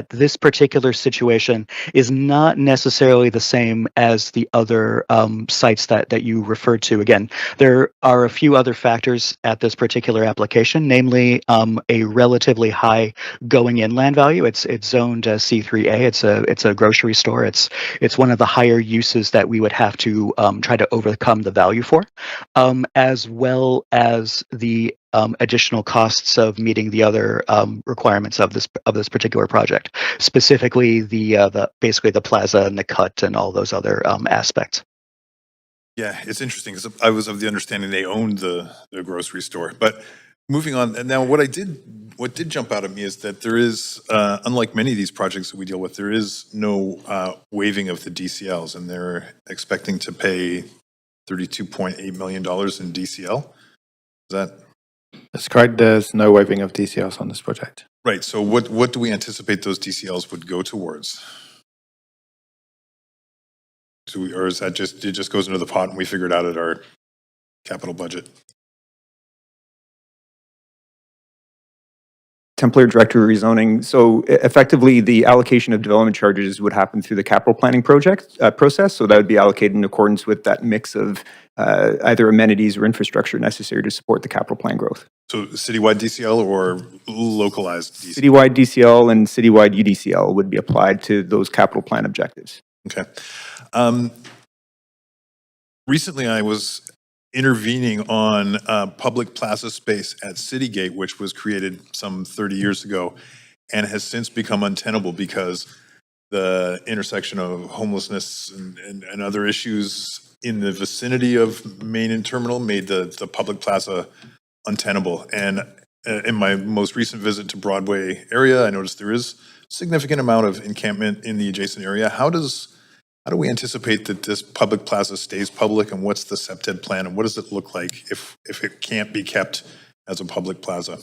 this particular situation is not necessarily the same as the other sites that you referred to. Again, there are a few other factors at this particular application, namely a relatively high going-in land value. It's zoned C3A. It's a grocery store. It's one of the higher uses that we would have to try to overcome the value for. As well as the additional costs of meeting the other requirements of this particular project, specifically basically the plaza and the cut and all those other aspects. Yeah, it's interesting because I was of the understanding they owned the grocery store. But moving on, and now what did jump out at me is that there is, unlike many of these projects that we deal with, there is no waiving of the DCLs, and they're expecting to pay $32.8 million in DCL. That's correct. There's no waiving of DCLs on this project. Right. So what do we anticipate those DCLs would go towards? Or is that it just goes into the pot and we figure it out at our capital budget? Templar Director of Rezoning. So effectively, the allocation of development charges would happen through the capital planning process. So that would be allocated in accordance with that mix of either amenities or infrastructure necessary to support the capital plan growth. So citywide DCL or localized DCL? Citywide DCL and citywide UDCL would be applied to those capital plan objectives. Okay. Recently, I was intervening on public plaza space at Citygate, which was created some 30 years ago and has since become untenable because the intersection of homelessness and other issues in the vicinity of Main and Terminal made the public plaza untenable. And in my most recent visit to Broadway area, I noticed there is significant amount of encampment in the adjacent area. How do we anticipate that this public plaza stays public, and what's the SEPTED plan, and what does it look like if it can't be kept as a public plaza?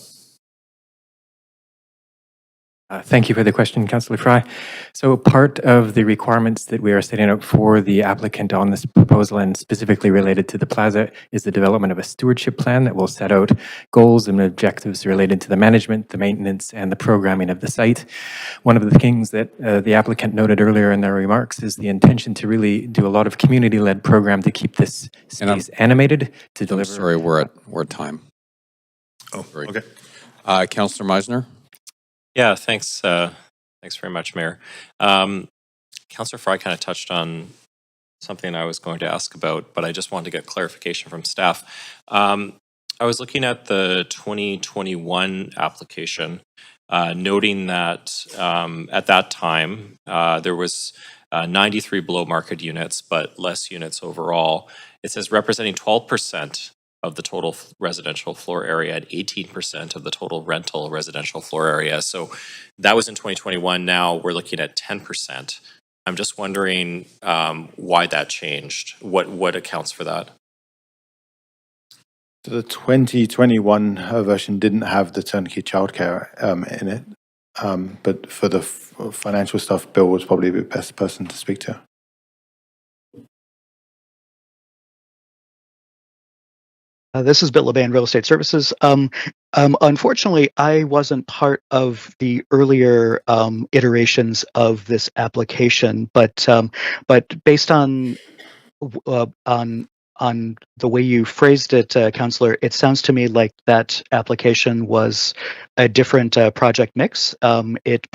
Thank you for the question, Councillor Fry. So part of the requirements that we are setting up for the applicant on this proposal, and specifically related to the plaza, is the development of a stewardship plan that will set out goals and objectives related to the management, the maintenance, and the programming of the site. One of the things that the applicant noted earlier in their remarks is the intention to really do a lot of community-led program to keep this space animated, to deliver. Sorry, we're at time. Oh, Sorry. okay. Councillor Meisner? Yeah, thanks. Thanks very much, Mayor. Councillor Fry kind of touched on something I was going to ask about, but I just wanted to get clarification from staff. I was looking at the 2021 application, noting that at that time there was 93 below market units, but less units overall. It says representing 12% of the total residential floor area and 18% of the total rental residential floor area. So that was in 2021. Now we're looking at 10%. I'm just wondering why that changed. What accounts for that? So the 2021 version didn't have the turnkey childcare in it, but for the financial stuff, Bill was probably the best person to speak to. This is Bill Laban, Real Estate Services. Unfortunately, I wasn't part of the earlier iterations of this application, but based on the way you phrased it, Councillor, it sounds to me like that application was a different project mix. It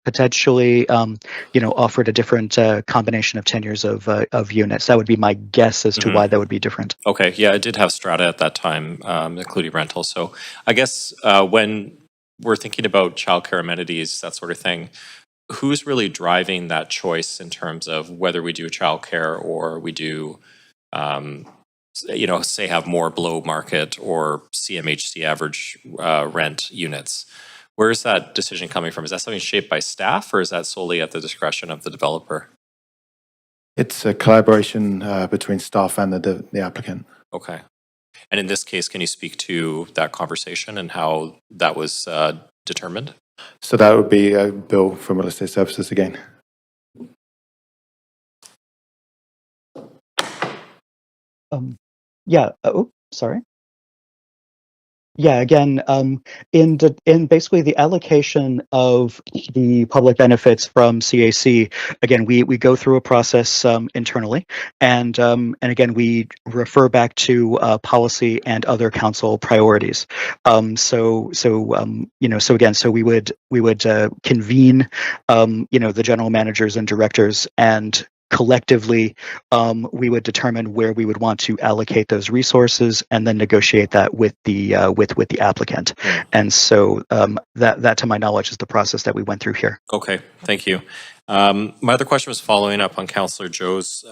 potentially, offered a different combination of tenures of units. That would be my guess as to why that would be different. Okay, yeah, it did have strata at that time, including rental. So I guess when we're thinking about childcare amenities, that sort of thing, who's really driving that choice in terms of whether we do childcare or we do, say have more below market or CMHC average rent units? Where is that decision coming from? Is that something shaped by staff, or is that solely at the discretion of the developer? It's a collaboration between staff and the applicant. Okay. And in this case, can you speak to that conversation and how that was determined? So that would be a bill from real estate services again. Yeah. Oh, sorry. Yeah, again, in basically the allocation of the public benefits from CAC, again, we go through a process internally, and again, we refer back to policy and other council priorities. So we would convene, the general managers and directors, and collectively, we would determine where we would want to allocate those resources, and then negotiate that with the applicant. And so that, to my knowledge, is the process that we went through here. Okay, thank you. My other question was following up on Councillor Joe's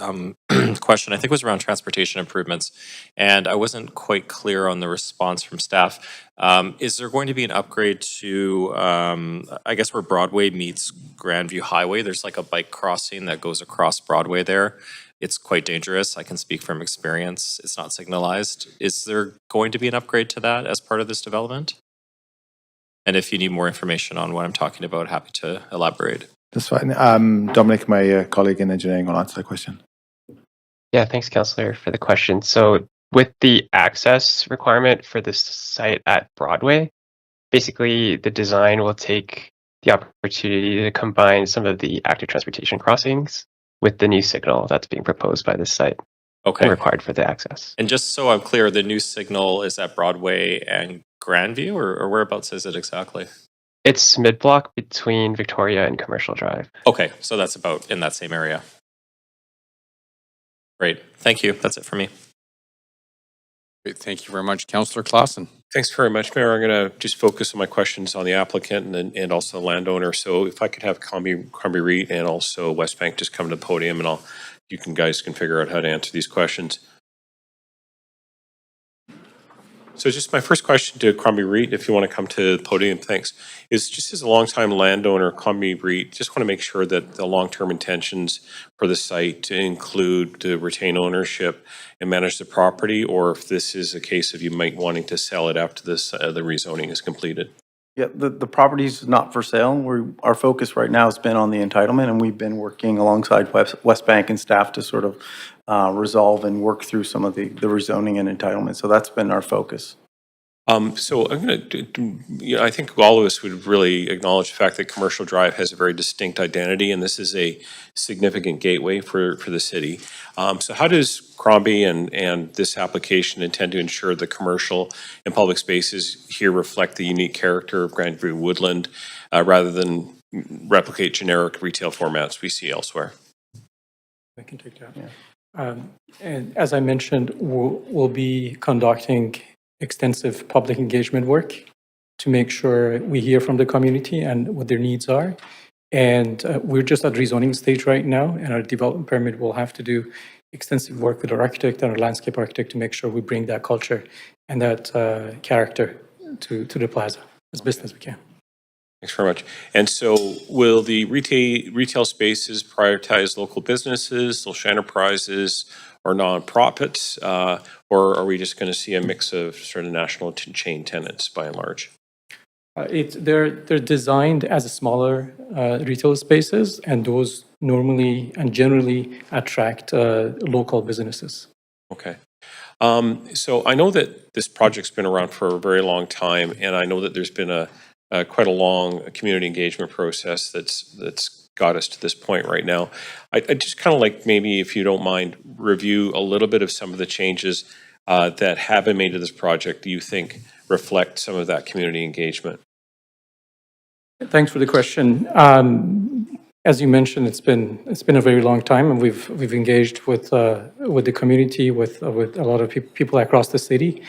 question. I think it was around transportation improvements, and I wasn't quite clear on the response from staff. Is there going to be an upgrade to, I guess, where Broadway meets Grandview Highway? There's like a bike crossing that goes across Broadway there. It's quite dangerous. I can speak from experience. It's not signalized. Is there going to be an upgrade to that as part of this development? And if you need more information on what I'm talking about, happy to elaborate. That's fine. Dominic, my colleague in engineering, will answer that question. Yeah, thanks, Councillor, for the question. So with the access requirement for this site at Broadway, basically the design will take the opportunity to combine some of the active transportation crossings with the new signal that's being proposed by this site. Okay. And required for the access. And just so I'm clear, the new signal is at Broadway and Grandview, or whereabouts is it exactly? It's mid-block between Victoria and Commercial Drive. Okay, so that's about in that same area. Great, thank you. That's it for me. Great, thank you very much. Councillor Clausen. Thanks very much, Mayor. I'm going to just focus on my questions on the applicant and also the landowner. So if I could have Crombie REIT and also Westbank just come to the podium, and you guys can figure out how to answer these questions. So just my first question to Crombie REIT, if you want to come to the podium, thanks, is just as a longtime landowner, Crombie REIT, just want to make sure that the long-term intentions for the site to include to retain ownership and manage the property, or if this is a case of you might wanting to sell it after this the rezoning is completed. Yeah, the property's not for sale. Our focus right now has been on the entitlement, and we've been working alongside Westbank and staff to sort of resolve and work through some of the rezoning and entitlement. So that's been our focus. So I'm going to, I think all of us would really acknowledge the fact that Commercial Drive has a very distinct identity, and this is a significant gateway for the city. So how does Crombie and this application intend to ensure the commercial and public spaces here reflect the unique character of Grandview Woodland rather than replicate generic retail formats we see elsewhere? I can take that. Yeah. And as I mentioned, we'll be conducting extensive public engagement work to make sure we hear from the community and what their needs are. And we're just at rezoning stage right now, and our development permit will have to do extensive work with our architect and our landscape architect to make sure we bring that culture and that character to the plaza as best as we can. Thanks very much. And so will the retail spaces prioritize local businesses, social enterprises, or nonprofits, or are we just going to see a mix of sort of national chain tenants by and large? They're designed as smaller retail spaces, and those normally and generally attract local businesses. Okay. So I know that this project's been around for a very long time, and I know that there's been quite a long community engagement process that's got us to this point right now. I'd just kind of like, maybe if you don't mind, review a little bit of some of the changes that have been made to this project do you think reflect some of that community engagement? Thanks for the question. As you mentioned, it's been a very long time, and we've engaged with the community, with a lot of people across the city.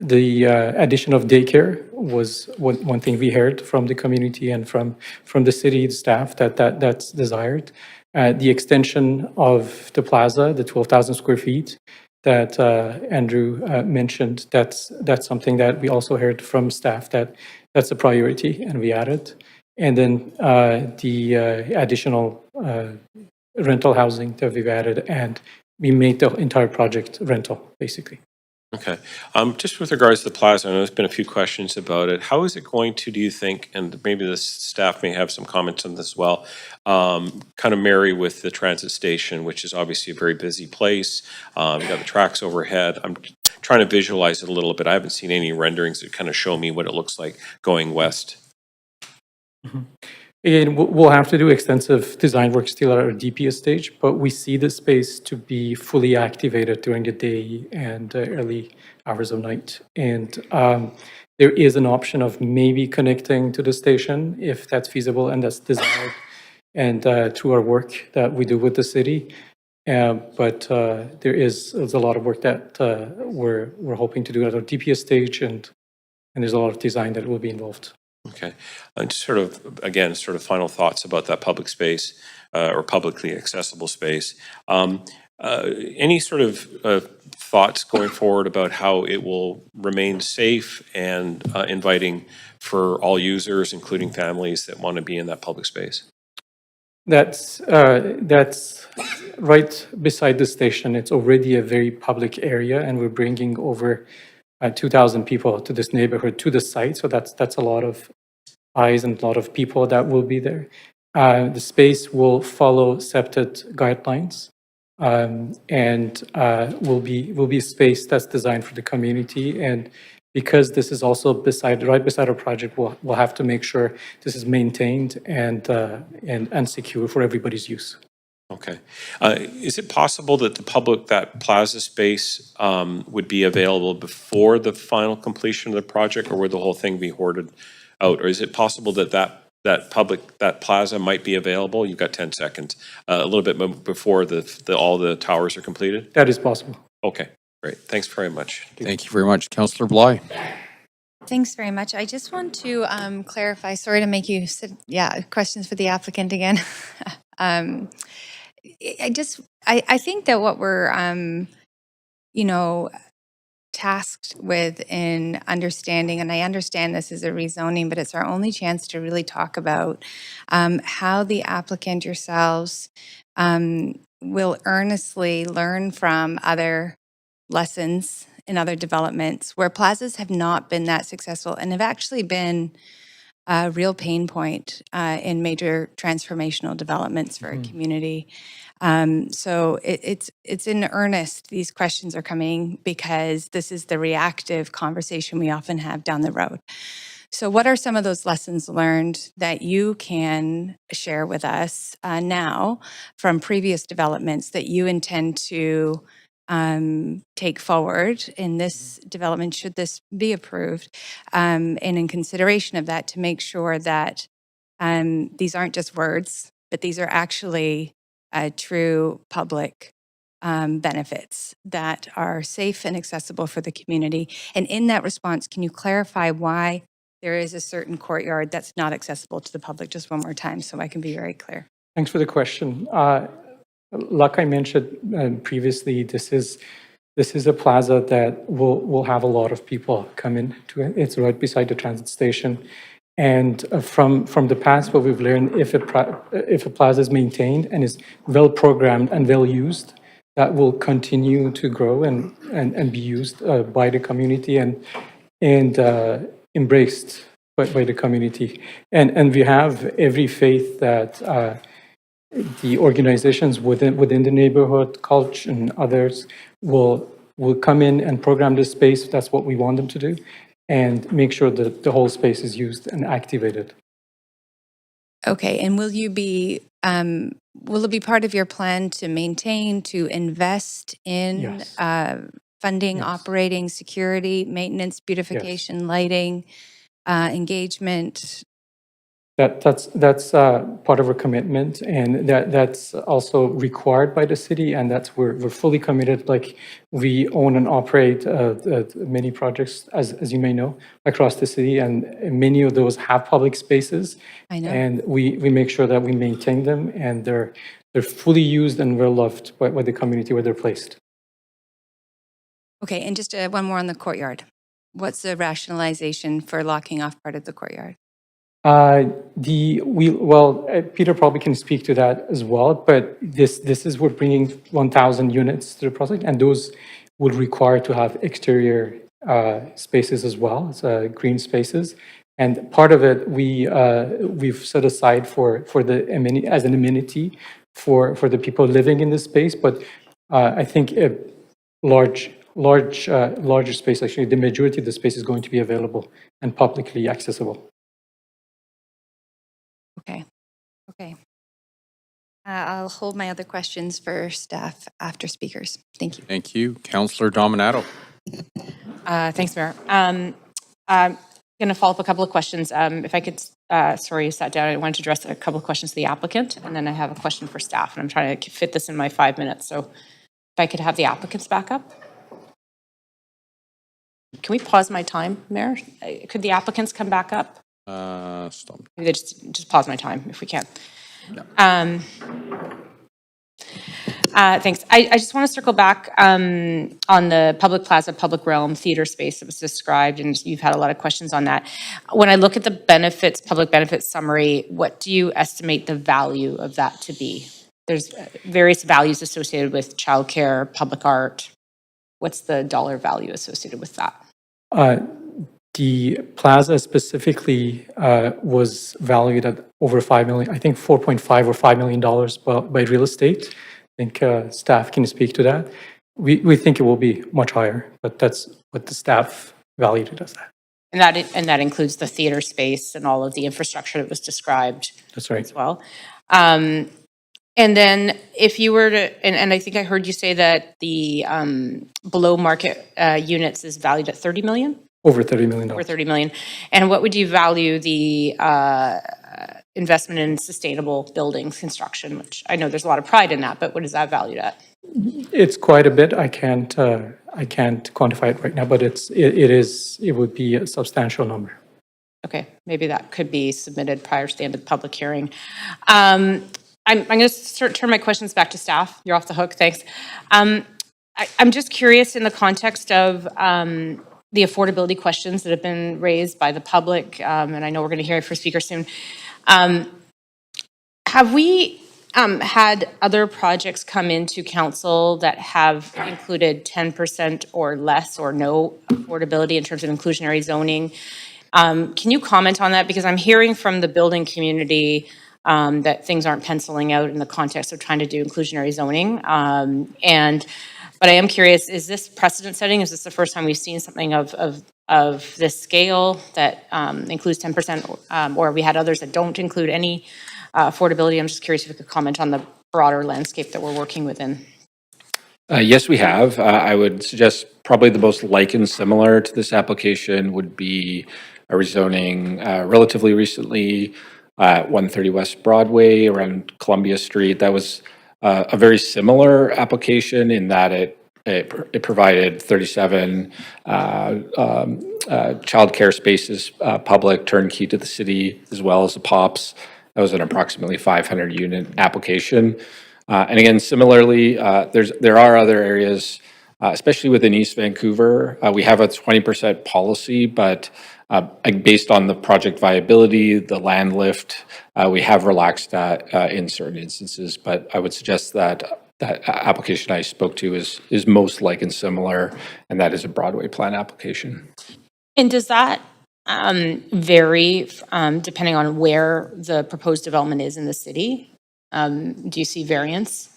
The addition of daycare was one thing we heard from the community and from the city staff that's desired. The extension of the plaza, the 12,000 square feet that Andrew mentioned, that's something that we also heard from staff that's a priority, and we added. And then the additional rental housing that we've added, and we made the entire project rental, basically. Okay. Just with regards to the plaza, I know there's been a few questions about it. How is it going to, do you think, and maybe the staff may have some comments on this as well, kind of marry with the transit station, which is obviously a very busy place. You got the tracks overhead. I'm trying to visualize it a little bit. I haven't seen any renderings that kind of show me what it looks like going west. Again, we'll have to do extensive design work still at our DPS stage, but we see the space to be fully activated during the day and early hours of night. And there is an option of maybe connecting to the station if that's feasible and that's desired, and through our work that we do with the city. But there's a lot of work that we're hoping to do at our DPS stage, and there's a lot of design that will be involved. Okay. Just sort of, again, sort of final thoughts about that public space or publicly accessible space. Any sort of thoughts going forward about how it will remain safe and inviting for all users, including families that want to be in that public space? That's right beside the station. It's already a very public area, and we're bringing over 2,000 people to this neighborhood, to the site. So that's a lot of eyes and a lot of people that will be there. The space will follow SEPTED guidelines, and will be a space that's designed for the community. And because this is also right beside our project, we'll have to make sure this is maintained and secure for everybody's use. Okay. Is it possible that that plaza space would be available before the final completion of the project, or would the whole thing be hoarded out? Or is it possible that that plaza might be available? You've got 10 seconds, a little bit before all the towers are completed? That is possible. Okay, great. Thanks very much. Thank you very much. Councillor Bly. Thanks very much. I just want to clarify, sorry to make you sit, questions for the applicant again. I think that what we're, tasked with in understanding, and I understand this is a rezoning, but it's our only chance to really talk about how the applicant yourselves will earnestly learn from other lessons in other developments where plazas have not been that successful and have actually been a real pain point in major transformational developments for a community. So it's in earnest, these questions are coming because this is the reactive conversation we often have down the road. So what are some of those lessons learned that you can share with us now from previous developments that you intend to take forward in this development, should this be approved, and in consideration of that, to make sure that these aren't just words, but these are actually true public benefits that are safe and accessible for the community. And in that response, can you clarify why there is a certain courtyard that's not accessible to the public, just one more time, so I can be very clear? Thanks for the question. Like I mentioned previously, this is a plaza that will have a lot of people come in to it. It's right beside the transit station. And from the past, what we've learned, if a plaza is maintained and is well programmed and well used, that will continue to grow and be used by the community and embraced by the community. And we have every faith that the organizations within the neighborhood, culture, and others will come in and program this space. That's what we want them to do, and make sure that the whole space is used and activated. Okay, and will it be part of your plan to maintain, to invest in Yes. funding, Yes. operating, security, maintenance, beautification, lighting, engagement? That's part of our commitment, and that's also required by the city, and we're fully committed. Like, we own and operate many projects, as you may know, across the city, and many of those have public spaces. I know. And we make sure that we maintain them, and they're fully used and well loved by the community where they're placed. Okay, and just one more on the courtyard. What's the rationalization for locking off part of the courtyard? Peter probably can speak to that as well, but this is we're bringing 1,000 units to the project, and those will require to have exterior spaces as well, as green spaces. And part of it we've set aside for the as an amenity for the people living in this space. But I think a larger space, actually, the majority of the space is going to be available and publicly accessible. Okay. Okay. I'll hold my other questions for staff after speakers. Thank you. Thank you. Councillor Dominato. Thanks, Mayor. I'm going to follow up a couple of questions. If I could, sorry, you sat down. I wanted to address a couple of questions to the applicant, and then I have a question for staff, and I'm trying to fit this in my 5 minutes. So if I could have the applicants back up. Can we pause my time, Mayor? Could the applicants come back up? Stop. Maybe just pause my time if we can. Thanks. I just want to circle back on the public plaza, public realm, theater space that was described, and you've had a lot of questions on that. When I look at the benefits, public benefits summary, what do you estimate the value of that to be? There's various values associated with childcare, public art. What's the dollar value associated with that? The plaza specifically was valued at over $5 million, I think $4.5 or $5 million by real estate. I think staff can speak to that. We think it will be much higher, but that's what the staff valued it as. And that includes the theater space and all of the infrastructure that was described. That's right. As well. And then if you were to, and I think I heard you say that the below market units is valued at 30 million? Over $30 million. Over 30 million. And what would you value the investment in sustainable buildings construction, which I know there's a lot of pride in that, but what is that valued at? It's quite a bit. I can't quantify it right now, but it would be a substantial number. Okay, maybe that could be submitted prior to the end of the public hearing. I'm going to turn my questions back to staff. You're off the hook, thanks. I'm just curious in the context of the affordability questions that have been raised by the public, and I know we're going to hear it from speakers soon. Have we had other projects come into council that have included 10% or less or no affordability in terms of inclusionary zoning? Can you comment on that? Because I'm hearing from the building community that things aren't penciling out in the context of trying to do inclusionary zoning. But I am curious, is this precedent setting? Is this the first time we've seen something of this scale that includes 10%, or we had others that don't include any affordability? I'm just curious if you could comment on the broader landscape that we're working within. Yes, we have. I would suggest probably the most like and similar to this application would be a rezoning relatively recently at 130 West Broadway around Columbia Street. That was a very similar application in that it provided 37 childcare spaces, public turnkey to the city, as well as the POPs. That was an approximately 500 unit application. And again, similarly, there are other areas, especially within East Vancouver. We have a 20% policy, but based on the project viability, the land lift, we have relaxed that in certain instances. But I would suggest that that application I spoke to is most like and similar, and that is a Broadway plan application. And does that vary depending on where the proposed development is in the city? Do you see variance?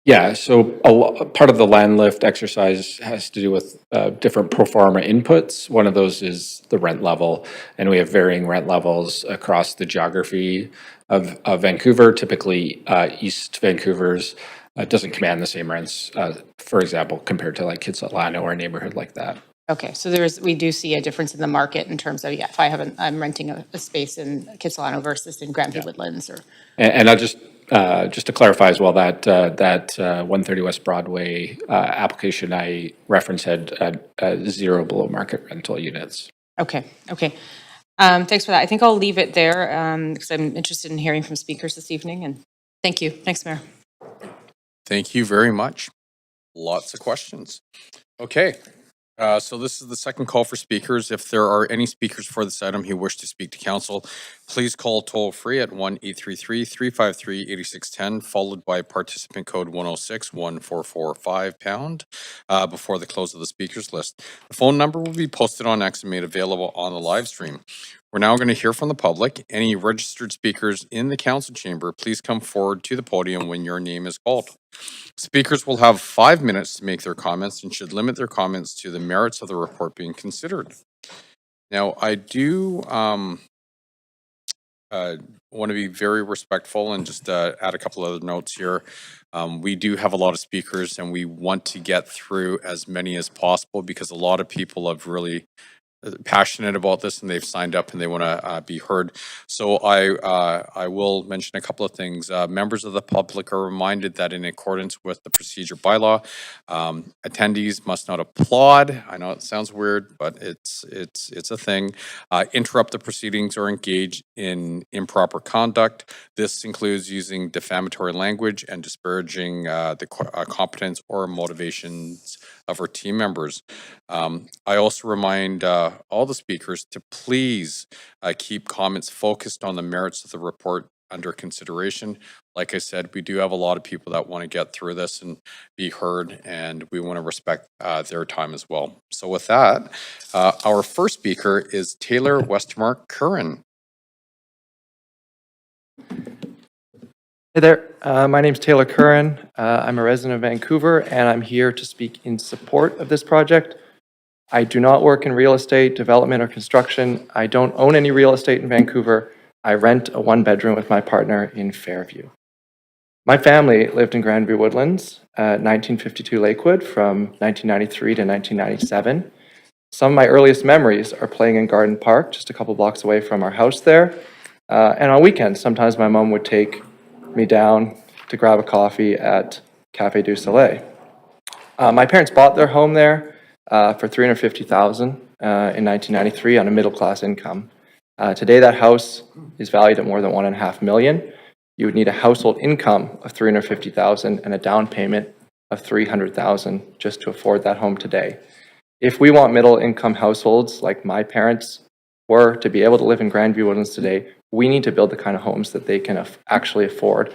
Yeah, so part of the land lift exercise has to do with different pro forma inputs. One of those is the rent level, and we have varying rent levels across the geography of Vancouver. Typically, East Vancouver's doesn't command the same rents, for example, compared to like Kitsilano or a neighborhood like that. Okay, so we do see a difference in the market in terms of, if I'm renting a space in Kitsilano versus in Granby Woodlands, or. And I'll just to clarify as well, that 130 West Broadway application I referenced had 0 below market rental units. Okay. Thanks for that. I think I'll leave it there because I'm interested in hearing from speakers this evening. And thank you. Thanks, Mayor. Thank you very much. Lots of questions. Okay. So this is the second call for speakers. If there are any speakers for this item who wish to speak to council, please call toll free at 1-833-353-8610, followed by participant code 106-1445 # before the close of the speakers list. The phone number will be posted on X and made available on the live stream. We're now going to hear from the public. Any registered speakers in the council chamber, please come forward to the podium when your name is called. Speakers will have 5 minutes to make their comments and should limit their comments to the merits of the report being considered. Now, I do want to be very respectful and just add a couple other notes here. We do have a lot of speakers and we want to get through as many as possible because a lot of people have really passionate about this and they've signed up and they want to be heard. So I will mention a couple of things. Members of the public are reminded that in accordance with the procedure bylaw, attendees must not applaud. I know it sounds weird, but it's a thing. Interrupt the proceedings or engage in improper conduct. This includes using defamatory language and disparaging the competence or motivations of our team members. I also remind all the speakers to please keep comments focused on the merits of the report under consideration. Like I said, we do have a lot of people that want to get through this and be heard, and we want to respect their time as well. So with that, our first speaker is Taylor Westermark Curran. Hey there, my name's Taylor Curran. I'm a resident of Vancouver and I'm here to speak in support of this project. I do not work in real estate, development, or construction. I don't own any real estate in Vancouver. I rent a one-bedroom with my partner in Fairview. My family lived in Grandview Woodlands at 1952 Lakewood from 1993 to 1997. Some of my earliest memories are playing in Garden Park, just a couple blocks away from our house there. And on weekends, sometimes my mom would take me down to grab a coffee at Cafe du Soleil. My parents bought their home there for $350,000 in 1993 on a middle-class income. Today, that house is valued at more than $1.5 million. You would need a household income of $350,000 and a down payment of $300,000 just to afford that home today. If we want middle-income households like my parents were to be able to live in Grandview Woodlands today, we need to build the kind of homes that they can actually afford.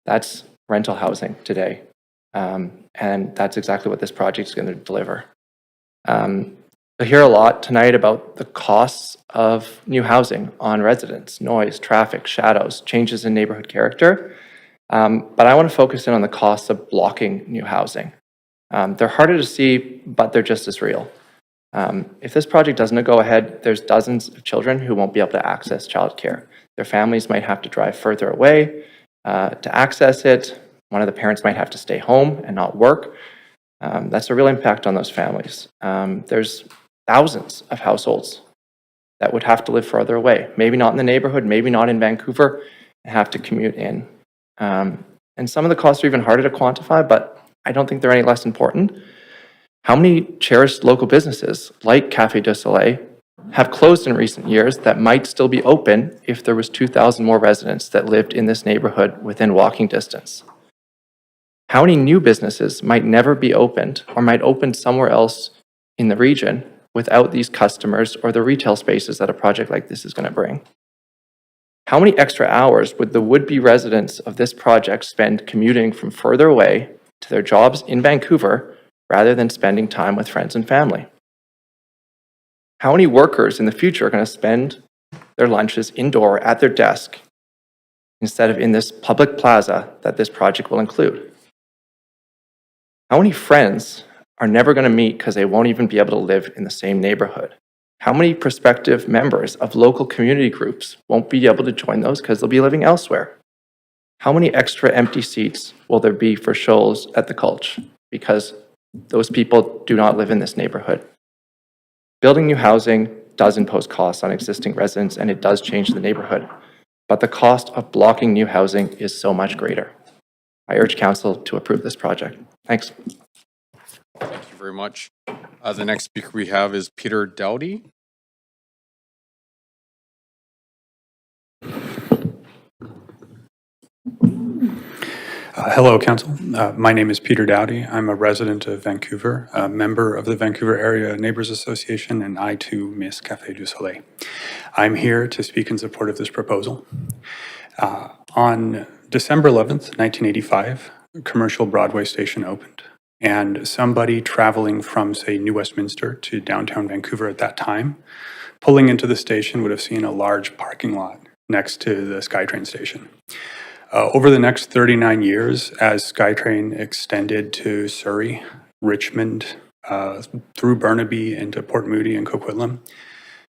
That's rental housing today. And that's exactly what this project is going to deliver. I hear a lot tonight about the costs of new housing on residents, noise, traffic, shadows, changes in neighborhood character. But I want to focus in on the costs of blocking new housing. They're harder to see, but they're just as real. If this project doesn't go ahead, there's dozens of children who won't be able to access childcare. Their families might have to drive further away to access it. One of the parents might have to stay home and not work. That's a real impact on those families. There's thousands of households that would have to live further away, maybe not in the neighborhood, maybe not in Vancouver, and have to commute in. And some of the costs are even harder to quantify, but I don't think they're any less important. How many cherished local businesses like Cafe du Soleil have closed in recent years that might still be open if there was 2,000 more residents that lived in this neighborhood within walking distance? How many new businesses might never be opened or might open somewhere else in the region without these customers or the retail spaces that a project like this is going to bring? How many extra hours would the would-be residents of this project spend commuting from further away to their jobs in Vancouver rather than spending time with friends and family? How many workers in the future are going to spend their lunches indoor at their desk instead of in this public plaza that this project will include? How many friends are never going to meet because they won't even be able to live in the same neighborhood? How many prospective members of local community groups won't be able to join those because they'll be living elsewhere? How many extra empty seats will there be for shows at the Culch because those people do not live in this neighborhood? Building new housing does impose costs on existing residents and it does change the neighborhood, but the cost of blocking new housing is so much greater. I urge council to approve this project. Thanks. Thank you very much. The next speaker we have is Peter Dowdy. Hello, Council. My name is Peter Dowdy. I'm a resident of Vancouver, a member of the Vancouver Area Neighbors Association, and I too miss Café du Soleil. I'm here to speak in support of this proposal. On December 11th, 1985, a commercial Broadway station opened, and somebody traveling from, say, New Westminster to downtown Vancouver at that time, pulling into the station would have seen a large parking lot next to the SkyTrain station. Over the next 39 years, as SkyTrain extended to Surrey, Richmond, through Burnaby into Port Moody and Coquitlam,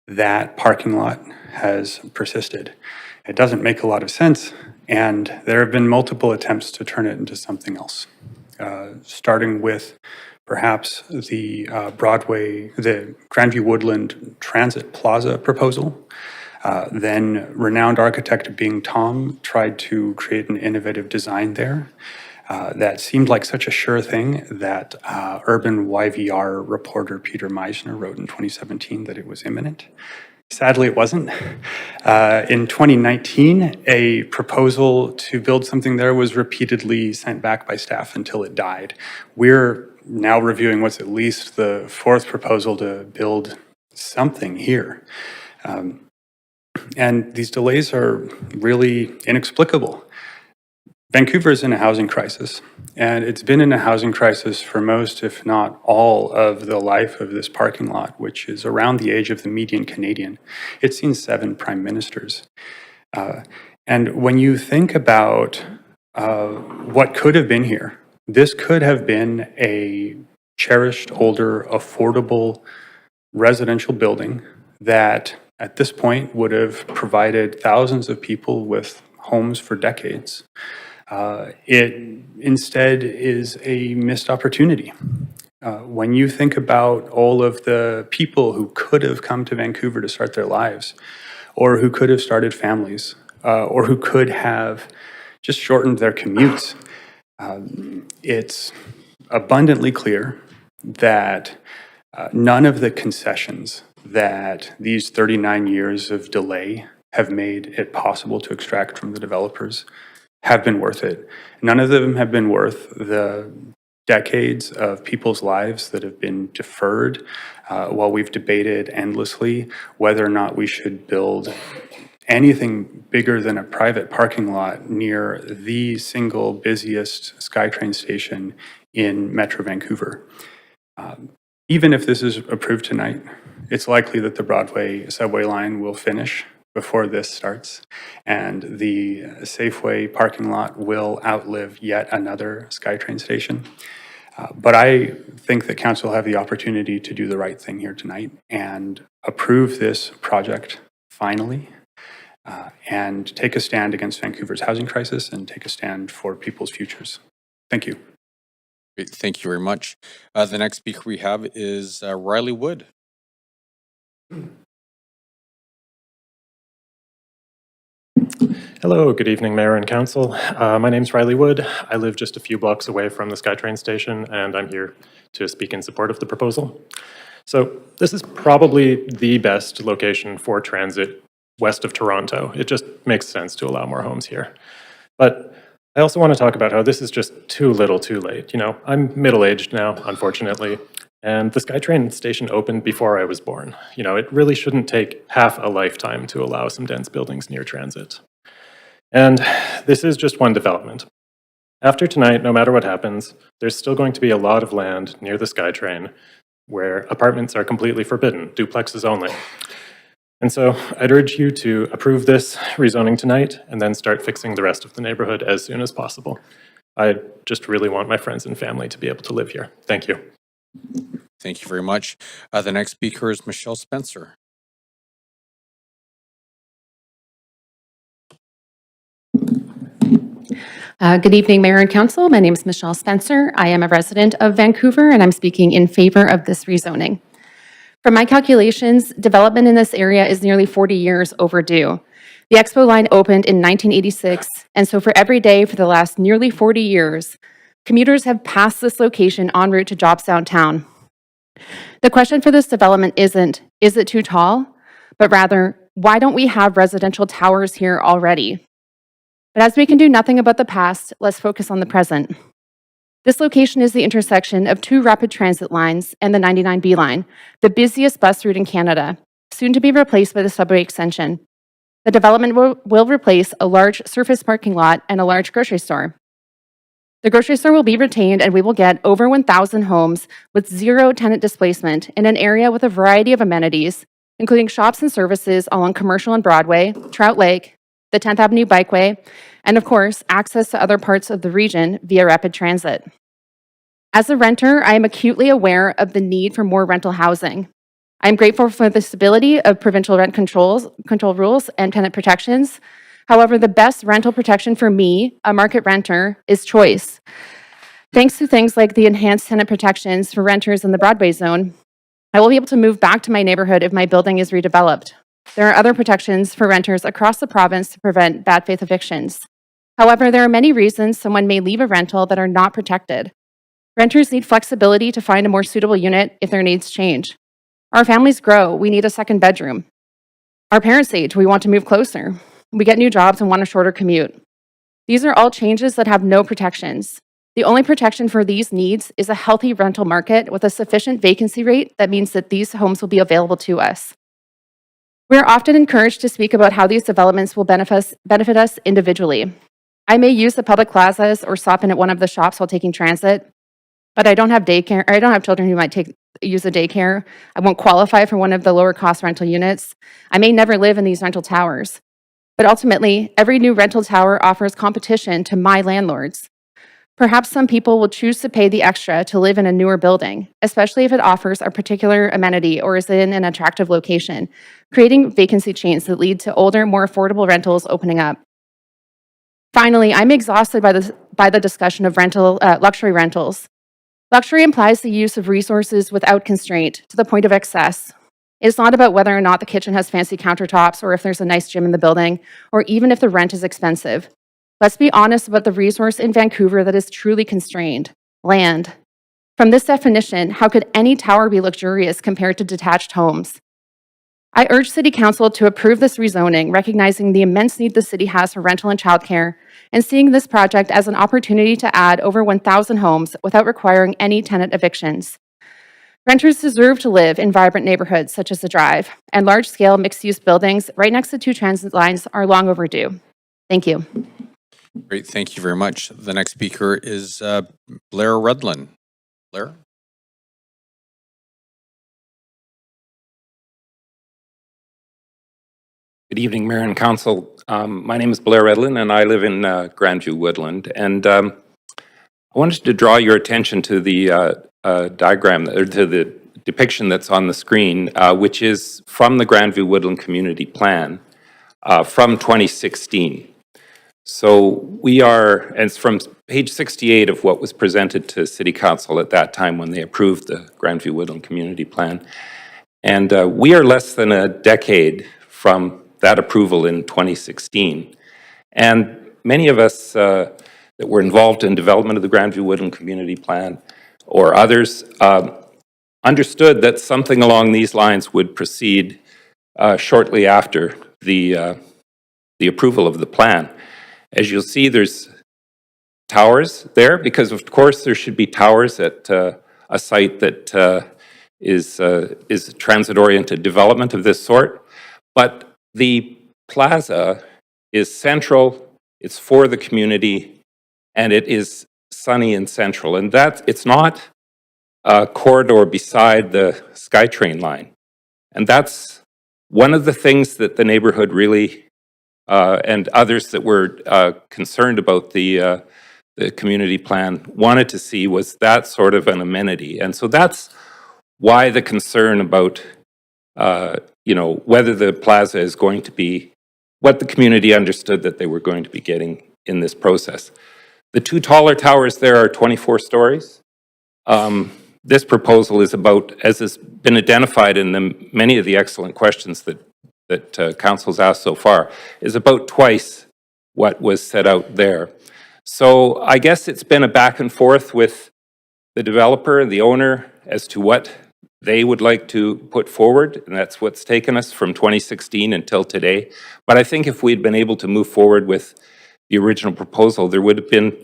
that parking lot has persisted. It doesn't make a lot of sense, and there have been multiple attempts to turn it into something else, starting with perhaps the the Grandview Woodland Transit Plaza proposal. Then renowned architect Bing Tom tried to create an innovative design there that seemed like such a sure thing that urban YVR reporter Peter Meisner wrote in 2017 that it was imminent. Sadly, it wasn't. In 2019, a proposal to build something there was repeatedly sent back by staff until it died. We're now reviewing what's at least the fourth proposal to build something here. And these delays are really inexplicable. Vancouver is in a housing crisis, and it's been in a housing crisis for most, if not all, of the life of this parking lot, which is around the age of the median Canadian. It's seen 7 prime ministers. And when you think about what could have been here, this could have been a cherished, older, affordable residential building that at this point would have provided thousands of people with homes for decades. It instead is a missed opportunity. When you think about all of the people who could have come to Vancouver to start their lives, or who could have started families, or who could have just shortened their commutes, it's abundantly clear that none of the concessions that these 39 years of delay have made it possible to extract from the developers have been worth it. None of them have been worth the decades of people's lives that have been deferred while we've debated endlessly whether or not we should build anything bigger than a private parking lot near the single busiest SkyTrain station in Metro Vancouver. Even if this is approved tonight, it's likely that the Broadway subway line will finish before this starts, and the Safeway parking lot will outlive yet another SkyTrain station. But I think that council will have the opportunity to do the right thing here tonight and approve this project finally, and take a stand against Vancouver's housing crisis and take a stand for people's futures. Thank you. Great, thank you very much. The next speaker we have is Riley Wood. Hello, good evening, Mayor and Council. My name's Riley Wood. I live just a few blocks away from the SkyTrain station, and I'm here to speak in support of the proposal. So this is probably the best location for transit west of Toronto. It just makes sense to allow more homes here. But I also want to talk about how this is just too little too late. You know, I'm middle-aged now, unfortunately, and the SkyTrain station opened before I was born. You know, it really shouldn't take half a lifetime to allow some dense buildings near transit. And this is just one development. After tonight, no matter what happens, there's still going to be a lot of land near the SkyTrain where apartments are completely forbidden, duplexes only. And so I'd urge you to approve this rezoning tonight and then start fixing the rest of the neighborhood as soon as possible. I just really want my friends and family to be able to live here. Thank you. Thank you very much. The next speaker is Michelle Spencer. Good evening, Mayor and Council. My name is Michelle Spencer. I am a resident of Vancouver, and I'm speaking in favor of this rezoning. From my calculations, development in this area is nearly 40 years overdue. The Expo line opened in 1986, and so for every day for the last nearly 40 years, commuters have passed this location en route to jobs downtown. The question for this development isn't, is it too tall? But rather, why don't we have residential towers here already? But as we can do nothing about the past, let's focus on the present. This location is the intersection of 2 rapid transit lines and the 99B line, the busiest bus route in Canada, soon to be replaced by the subway extension. The development will replace a large surface parking lot and a large grocery store. The grocery store will be retained, and we will get over 1,000 homes with 0 tenant displacement in an area with a variety of amenities, including shops and services along Commercial and Broadway, Trout Lake, the 10th Avenue Bikeway, and of course, access to other parts of the region via rapid transit. As a renter, I am acutely aware of the need for more rental housing. I am grateful for the stability of provincial rent control rules and tenant protections. However, the best rental protection for me, a market renter, is choice. Thanks to things like the enhanced tenant protections for renters in the Broadway zone, I will be able to move back to my neighborhood if my building is redeveloped. There are other protections for renters across the province to prevent bad faith evictions. However, there are many reasons someone may leave a rental that are not protected. Renters need flexibility to find a more suitable unit if their needs change. Our families grow, we need a second bedroom. Our parents age, we want to move closer. We get new jobs and want a shorter commute. These are all changes that have no protections. The only protection for these needs is a healthy rental market with a sufficient vacancy rate that means that these homes will be available to us. We are often encouraged to speak about how these developments will benefit us individually. I may use the public plazas or stop in at one of the shops while taking transit, but I don't have daycare, or I don't have children who might use a daycare. I won't qualify for one of the lower cost rental units. I may never live in these rental towers. But ultimately, every new rental tower offers competition to my landlords. Perhaps some people will choose to pay the extra to live in a newer building, especially if it offers a particular amenity or is in an attractive location, creating vacancy chains that lead to older, more affordable rentals opening up. Finally, I'm exhausted by the discussion of luxury rentals. Luxury implies the use of resources without constraint to the point of excess. It's not about whether or not the kitchen has fancy countertops or if there's a nice gym in the building, or even if the rent is expensive. Let's be honest about the resource in Vancouver that is truly constrained: land. From this definition, how could any tower be luxurious compared to detached homes? I urge City Council to approve this rezoning, recognizing the immense need the city has for rental and childcare, and seeing this project as an opportunity to add over 1,000 homes without requiring any tenant evictions. Renters deserve to live in vibrant neighborhoods such as the Drive, and large-scale mixed-use buildings right next to 2 transit lines are long overdue. Thank you. Great, thank you very much. The next speaker is Blair Redlin. Blair? Good evening, Mayor and Council. My name is Blair Redlin, and I live in Grandview Woodland. And I wanted to draw your attention to the diagram, or to the depiction that's on the screen, which is from the Grandview Woodland Community Plan from 2016. So we are, and it's from page 68 of what was presented to City Council at that time when they approved the Grandview Woodland Community Plan. And we are less than a decade from that approval in 2016. And many of us that were involved in development of the Grandview Woodland Community Plan, or others, understood that something along these lines would proceed shortly after the approval of the plan. As you'll see, there's towers there, because of course there should be towers at a site that is transit-oriented development of this sort. But the plaza is central, it's for the community, and it is sunny and central. And it's not a corridor beside the SkyTrain line. And that's one of the things that the neighborhood really, and others that were concerned about the community plan wanted to see, was that sort of an amenity. And so that's why the concern about whether the plaza is going to be what the community understood that they were going to be getting in this process. The 2 taller towers there are 24 stories. This proposal is about, as has been identified in many of the excellent questions that Council's asked so far, is about twice what was set out there. So I guess it's been a back and forth with the developer and the owner as to what they would like to put forward, and that's what's taken us from 2016 until today. But I think if we'd been able to move forward with the original proposal, there would have been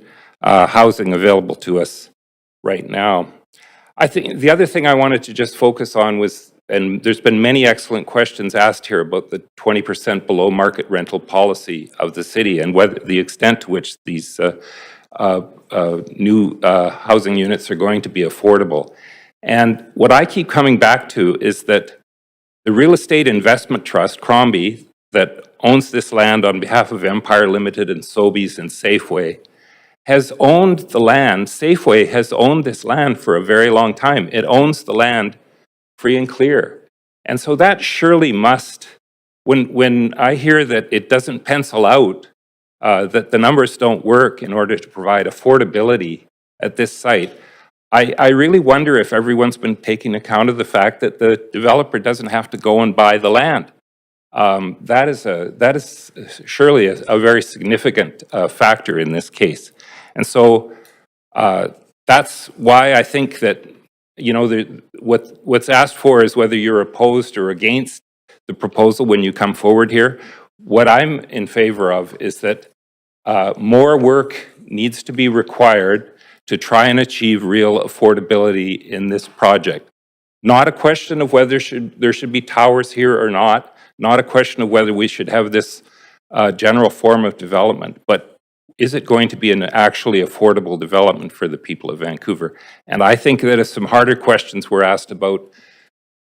housing available to us right now. I think the other thing I wanted to just focus on was, and there's been many excellent questions asked here about the 20% below market rental policy of the city and whether the extent to which these new housing units are going to be affordable. And what I keep coming back to is that the Real Estate Investment Trust, Crombie, that owns this land on behalf of Empire Limited and Sobeys and Safeway, has owned the land. Safeway has owned this land for a very long time. It owns the land free and clear. And so that surely must, when I hear that it doesn't pencil out, that the numbers don't work in order to provide affordability at this site, I really wonder if everyone's been taking account of the fact that the developer doesn't have to go and buy the land. That is surely a very significant factor in this case. And so that's why I think that, you know, what's asked for is whether you're opposed or against the proposal when you come forward here. What I'm in favor of is that more work needs to be required to try and achieve real affordability in this project. Not a question of whether there should be towers here or not a question of whether we should have this general form of development, but is it going to be an actually affordable development for the people of Vancouver? And I think that if some harder questions were asked about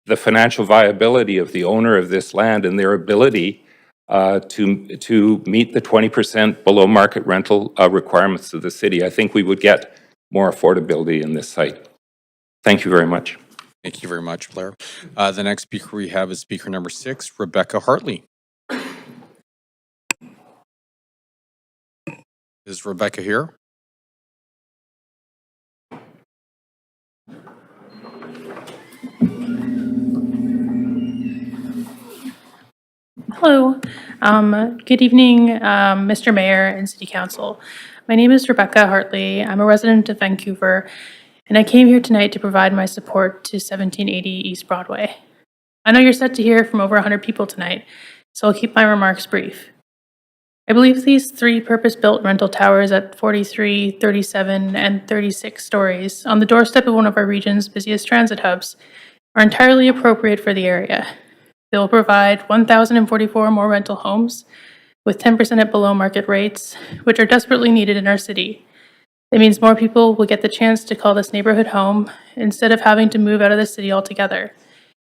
the financial viability of the owner of this land and their ability to meet the 20% below market rental requirements of the city, I think we would get more affordability in this site. Thank you very much. Thank you very much, Blair. The next speaker we have is speaker number 6, Rebecca Hartley. Is Rebecca here? Hello. Good evening, Mr. Mayor and City Council. My name is Rebecca Hartley. I'm a resident of Vancouver, and I came here tonight to provide my support to 1780 East Broadway. I know you're set to hear from over 100 people tonight, so I'll keep my remarks brief. I believe these 3 purpose-built rental towers at 43, 37, and 36 stories on the doorstep of one of our region's busiest transit hubs are entirely appropriate for the area. They will provide 1,044 more rental homes with 10% at below market rates, which are desperately needed in our city. It means more people will get the chance to call this neighborhood home instead of having to move out of the city altogether,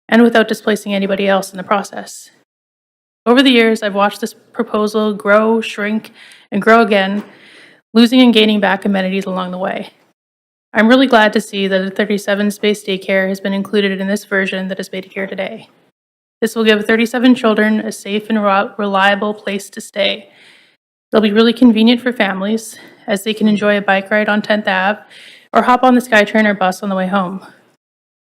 and without displacing anybody else in the process. Over the years, I've watched this proposal grow, shrink, and grow again, losing and gaining back amenities along the way. I'm really glad to see that a 37-space daycare has been included in this version that is made here today. This will give 37 children a safe and reliable place to stay. They'll be really convenient for families, as they can enjoy a bike ride on 10th Ave or hop on the SkyTrain or bus on the way home.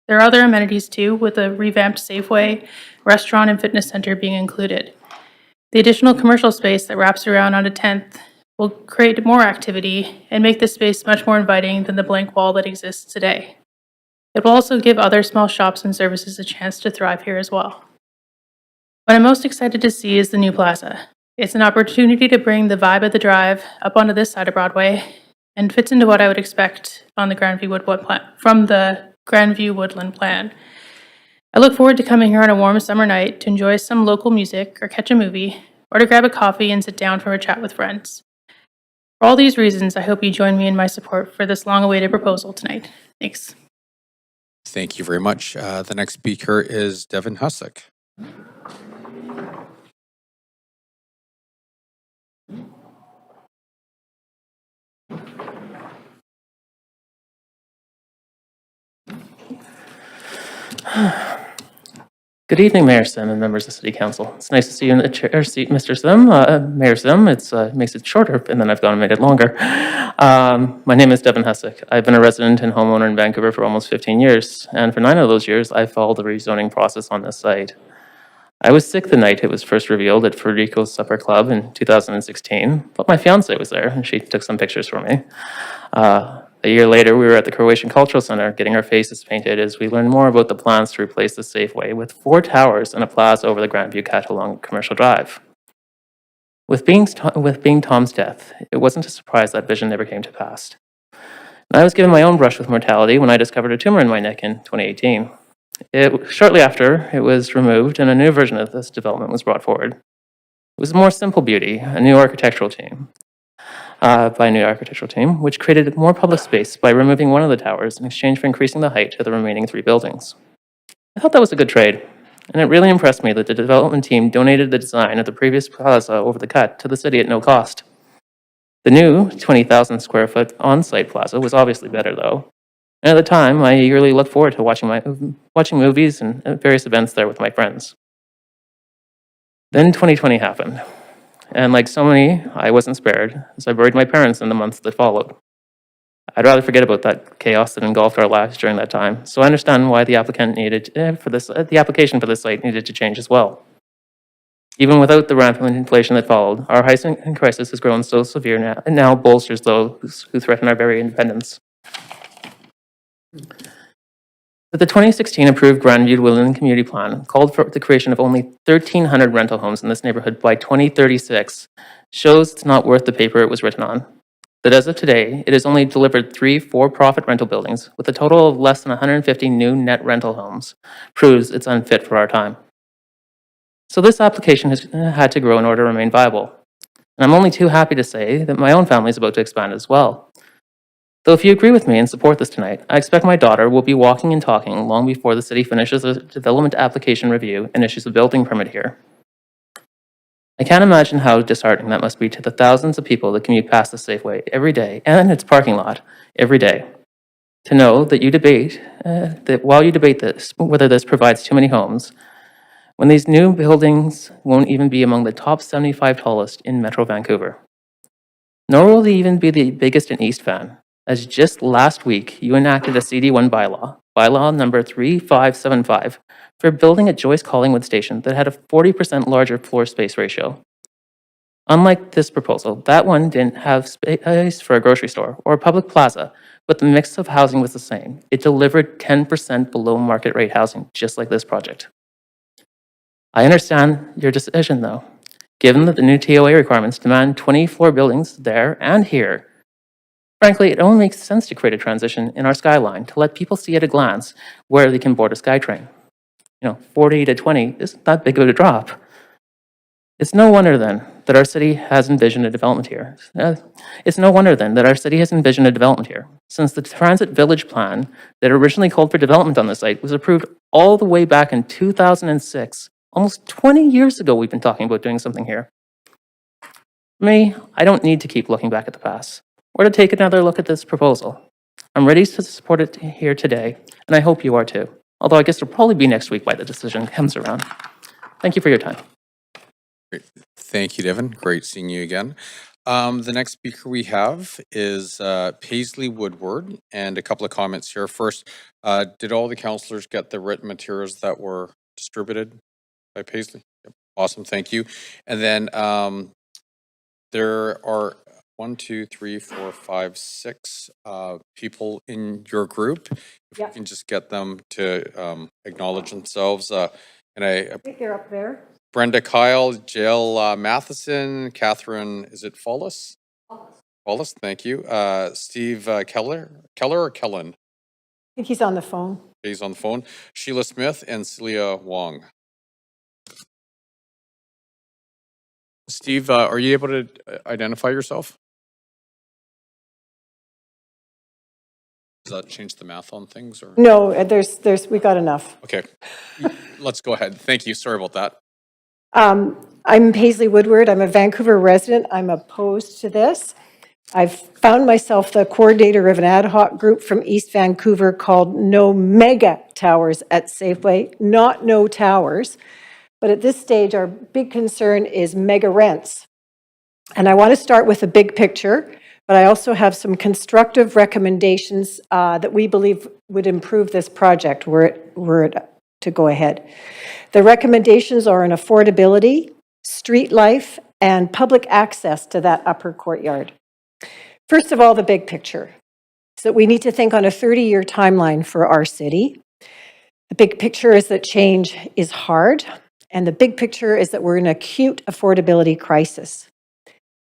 There are other amenities too, with a revamped Safeway, restaurant, and fitness center being included. The additional commercial space that wraps around onto 10th will create more activity and make this space much more inviting than the blank wall that exists today. It will also give other small shops and services a chance to thrive here as well. What I'm most excited to see is the new plaza. It's an opportunity to bring the vibe of the drive up onto this side of Broadway and fits into what I would expect on the Grandview Woodland plan, from the Grandview Woodland plan. I look forward to coming here on a warm summer night to enjoy some local music or catch a movie, or to grab a coffee and sit down for a chat with friends. For all these reasons, I hope you join me in my support for this long-awaited proposal tonight. Thanks. Thank you very much. The next speaker is Devin Hussick. Good evening, Mayor Sim and members of City Council. It's nice to see you in the chair seat, Mr. Sim. Mayor Sim, it makes it shorter, and then I've gone and made it longer. My name is Devin Hussick. I've been a resident and homeowner in Vancouver for almost 15 years, and for 9 of those years, I followed the rezoning process on this site. I was sick the night it was first revealed at Federico's Supper Club in 2016, but my fiance was there, and she took some pictures for me. A year later, we were at the Croatian Cultural Center getting our faces painted as we learned more about the plans to replace the Safeway with 4 towers and a plaza over the Grandview Catch along Commercial Drive. With being Tom's death, it wasn't a surprise that vision never came to pass. And I was given my own brush with mortality when I discovered a tumor in my neck in 2018. Shortly after, it was removed and a new version of this development was brought forward. It was a more simple beauty, by a new architectural team, which created more public space by removing one of the towers in exchange for increasing the height of the remaining 3 buildings. I thought that was a good trade, and it really impressed me that the development team donated the design of the previous plaza over the cut to the city at no cost. The new 20,000 square foot on-site plaza was obviously better though. And at the time, I eagerly looked forward to watching movies and various events there with my friends. Then 2020 happened. And like so many, I wasn't spared, as I buried my parents in the months that followed. I'd rather forget about that chaos that engulfed our lives during that time, so I understand why the application for this site needed to change as well. Even without the rampant inflation that followed, our housing crisis has grown so severe now, and now bolsters those who threaten our very independence. But the 2016 approved Grandview-Woodland Community Plan called for the creation of only 1,300 rental homes in this neighborhood by 2036 shows it's not worth the paper it was written on. That as of today, it has only delivered 3 for-profit rental buildings with a total of less than 150 new net rental homes, proves it's unfit for our time. So this application has had to grow in order to remain viable. And I'm only too happy to say that my own family is about to expand as well. Though if you agree with me and support this tonight, I expect my daughter will be walking and talking long before the city finishes a development application review and issues a building permit here. I can't imagine how disheartening that must be to the thousands of people that commute past the Safeway every day and its parking lot every day. To know that you debate, that while you debate this, whether this provides too many homes, when these new buildings won't even be among the top 75 tallest in Metro Vancouver. Nor will they even be the biggest in East Van, as just last week you enacted a CD1 bylaw number 3575, for a building at Joyce Collingwood Station that had a 40% larger floor space ratio. Unlike this proposal, that one didn't have space for a grocery store or a public plaza, but the mix of housing was the same. It delivered 10% below market rate housing, just like this project. I understand your decision though, given that the new TOA requirements demand 24 buildings there and here. Frankly, it only makes sense to create a transition in our skyline to let people see at a glance where they can board a SkyTrain. 40 to 20 isn't that big of a drop. It's no wonder then that our city has envisioned a development here. Since the Transit Village Plan that originally called for development on the site was approved all the way back in 2006. Almost 20 years ago, we've been talking about doing something here. For me, I don't need to keep looking back at the past or to take another look at this proposal. I'm ready to support it here today, and I hope you are too. Although I guess it'll probably be next week by the decision comes around. Thank you for your time. Great. Thank you, Devin. Great seeing you again. The next speaker we have is Paisley Woodward, and a couple of comments here. First, did all the councillors get the written materials that were distributed by Paisley? Yep. Awesome, thank you. And then there are 1, 2, 3, 4, 5, 6 people in your group. If we can just get them to acknowledge themselves. And I think they're up there. Brenda Kyle, Jill Matheson, Catherine, is it Follis? Follis, thank you. Steve Keller or Kellen? I think he's on the phone. He's on the phone. Sheila Smith and Celia Wong. Steve, are you able to identify yourself? Does that change the math on things? Or? No, we got enough. Okay, let's go ahead. Thank you. Sorry about that. I'm Paisley Woodward. I'm a Vancouver resident. I'm opposed to this. I've found myself the coordinator of an ad hoc group from East Vancouver called No Mega Towers at Safeway, not no towers. But at this stage, our big concern is mega rents. And I want to start with the big picture, but I also have some constructive recommendations that we believe would improve this project were it to go ahead. The recommendations are on affordability, street life, and public access to that upper courtyard. First of all, the big picture. So we need to think on a 30-year timeline for our city. The big picture is that change is hard, and the big picture is that we're in an acute affordability crisis.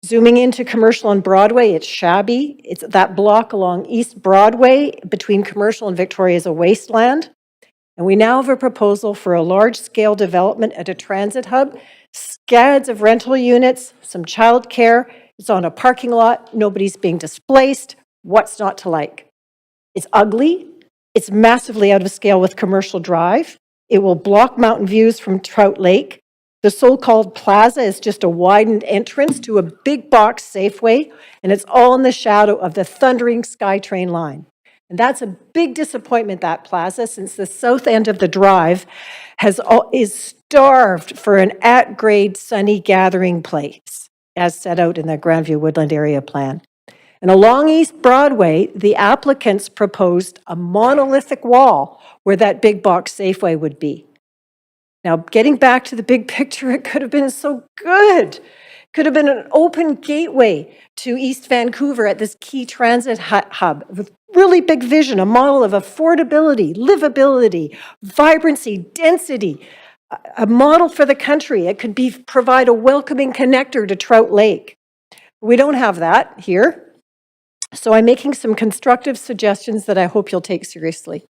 Zooming into commercial on Broadway, it's shabby. It's that block along East Broadway between Commercial and Victoria is a wasteland. And we now have a proposal for a large-scale development at a transit hub, scads of rental units, some childcare. It's on a parking lot. Nobody's being displaced. What's not to like? It's ugly. It's massively out of scale with Commercial Drive. It will block mountain views from Trout Lake. The so-called plaza is just a widened entrance to a big box Safeway, and it's all in the shadow of the thundering SkyTrain line. And that's a big disappointment, that plaza, since the south end of the drive is starved for an at-grade sunny gathering place, as set out in the Grandview Woodland Area Plan. And along East Broadway, the applicants proposed a monolithic wall where that big box Safeway would be. Now, getting back to the big picture, it could have been so good. Could have been an open gateway to East Vancouver at this key transit hub with really big vision, a model of affordability, livability, vibrancy, density, a model for the country. It could provide a welcoming connector to Trout Lake. We don't have that here. So I'm making some constructive suggestions that I hope you'll take seriously.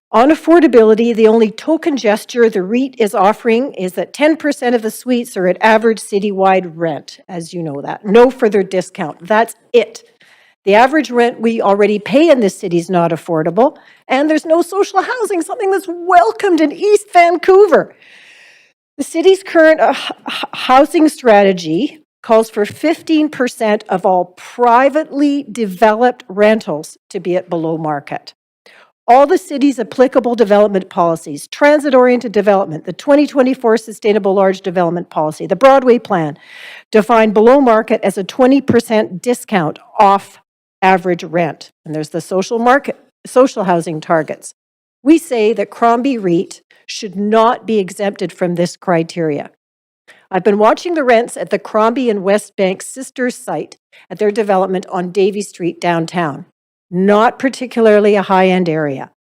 On affordability, the only token gesture the REIT is offering is that 10% of the suites are at average citywide rent, as you know that. No further discount. That's it. The average rent we already pay in this city is not affordable, and there's no social housing, something that's welcomed in East Vancouver. The city's current housing strategy calls for 15% of all privately developed rentals to be at below market. All the city's applicable development policies, transit-oriented development, the 2024 Sustainable Large Development Policy, the Broadway Plan, define below market as a 20% discount off average rent. And there's the social housing targets. We say that Crombie REIT should not be exempted from this criteria. I've been watching the rents at the Crombie and West Bank sister site at their development on Davie Street downtown. Not particularly a high-end area.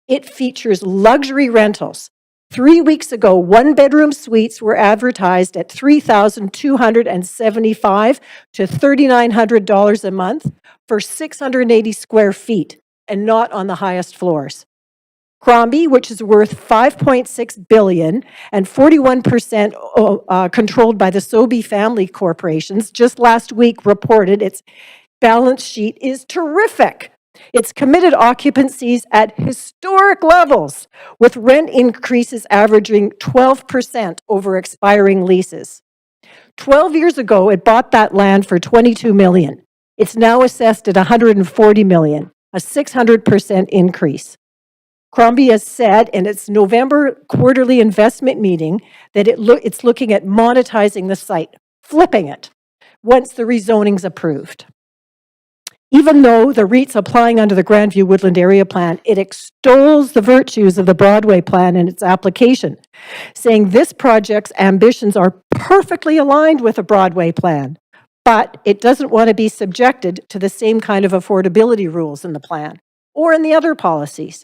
It features luxury rentals. 3 weeks ago, one-bedroom suites were advertised at $3,275 to $3,900 a month for 680 square feet, and not on the highest floors. Crombie, which is worth $5.6 billion and 41% controlled by the Sobey family corporations, just last week reported its balance sheet is terrific. It's committed occupancies at historic levels, with rent increases averaging 12% over expiring leases. 12 years ago, it bought that land for $22 million. It's now assessed at $140 million, a 600% increase. Crombie has said in its November quarterly investment meeting that it's looking at monetizing the site, flipping it, once the rezoning's approved. Even though the REIT's applying under the Grandview Woodland Area Plan, it extols the virtues of the Broadway Plan in its application, saying this project's ambitions are perfectly aligned with the Broadway Plan, but it doesn't want to be subjected to the same kind of affordability rules in the plan or in the other policies.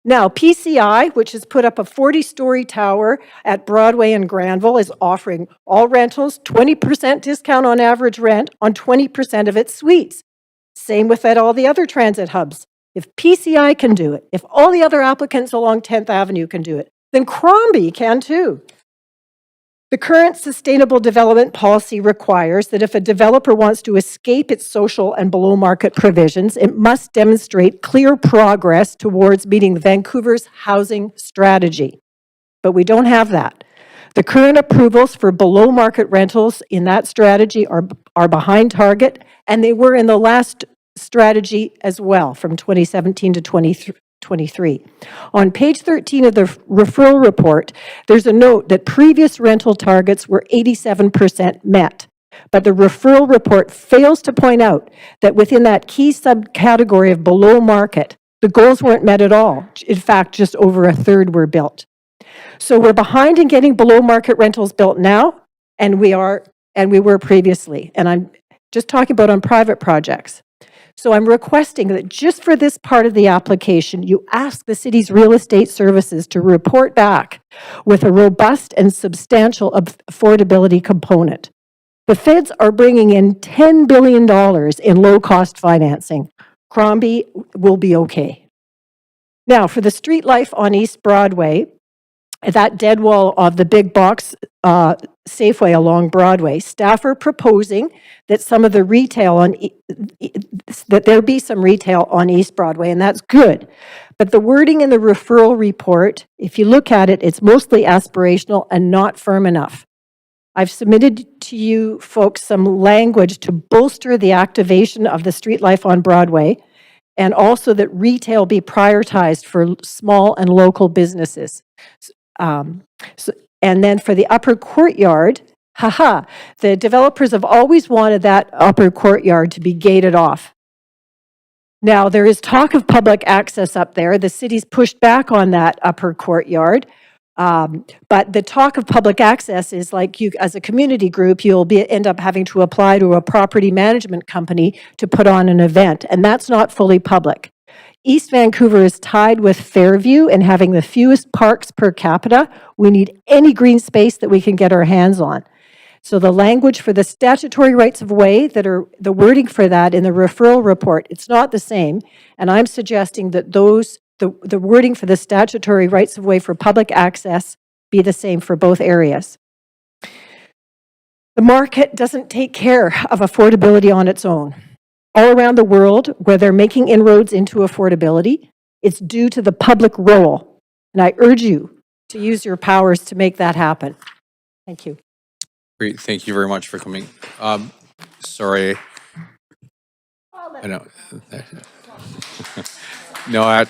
Now, PCI, which has put up a 40-story tower at Broadway and Granville, is offering all rentals 20% discount on average rent on 20% of its suites. Same with all the other transit hubs. If PCI can do it, if all the other applicants along 10th Avenue can do it, then Crombie can too. The current sustainable development policy requires that if a developer wants to escape its social and below market provisions, it must demonstrate clear progress towards meeting Vancouver's housing strategy. But we don't have that. The current approvals for below market rentals in that strategy are behind target, and they were in the last strategy as well from 2017 to 2023. On page 13 of the referral report, there's a note that previous rental targets were 87% met. But the referral report fails to point out that within that key subcategory of below market, the goals weren't met at all. In fact, just over a third were built. So we're behind in getting below market rentals built now, and we were previously. And I'm just talking about on private projects. So I'm requesting that just for this part of the application, you ask the city's real estate services to report back with a robust and substantial affordability component. The feds are bringing in $10 billion in low-cost financing. Crombie will be okay. Now, for the street life on East Broadway, that dead wall of the big box Safeway along Broadway, staff are proposing that some of the retail that there be some retail on East Broadway, and that's good. But the wording in the referral report, if you look at it, it's mostly aspirational and not firm enough. I've submitted to you folks some language to bolster the activation of the street life on Broadway, and also that retail be prioritized for small and local businesses. And then for the upper courtyard, the developers have always wanted that upper courtyard to be gated off. Now, there is talk of public access up there. The city's pushed back on that upper courtyard. But the talk of public access is like you, as a community group, you'll end up having to apply to a property management company to put on an event, and that's not fully public. East Vancouver is tied with Fairview in having the fewest parks per capita. We need any green space that we can get our hands on. So the language for the statutory rights of way, that are the wording for that in the referral report, it's not the same. And I'm suggesting that the wording for the statutory rights of way for public access be the same for both areas. The market doesn't take care of affordability on its own. All around the world, where they're making inroads into affordability, it's due to the public role. And I urge you to use your powers to make that happen. Thank you. Great, thank you very much for coming. Sorry. I know. No,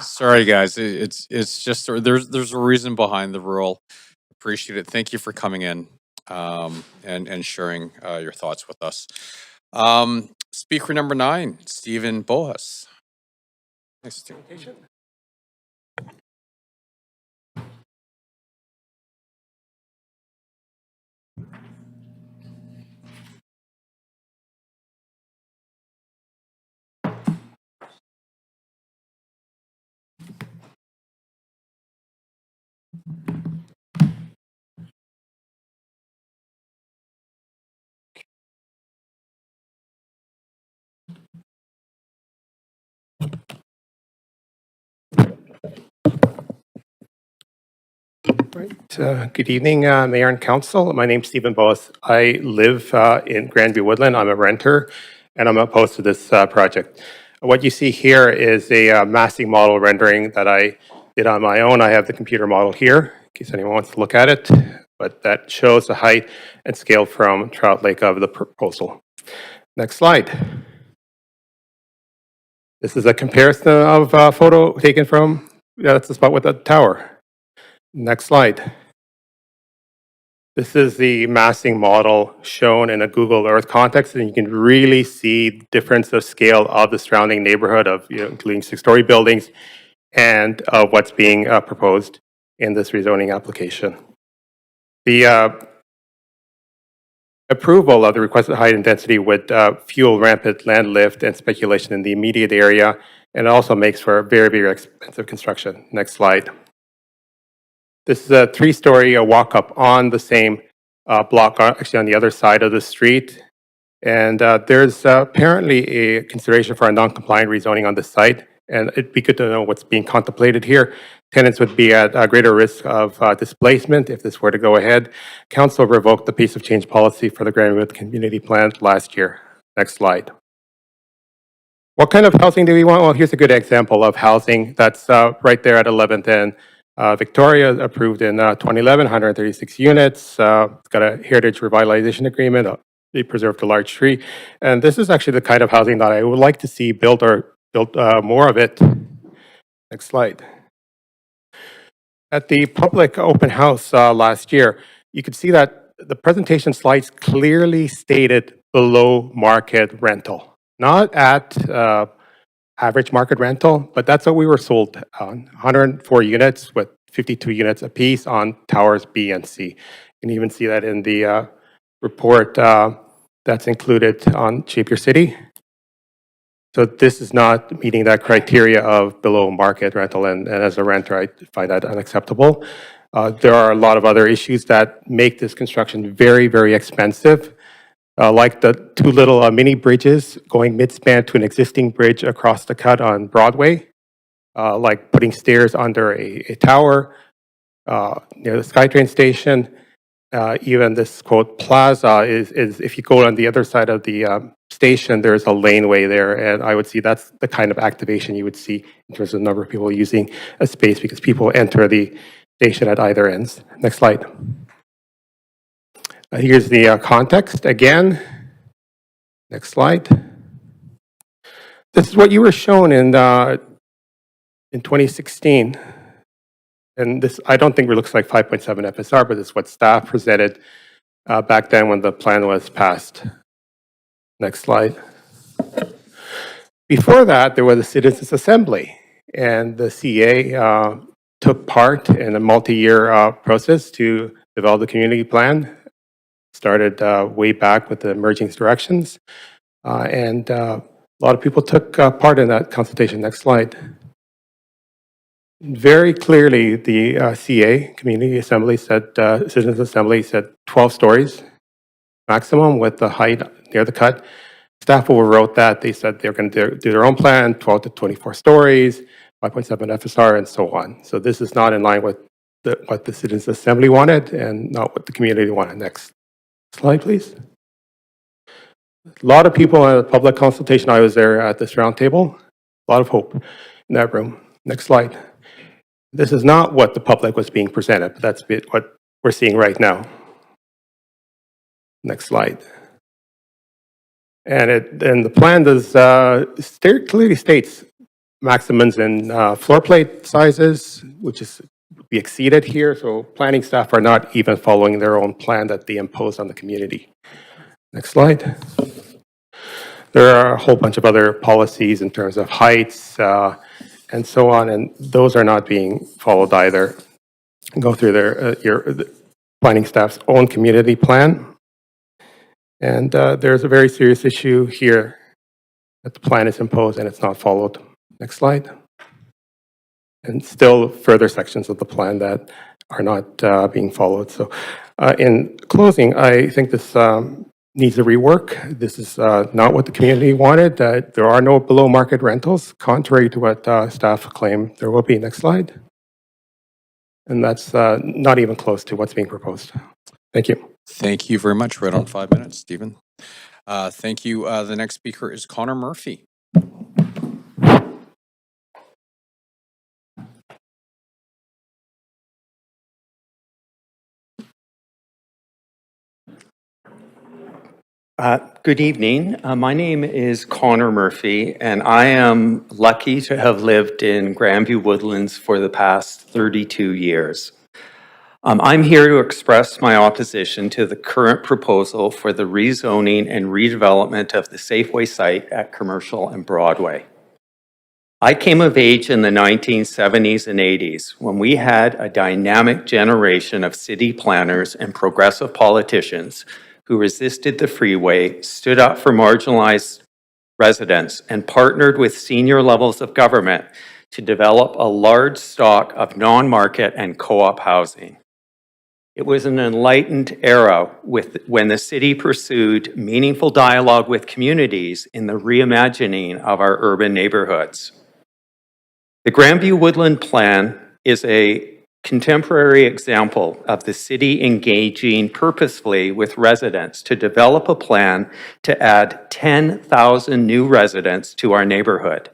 sorry guys, it's just, there's a reason behind the rule. Appreciate it. Thank you for coming in and sharing your thoughts with us. Speaker number 9, Stephen Boas. Nice to meet you. Good evening, Mayor and Council. My name's Stephen Boas. I live in Grandview Woodland. I'm a renter, and I'm opposed to this project. What you see here is a massing model rendering that I did on my own. I have the computer model here, in case anyone wants to look at it, but that shows the height and scale from Trout Lake of the proposal. Next slide. This is a comparison of a photo taken from, that's the spot with the tower. Next slide. This is the massing model shown in a Google Earth context, and you can really see the difference of scale of the surrounding neighborhood of, including 6-story buildings, and of what's being proposed in this rezoning application. The approval of the requested height and density would fuel rampant land lift and speculation in the immediate area, and it also makes for very, very expensive construction. Next slide. This is a 3-story walk-up on the same block, actually on the other side of the street. And there's apparently a consideration for a non-compliant rezoning on this site. And it'd be good to know what's being contemplated here. Tenants would be at a greater risk of displacement if this were to go ahead. Council revoked the pace of change policy for the Grandview Community Plan last year. Next slide. What kind of housing do we want? Well, here's a good example of housing that's right there at 11th and Victoria, approved in 2011, 136 units. It's got a heritage revitalization agreement. They preserved a large tree. And this is actually the kind of housing that I would like to see built more of it. Next slide. At the public open house last year, you could see that the presentation slides clearly stated below market rental, not at average market rental, but that's what we were sold on. 104 units with 52 units apiece on towers B and C. You can even see that in the report that's included on Shape Your City. So this is not meeting that criteria of below market rental, and as a renter, I find that unacceptable. There are a lot of other issues that make this construction very, very expensive, like the two little mini bridges going mid-span to an existing bridge across the cut on Broadway, like putting stairs under a tower near the SkyTrain station. Even this quote plaza is if you go on the other side of the station, there's a laneway there, and I would see that's the kind of activation you would see in terms of the number of people using a space because people enter the station at either ends. Next slide. Here's the context again. Next slide. This is what you were shown in 2016. And this, I don't think it looks like 5.7 FSR, but it's what staff presented back then when the plan was passed. Next slide. Before that, there was a citizens assembly, and the CA took part in a multi-year process to develop the community plan. Started way back with the emerging directions, and a lot of people took part in that consultation. Next slide. Very clearly, the CA, Community Assembly, said, Citizens Assembly said 12 stories maximum with the height near the cut. Staff overwrote that. They said they're going to do their own plan, 12 to 24 stories, 5.7 FSR, and so on. So this is not in line with what the Citizens Assembly wanted and not what the community wanted. Next slide, please. A lot of people in the public consultation. I was there at this roundtable. A lot of hope in that room. Next slide. This is not what the public was being presented, but that's what we're seeing right now. Next slide. And the plan does clearly states maximums in floor plate sizes, which is be exceeded here. So planning staff are not even following their own plan that they impose on the community. Next slide. There are a whole bunch of other policies in terms of heights and so on, and those are not being followed either. Go through the planning staff's own community plan. And there's a very serious issue here that the plan is imposed and it's not followed. Next slide. And still further sections of the plan that are not being followed. So in closing, I think this needs a rework. This is not what the community wanted. There are no below market rentals, contrary to what staff claim there will be. Next slide. And that's not even close to what's being proposed. Thank you. Thank you very much. Right on 5 minutes, Stephen. Thank you. The next speaker is Connor Murphy. Good evening. My name is Connor Murphy, and I am lucky to have lived in Grandview Woodlands for the past 32 years. I'm here to express my opposition to the current proposal for the rezoning and redevelopment of the Safeway site at Commercial and Broadway. I came of age in the 1970s and 80s when we had a dynamic generation of city planners and progressive politicians who resisted the freeway, stood up for marginalized residents, and partnered with senior levels of government to develop a large stock of non-market and co-op housing. It was an enlightened era when the city pursued meaningful dialogue with communities in the reimagining of our urban neighborhoods. The Grandview Woodland Plan is a contemporary example of the city engaging purposefully with residents to develop a plan to add 10,000 new residents to our neighborhood.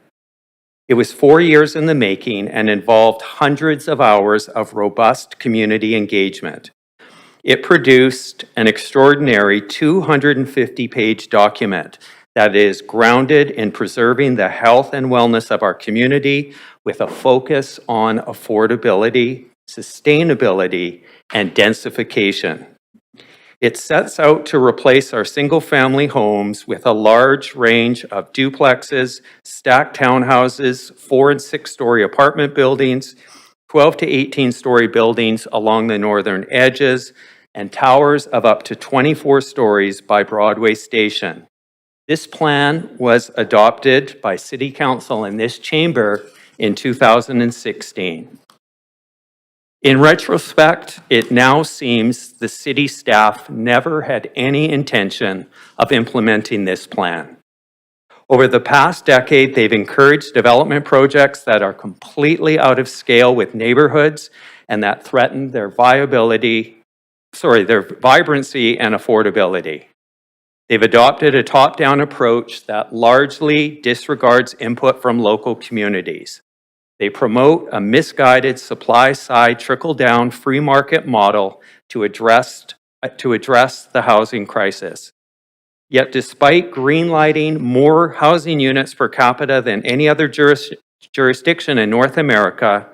It was 4 years in the making and involved hundreds of hours of robust community engagement. It produced an extraordinary 250-page document that is grounded in preserving the health and wellness of our community with a focus on affordability, sustainability, and densification. It sets out to replace our single-family homes with a large range of duplexes, stacked townhouses, 4- and 6-story apartment buildings, 12 to 18-story buildings along the northern edges, and towers of up to 24 stories by Broadway Station. This plan was adopted by City Council in this chamber in 2016. In retrospect, it now seems the city staff never had any intention of implementing this plan. Over the past decade, they've encouraged development projects that are completely out of scale with neighborhoods and that threaten their vibrancy and affordability. They've adopted a top-down approach that largely disregards input from local communities. They promote a misguided supply-side trickle-down free market model to address the housing crisis. Yet despite greenlighting more housing units per capita than any other jurisdiction in North America,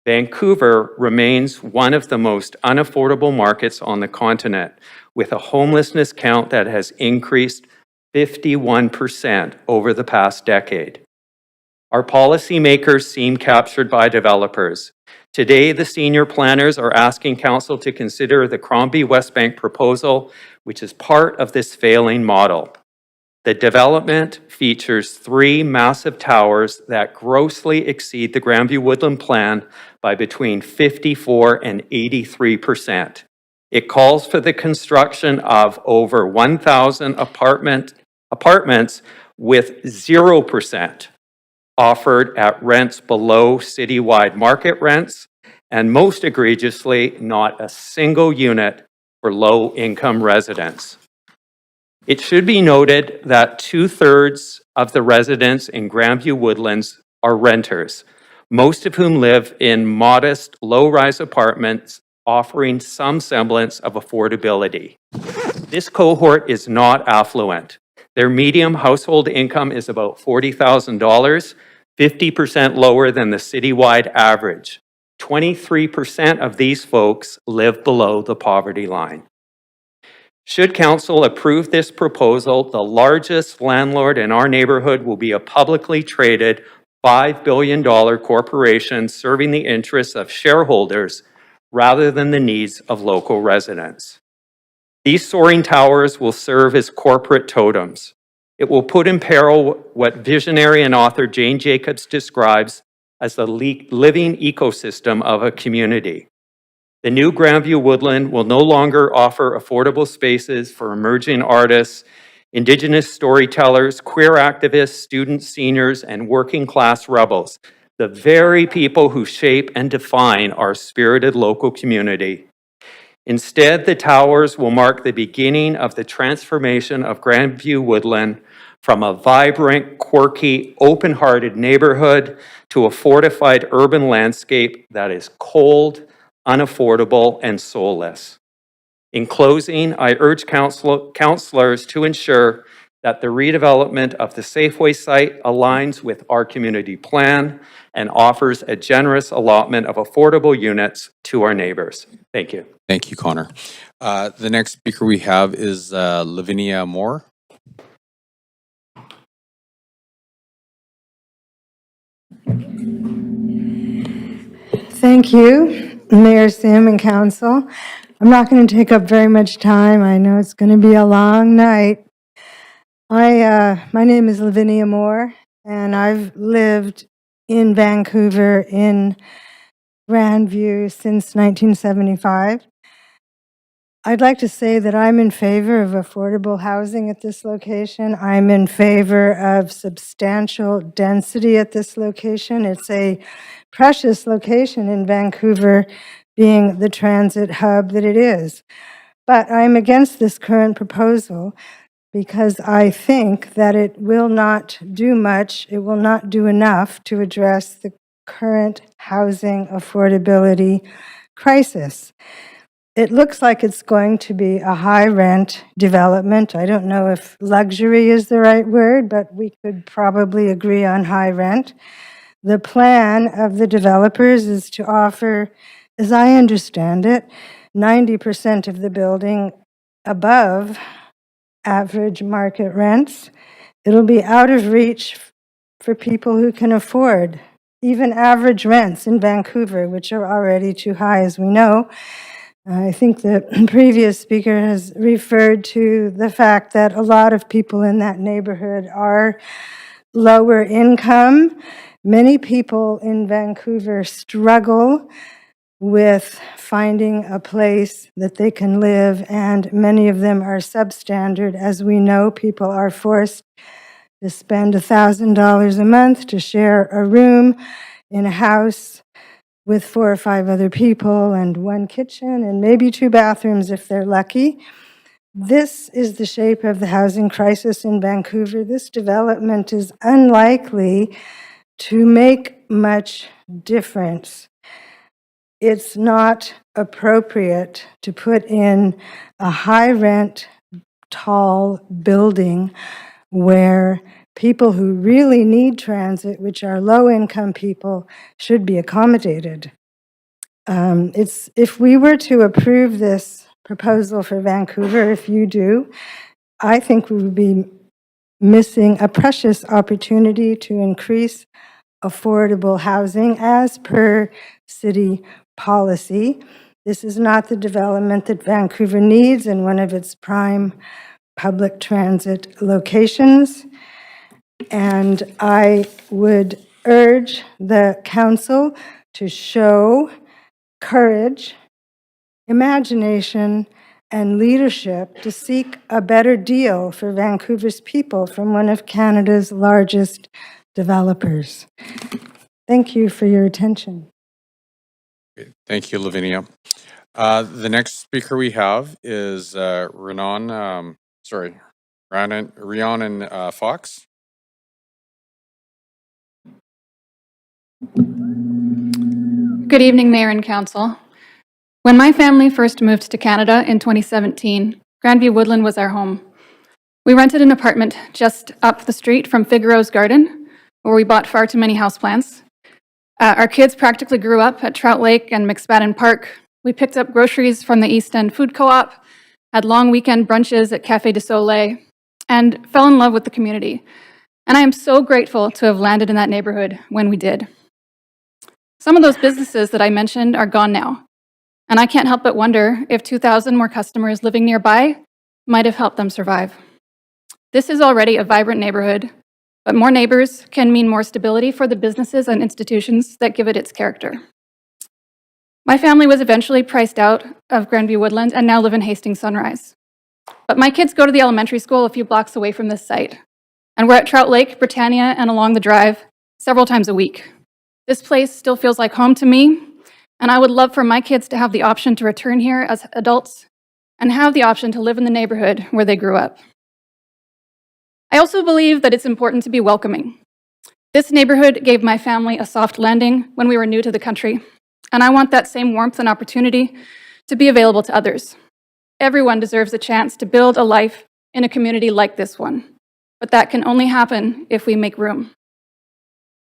Vancouver remains one of the most unaffordable markets on the continent, with a homelessness count that has increased 51% over the past decade. Our policymakers seem captured by developers. Today, the senior planners are asking council to consider the Crombie West Bank proposal, which is part of this failing model. The development features 3 massive towers that grossly exceed the Grandview Woodland plan by between 54 and 83%. It calls for the construction of over 1,000 apartments with 0% offered at rents below citywide market rents, and most egregiously, not a single unit for low-income residents. It should be noted that 2/3 of the residents in Grandview Woodlands are renters, most of whom live in modest, low-rise apartments offering some semblance of affordability. This cohort is not affluent. Their median household income is about $40,000, 50% lower than the citywide average. 23% of these folks live below the poverty line. Should council approve this proposal, the largest landlord in our neighborhood will be a publicly traded $5 billion corporation serving the interests of shareholders rather than the needs of local residents. These soaring towers will serve as corporate totems. It will put in peril what visionary and author Jane Jacobs describes as the living ecosystem of a community. The new Grandview Woodland will no longer offer affordable spaces for emerging artists, Indigenous storytellers, queer activists, students, seniors, and working class rebels, the very people who shape and define our spirited local community. Instead, the towers will mark the beginning of the transformation of Grandview Woodland from a vibrant, quirky, open-hearted neighborhood to a fortified urban landscape that is cold, unaffordable, and soulless. In closing, I urge councillors to ensure that the redevelopment of the Safeway site aligns with our community plan and offers a generous allotment of affordable units to our neighbors. Thank you. Thank you, Connor. The next speaker we have is Lavinia Moore. Thank you, Mayor Sim and Council. I'm not going to take up very much time. I know it's going to be a long night. My name is Lavinia Moore, and I've lived in Vancouver in Grandview since 1975. I'd like to say that I'm in favor of affordable housing at this location. I'm in favor of substantial density at this location. It's a precious location in Vancouver, being the transit hub that it is. But I'm against this current proposal because I think that it will not do much, it will not do enough to address the current housing affordability crisis. It looks like it's going to be a high rent development. I don't know if luxury is the right word, but we could probably agree on high rent. The plan of the developers is to offer, as I understand it, 90% of the building above average market rents. It'll be out of reach for people who can afford even average rents in Vancouver, which are already too high, as we know. I think the previous speaker has referred to the fact that a lot of people in that neighborhood are lower income. Many people in Vancouver struggle with finding a place that they can live, and many of them are substandard. As we know, people are forced to spend $1,000 a month to share a room in a house with 4 or 5 other people and 1 kitchen and maybe 2 bathrooms if they're lucky. This is the shape of the housing crisis in Vancouver. This development is unlikely to make much difference. It's not appropriate to put in a high-rent, tall building where people who really need transit, which are low-income people, should be accommodated. If we were to approve this proposal for Vancouver, if you do, I think we would be missing a precious opportunity to increase affordable housing as per city policy. This is not the development that Vancouver needs in one of its prime public transit locations. And I would urge the council to show courage, imagination, and leadership to seek a better deal for Vancouver's people from one of Canada's largest developers. Thank you for your attention. Thank you, Lavinia. The next speaker we have is Rhiannon Fox. Good evening, Mayor and Council. When my family first moved to Canada in 2017, Grandview Woodland was our home. We rented an apartment just up the street from Figaro's Garden, where we bought far too many houseplants. Our kids practically grew up at Trout Lake and McSpadden Park. We picked up groceries from the East End Food Co-op, had long weekend brunches at Café de Soleil, and fell in love with the community. And I am so grateful to have landed in that neighborhood when we did. Some of those businesses that I mentioned are gone now, and I can't help but wonder if 2,000 more customers living nearby might have helped them survive. This is already a vibrant neighborhood, but more neighbors can mean more stability for the businesses and institutions that give it its character. My family was eventually priced out of Grandview Woodland and now live in Hastings Sunrise. But my kids go to the elementary school a few blocks away from this site, and we're at Trout Lake, Britannia, and along the drive several times a week. This place still feels like home to me, and I would love for my kids to have the option to return here as adults and have the option to live in the neighborhood where they grew up. I also believe that it's important to be welcoming. This neighborhood gave my family a soft landing when we were new to the country, and I want that same warmth and opportunity to be available to others. Everyone deserves a chance to build a life in a community like this one, but that can only happen if we make room.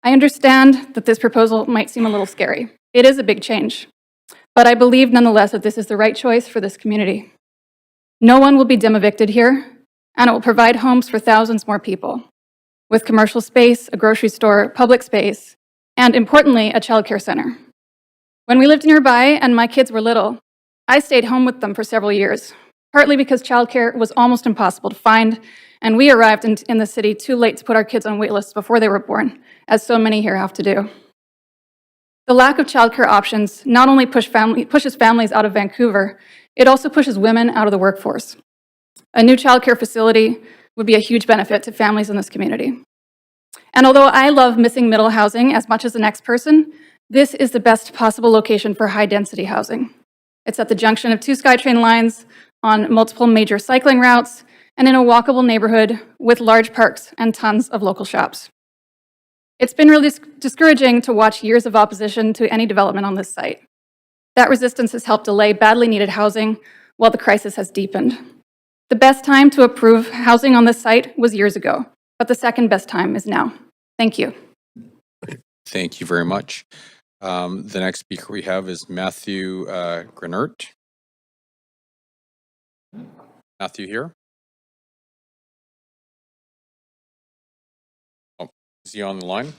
I understand that this proposal might seem a little scary. It is a big change, but I believe nonetheless that this is the right choice for this community. No one will be dim evicted here, and it will provide homes for thousands more people, with commercial space, a grocery store, public space, and importantly, a childcare center. When we lived nearby and my kids were little, I stayed home with them for several years, partly because childcare was almost impossible to find, and we arrived in the city too late to put our kids on wait lists before they were born, as so many here have to do. The lack of childcare options not only pushes families out of Vancouver, it also pushes women out of the workforce. A new childcare facility would be a huge benefit to families in this community. And although I love missing middle housing as much as the next person, this is the best possible location for high-density housing. It's at the junction of 2 SkyTrain lines, on multiple major cycling routes, and in a walkable neighborhood with large parks and tons of local shops. It's been really discouraging to watch years of opposition to any development on this site. That resistance has helped delay badly needed housing while the crisis has deepened. The best time to approve housing on this site was years ago, but the second best time is now. Thank you. Thank you very much. The next speaker we have is Matthew Grenert. Matthew here? Oh, is he on the line?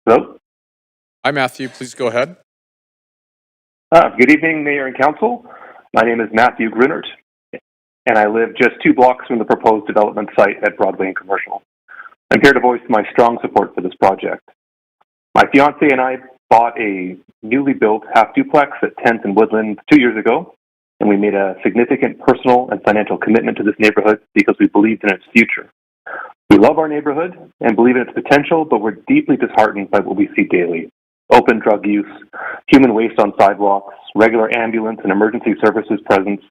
Hello? Hi, Matthew. Please go ahead. Good evening, Mayor and Council. My name is Matthew Grinert, and I live just 2 blocks from the proposed development site at Broadway and Commercial. I'm here to voice my strong support for this project. My fiance and I bought a newly built half duplex at 10th and Woodland 2 years ago, and we made a significant personal and financial commitment to this neighborhood because we believed in its future. We love our neighborhood and believe in its potential, but we're deeply disheartened by what we see daily. Open drug use, human waste on sidewalks, regular ambulance and emergency services presence,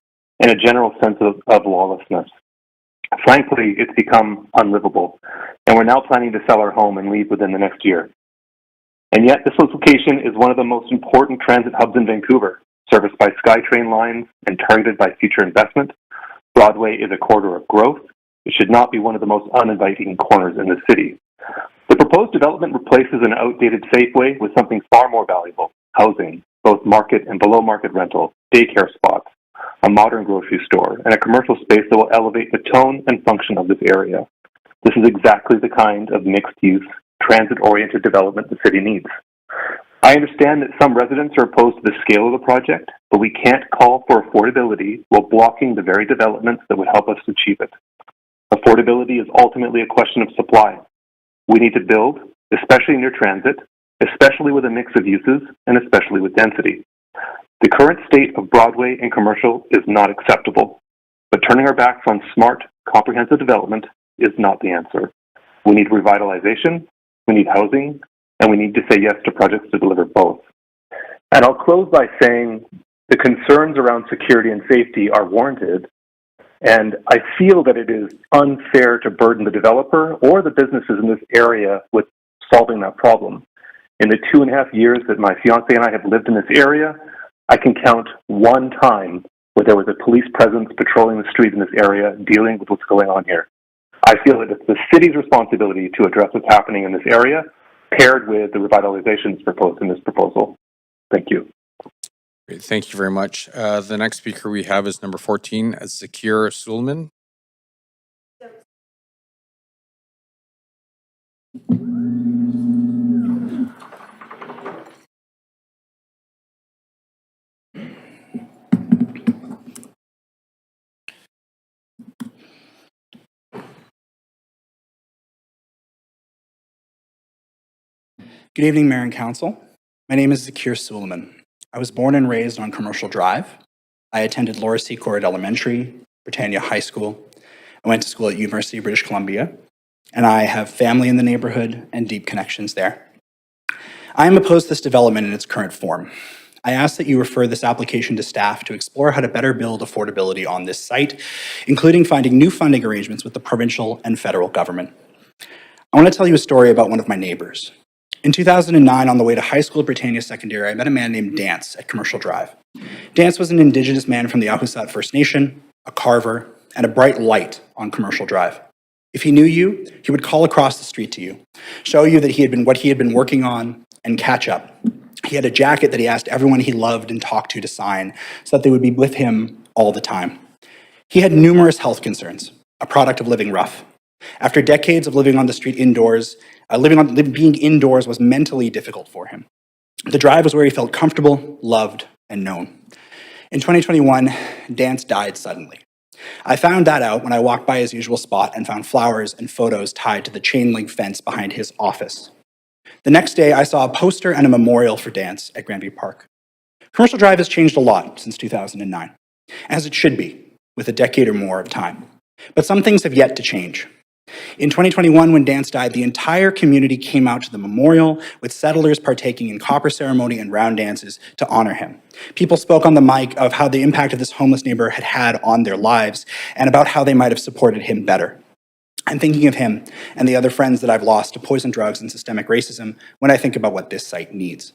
and a general sense of lawlessness. Frankly, it's become unlivable, and we're now planning to sell our home and leave within the next year. And yet, this location is one of the most important transit hubs in Vancouver, serviced by SkyTrain lines and targeted by future investment. Broadway is a corridor of growth. It should not be one of the most uninviting corners in the city. The proposed development replaces an outdated Safeway with something far more valuable: housing, both market and below market rental, daycare spots, a modern grocery store, and a commercial space that will elevate the tone and function of this area. This is exactly the kind of mixed-use, transit-oriented development the city needs. I understand that some residents are opposed to the scale of the project, but we can't call for affordability while blocking the very developments that would help us achieve it. Affordability is ultimately a question of supply. We need to build, especially near transit, especially with a mix of uses, and especially with density. The current state of Broadway and commercial is not acceptable, but turning our backs on smart, comprehensive development is not the answer. We need revitalization, we need housing, and we need to say yes to projects to deliver both. And I'll close by saying the concerns around security and safety are warranted, and I feel that it is unfair to burden the developer or the businesses in this area with solving that problem. In the 2.5 years that my fiance and I have lived in this area, I can count one time where there was a police presence patrolling the street in this area dealing with what's going on here. I feel that it's the city's responsibility to address what's happening in this area, paired with the revitalizations proposed in this proposal. Thank you. Great, thank you very much. The next speaker we have is number 14, Zakir Sulman. Good evening, Mayor and Council. My name is Zakir Sulman. I was born and raised on Commercial Drive. I attended Laura C. Corrid Elementary, Britannia High School. I went to school at University of British Columbia, and I have family in the neighborhood and deep connections there. I am opposed to this development in its current form. I ask that you refer this application to staff to explore how to better build affordability on this site, including finding new funding arrangements with the provincial and federal government. I want to tell you a story about one of my neighbors. In 2009, on the way to high school at Britannia Secondary, I met a man named Dance at Commercial Drive. Dance was an Indigenous man from the Ahusat First Nation, a carver, and a bright light on Commercial Drive. If he knew you, he would call across the street to you, show you that what he had been working on, and catch up. He had a jacket that he asked everyone he loved and talked to sign so that they would be with him all the time. He had numerous health concerns, a product of living rough. After decades of living on the street indoors, being indoors was mentally difficult for him. The drive was where he felt comfortable, loved, and known. In 2021, Dance died suddenly. I found that out when I walked by his usual spot and found flowers and photos tied to the chain link fence behind his office. The next day, I saw a poster and a memorial for Dance at Grandview Park. Commercial Drive has changed a lot since 2009, as it should be, with a decade or more of time. But some things have yet to change. In 2021, when Dance died, the entire community came out to the memorial, with settlers partaking in copper ceremony and round dances to honor him. People spoke on the mic of how the impact of this homeless neighbor had had on their lives and about how they might have supported him better. I'm thinking of him and the other friends that I've lost to poison drugs and systemic racism when I think about what this site needs.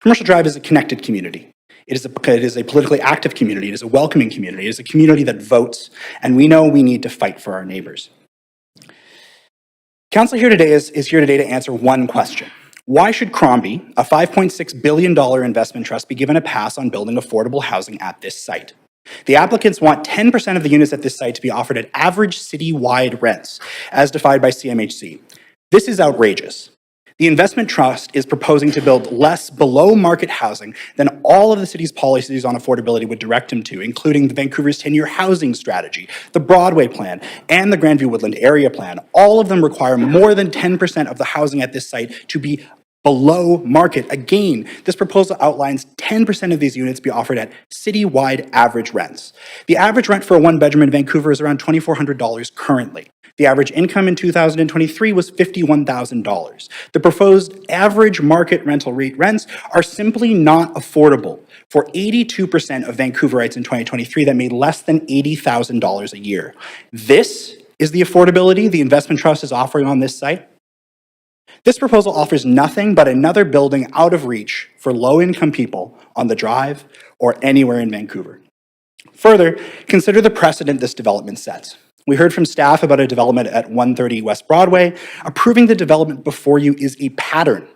Commercial Drive is a connected community. It is a politically active community. It is a welcoming community. It is a community that votes, and we know we need to fight for our neighbors. Council here today is here today to answer one question. Why should Crombie, a $5.6 billion investment trust, be given a pass on building affordable housing at this site? The applicants want 10% of the units at this site to be offered at average citywide rents, as defined by CMHC. This is outrageous. The investment trust is proposing to build less below-market housing than all of the city's policies on affordability would direct him to, including the Vancouver's 10-year housing strategy, the Broadway plan, and the Grandview Woodland Area Plan. All of them require more than 10% of the housing at this site to be below market. Again, this proposal outlines 10% of these units be offered at citywide average rents. The average rent for a one-bedroom in Vancouver is around $2,400 currently. The average income in 2023 was $51,000. The proposed average market rental rate rents are simply not affordable for 82% of Vancouverites in 2023 that made less than $80,000 a year. This is the affordability the investment trust is offering on this site. This proposal offers nothing but another building out of reach for low-income people on the Drive or anywhere in Vancouver. Further, consider the precedent this development sets. We heard from staff about a development at 130 West Broadway. Approving the development before you is a pattern.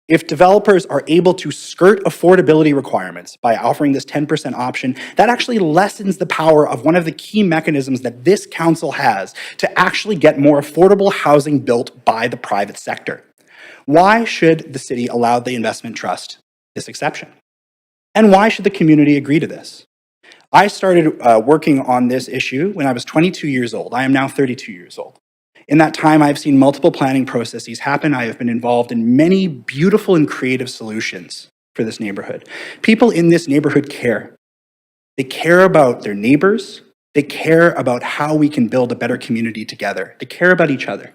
If developers are able to skirt affordability requirements by offering this 10% option, that actually lessens the power of one of the key mechanisms that this council has to actually get more affordable housing built by the private sector. Why should the city allow the investment trust this exception? And why should the community agree to this? I started working on this issue when I was 22 years old. I am now 32 years old. In that time, I've seen multiple planning processes happen. I have been involved in many beautiful and creative solutions for this neighborhood. People in this neighborhood care. They care about their neighbors. They care about how we can build a better community together. They care about each other.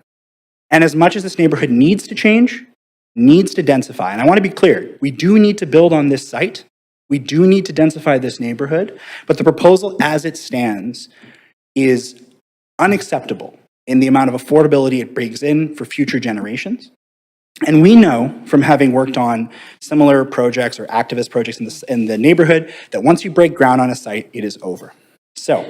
And as much as this neighborhood needs to change, needs to densify, and I want to be clear, we do need to build on this site. We do need to densify this neighborhood, but the proposal as it stands is unacceptable in the amount of affordability it brings in for future generations. And we know from having worked on similar projects or activist projects in the neighborhood that once you break ground on a site, it is over. So,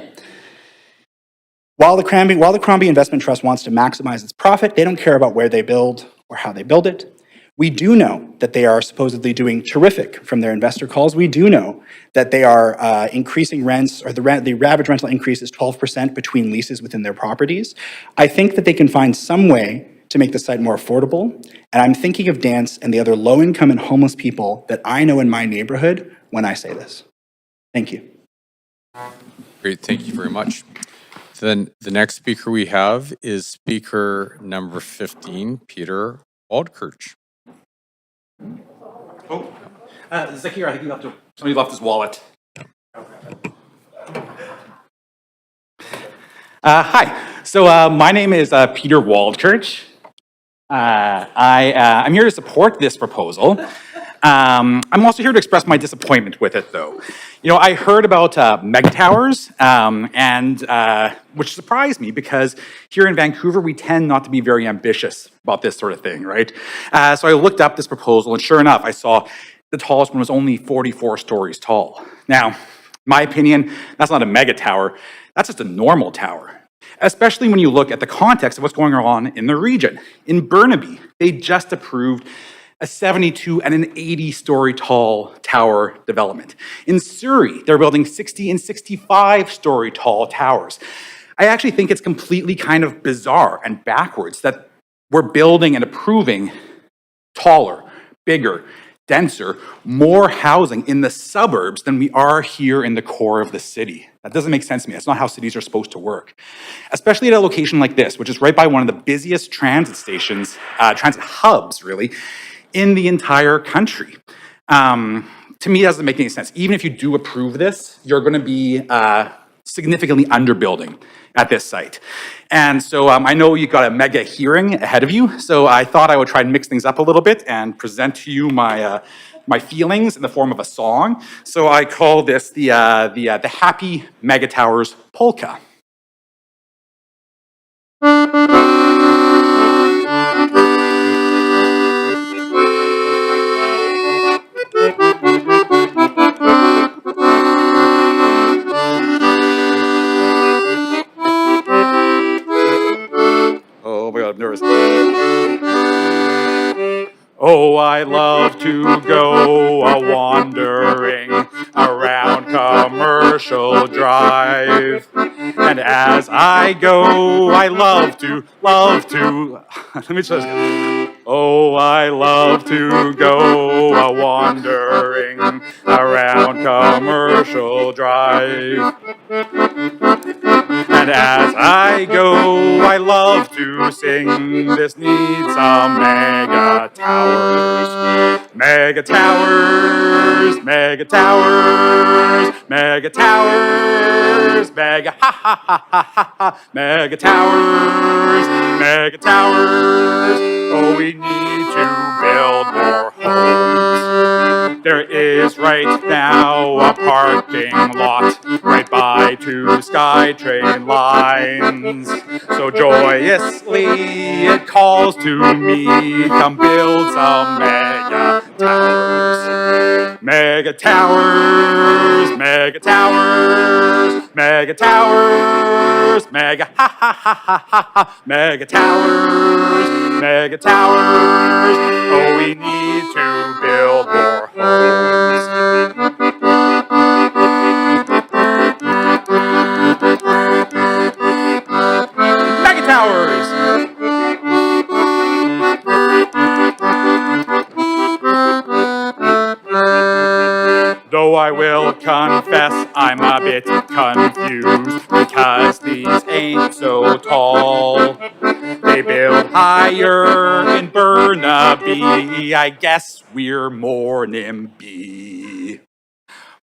while the Crombie Investment Trust wants to maximize its profit, they don't care about where they build or how they build it. We do know that they are supposedly doing terrific from their investor calls. We do know that they are increasing rents, or the average rental increase is 12% between leases within their properties. I think that they can find some way to make the site more affordable, and I'm thinking of Dance and the other low-income and homeless people that I know in my neighborhood when I say this. Thank you. Great, thank you very much. Then the next speaker we have is speaker number 15, Peter Waldkirch. Zakir, I think somebody left his wallet. Hi, so my name is Peter Waldkirch. I'm here to support this proposal. I'm also here to express my disappointment with it, though. You know, I heard about mega towers, which surprised me because here in Vancouver, we tend not to be very ambitious about this sort of thing, right? So I looked up this proposal, and sure enough, I saw the tallest one was only 44 stories tall. Now, in my opinion, that's not a mega tower. That's just a normal tower, especially when you look at the context of what's going on in the region. In Burnaby, they just approved a 72 and an 80-story tall tower development. In Surrey, they're building 60 and 65-story tall towers. I actually think it's completely kind of bizarre and backwards that we're building and approving taller, bigger, denser, more housing in the suburbs than we are here in the core of the city. That doesn't make sense to me. That's not how cities are supposed to work. Especially at a location like this, which is right by one of the busiest transit stations, transit hubs, really, in the entire country. To me, it doesn't make any sense. Even if you do approve this, you're going to be significantly underbuilding at this site. And so I know you've got a mega hearing ahead of you, so I thought I would try and mix things up a little bit and present to you my feelings in the form of a song. So I call this the Happy Mega Towers Polka. Oh my God, I'm nervous. Oh, I love to go a-wandering around Commercial Drive. And as I go, I love to, let me try this again. Oh, I love to go a-wandering around Commercial Drive. And as I go, I love to sing, this needs some mega towers. Mega towers, mega towers, mega towers, mega ha ha ha ha ha ha, mega towers, mega towers. Oh, we need to build more homes. There is right now a parking lot right by two SkyTrain lines. So joyously it calls to me, come build some mega towers. Mega towers, mega towers, mega towers, mega ha ha ha ha ha ha, mega towers, mega towers. Oh, we need to build more homes. Mega towers. Though I will confess I'm a bit confused because these ain't so tall. They build higher in Burnaby. I guess we're more NIMBY.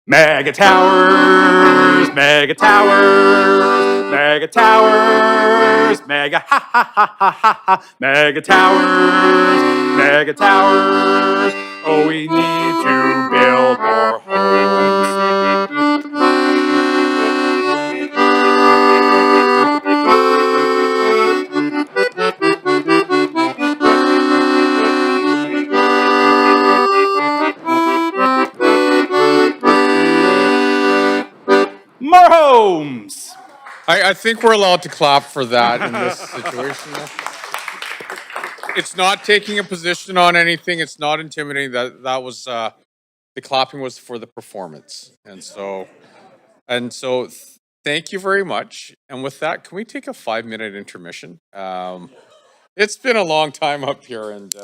Mega towers, mega towers, mega towers, mega ha ha ha ha ha ha, mega towers, mega towers. Oh, we need to build more more homes. I think we're allowed to clap for that in this situation. It's not taking a position on anything. It's not intimidating. That was the clapping was for the performance, and so thank you very much. And with that, can we take a 5-minute intermission? It's been a long time up here, and.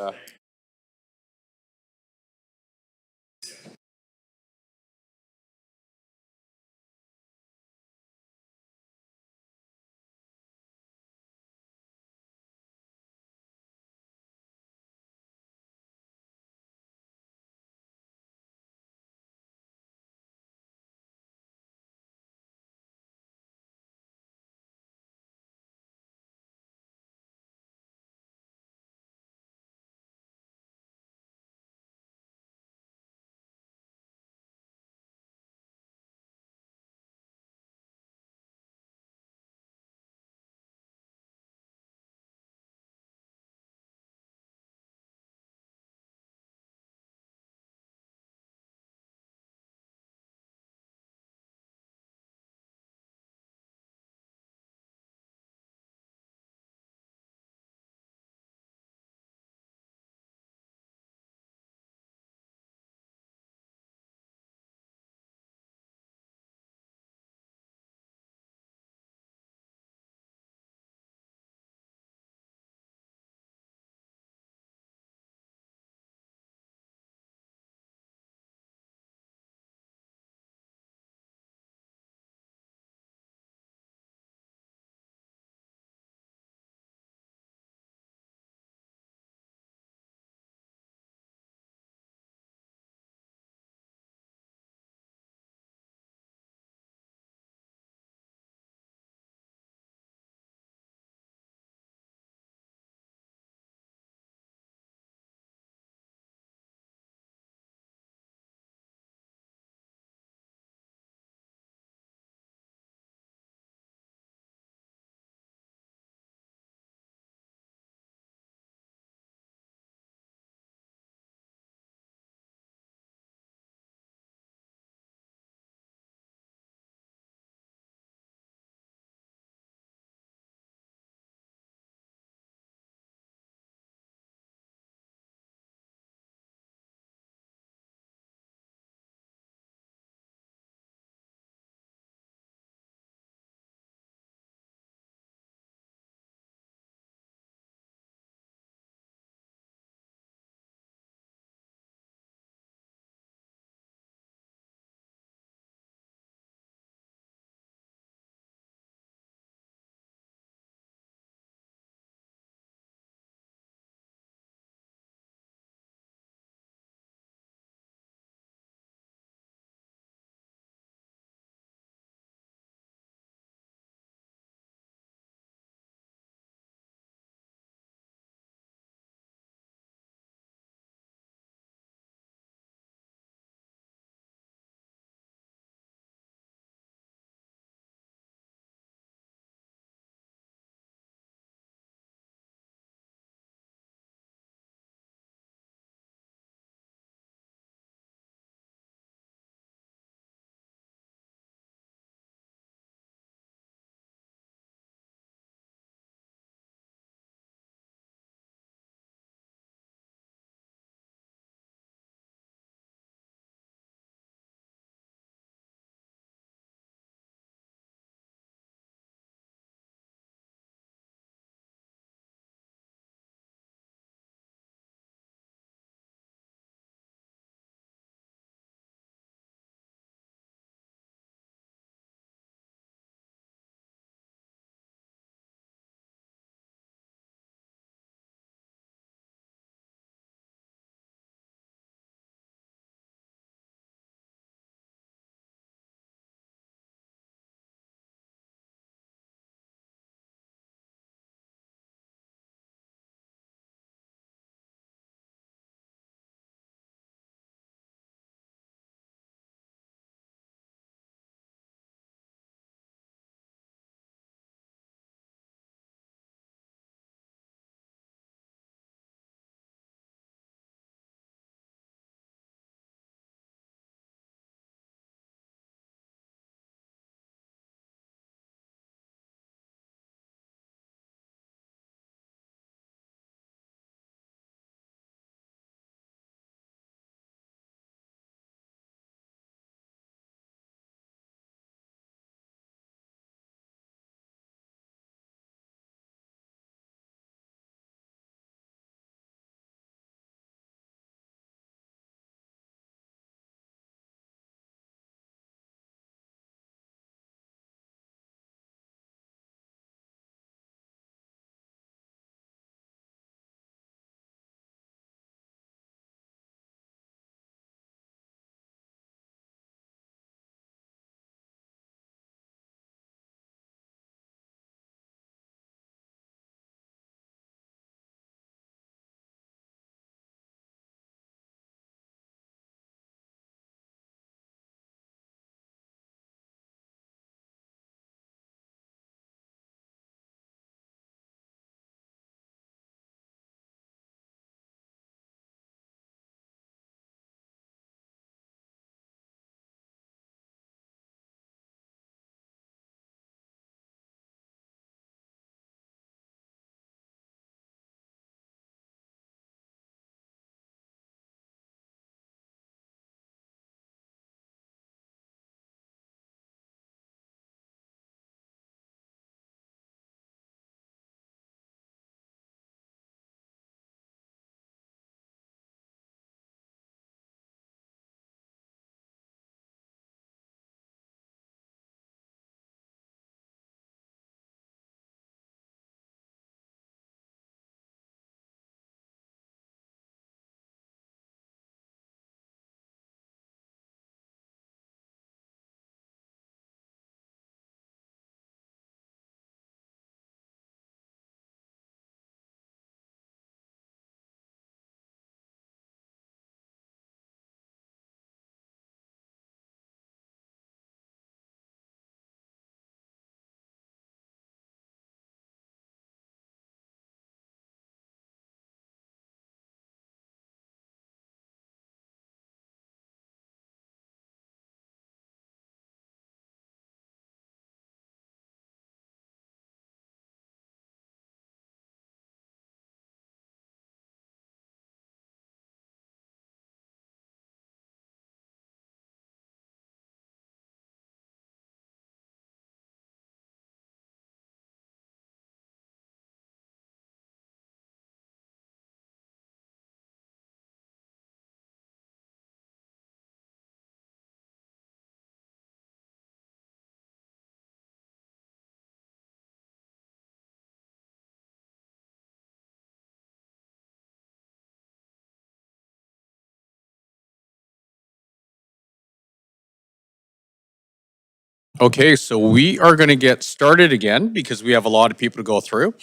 Okay, so we are going to get started again because we have a lot of people to go through.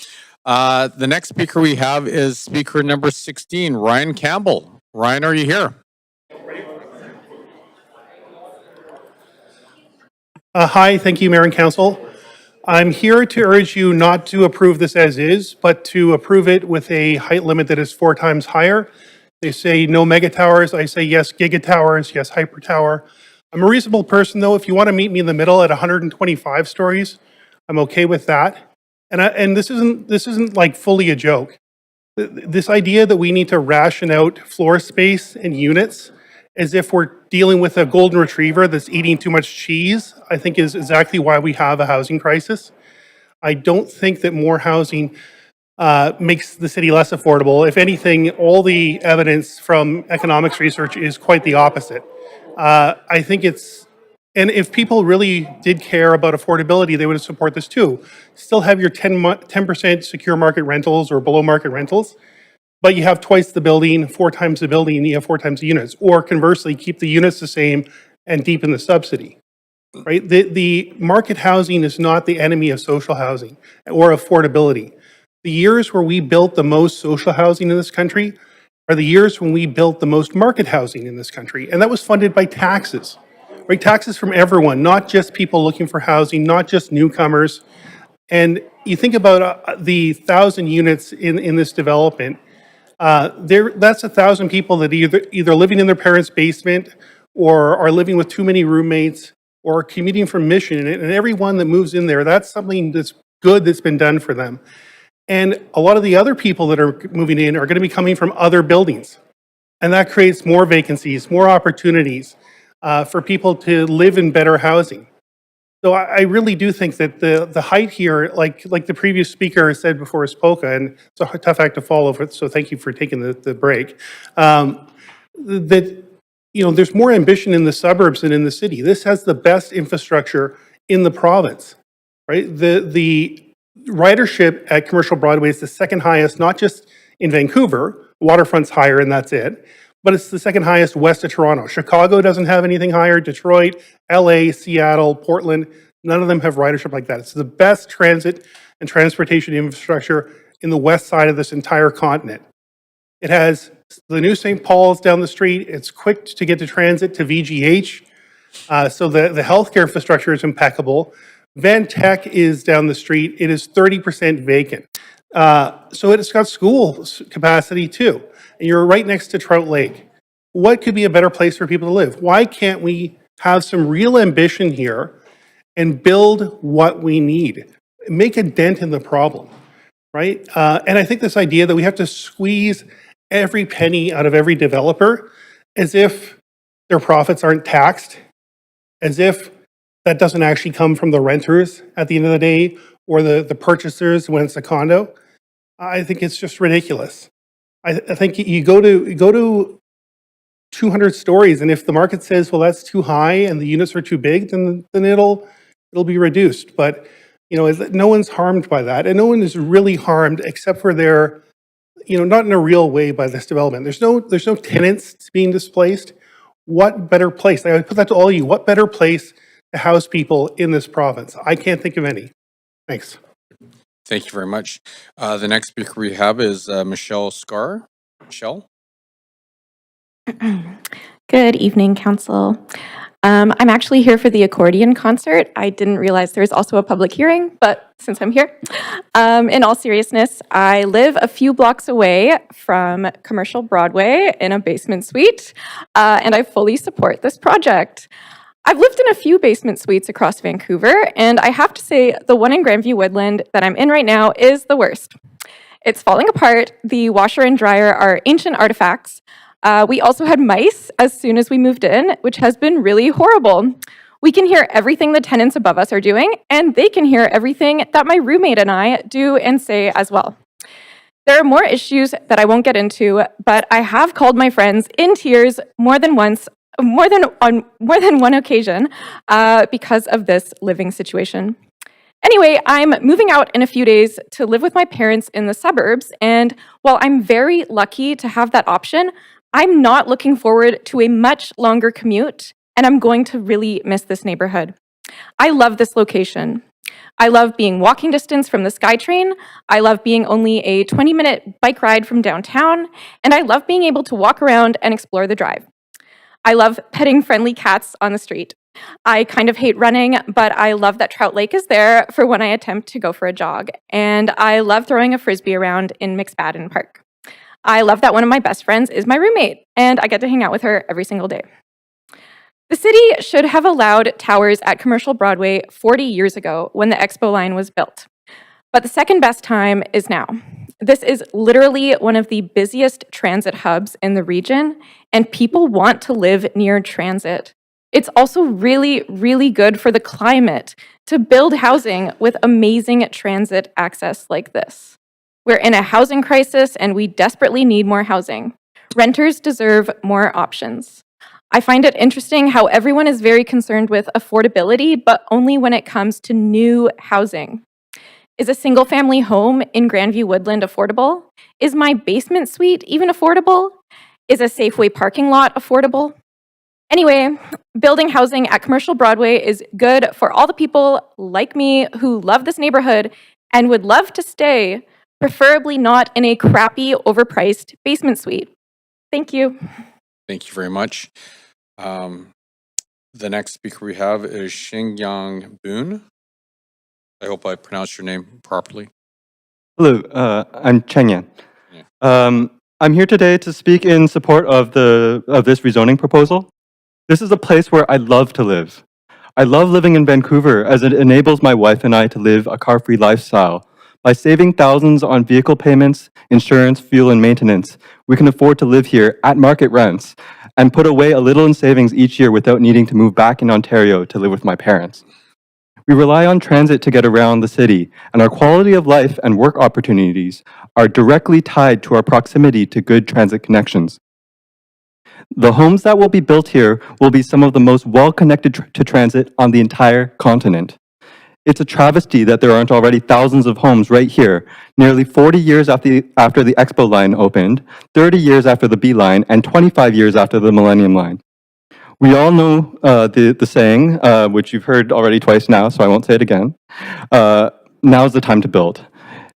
The next speaker we have is speaker number 16, Ryan Campbell. Ryan, are you here? Hi, thank you, Mayor and Council. I'm here to urge you not to approve this as is, but to approve it with a height limit that is 4 times higher. They say no mega towers. I say yes, giga towers, yes, hyper tower. I'm a reasonable person, though. If you want to meet me in the middle at 125 stories, I'm okay with that. And this isn't like fully a joke. This idea that we need to ration out floor space and units as if we're dealing with a golden retriever that's eating too much cheese, I think is exactly why we have a housing crisis. I don't think that more housing makes the city less affordable. If anything, all the evidence from economics research is quite the opposite. I think and if people really did care about affordability, they would support this too. Still have your 10% secure market rentals or below market rentals, but you have twice the building, 4 times the building, you have 4 times the units. Or conversely, keep the units the same and deepen the subsidy. Right? The market housing is not the enemy of social housing or affordability. The years where we built the most social housing in this country are the years when we built the most market housing in this country. And that was funded by taxes, right? Taxes from everyone, not just people looking for housing, not just newcomers. And you think about the 1,000 units in this development, that's 1,000 people that either living in their parents' basement or are living with too many roommates or commuting from Mission. And everyone that moves in there, that's something that's good that's been done for them. And a lot of the other people that are moving in are going to be coming from other buildings. And that creates more vacancies, more opportunities for people to live in better housing. So I really do think that the height here, like the previous speaker said before his polka, and it's a tough act to follow, so thank you for taking the break, that there's more ambition in the suburbs than in the city. This has the best infrastructure in the province, right? The ridership at Commercial Broadway is the second highest, not just in Vancouver, waterfront's higher and that's it, but it's the second highest west of Toronto. Chicago doesn't have anything higher, Detroit, LA, Seattle, Portland, none of them have ridership like that. It's the best transit and transportation infrastructure in the west side of this entire continent. It has the new St. Paul's down the street. It's quick to get to transit to VGH. So the healthcare infrastructure is impeccable. Van Tech is down the street. It is 30% vacant. So it's got school capacity too. And you're right next to Trout Lake. What could be a better place for people to live? Why can't we have some real ambition here and build what we need? Make a dent in the problem, right? And I think this idea that we have to squeeze every penny out of every developer as if their profits aren't taxed, as if that doesn't actually come from the renters at the end of the day or the purchasers when it's a condo. I think it's just ridiculous. I think you go to 200 stories, and if the market says, well, that's too high and the units are too big, then it'll be reduced. But no one's harmed by that, and no one is really harmed except for their, not in a real way by this development. There's no tenants being displaced. What better place? I would put that to all of you. What better place to house people in this province? I can't think of any. Thanks. Thank you very much. The next speaker we have is Michelle Scar. Michelle? Good evening, Council. I'm actually here for the accordion concert. I didn't realize there was also a public hearing, but since I'm here, in all seriousness, I live a few blocks away from Commercial Broadway in a basement suite, and I fully support this project. I've lived in a few basement suites across Vancouver, and I have to say the one in Grandview Woodland that I'm in right now is the worst. It's falling apart. The washer and dryer are ancient artifacts. We also had mice as soon as we moved in, which has been really horrible. We can hear everything the tenants above us are doing, and they can hear everything that my roommate and I do and say as well. There are more issues that I won't get into, but I have called my friends in tears more than on one occasion because of this living situation. Anyway, I'm moving out in a few days to live with my parents in the suburbs, and while I'm very lucky to have that option, I'm not looking forward to a much longer commute, and I'm going to really miss this neighborhood. I love this location. I love being walking distance from the SkyTrain. I love being only a 20-minute bike ride from downtown. And I love being able to walk around and explore the drive. I love petting friendly cats on the street. I kind of hate running, but I love that Trout Lake is there for when I attempt to go for a jog. And I love throwing a Frisbee around in McSpadden Park. I love that one of my best friends is my roommate, and I get to hang out with her every single day. The city should have allowed towers at Commercial Broadway 40 years ago when the Expo line was built. But the second best time is now. This is literally one of the busiest transit hubs in the region, and people want to live near transit. It's also really, really good for the climate to build housing with amazing transit access like this. We're in a housing crisis, and we desperately need more housing. Renters deserve more options. I find it interesting how everyone is very concerned with affordability, but only when it comes to new housing. Is a single-family home in Grandview Woodland affordable? Is my basement suite even affordable? Is a Safeway parking lot affordable? Anyway, building housing at Commercial Broadway is good for all the people like me who love this neighborhood and would love to stay, preferably not in a crappy, overpriced basement suite. Thank you. Thank you very much. The next speaker we have is Xingyang Boon. I hope I pronounced your name properly. Hello, I'm Cheng Yan. I'm here today to speak in support of this rezoning proposal. This is a place where I love to live. I love living in Vancouver as it enables my wife and I to live a car-free lifestyle. By saving thousands on vehicle payments, insurance, fuel, and maintenance, we can afford to live here at market rents and put away a little in savings each year without needing to move back in Ontario to live with my parents. We rely on transit to get around the city, and our quality of life and work opportunities are directly tied to our proximity to good transit connections. The homes that will be built here will be some of the most well-connected to transit on the entire continent. It's a travesty that there aren't already thousands of homes right here, nearly 40 years after the Expo line opened, 30 years after the B line, and 25 years after the Millennium line. We all know the saying, which you've heard already twice now, so I won't say it again. Now's the time to build.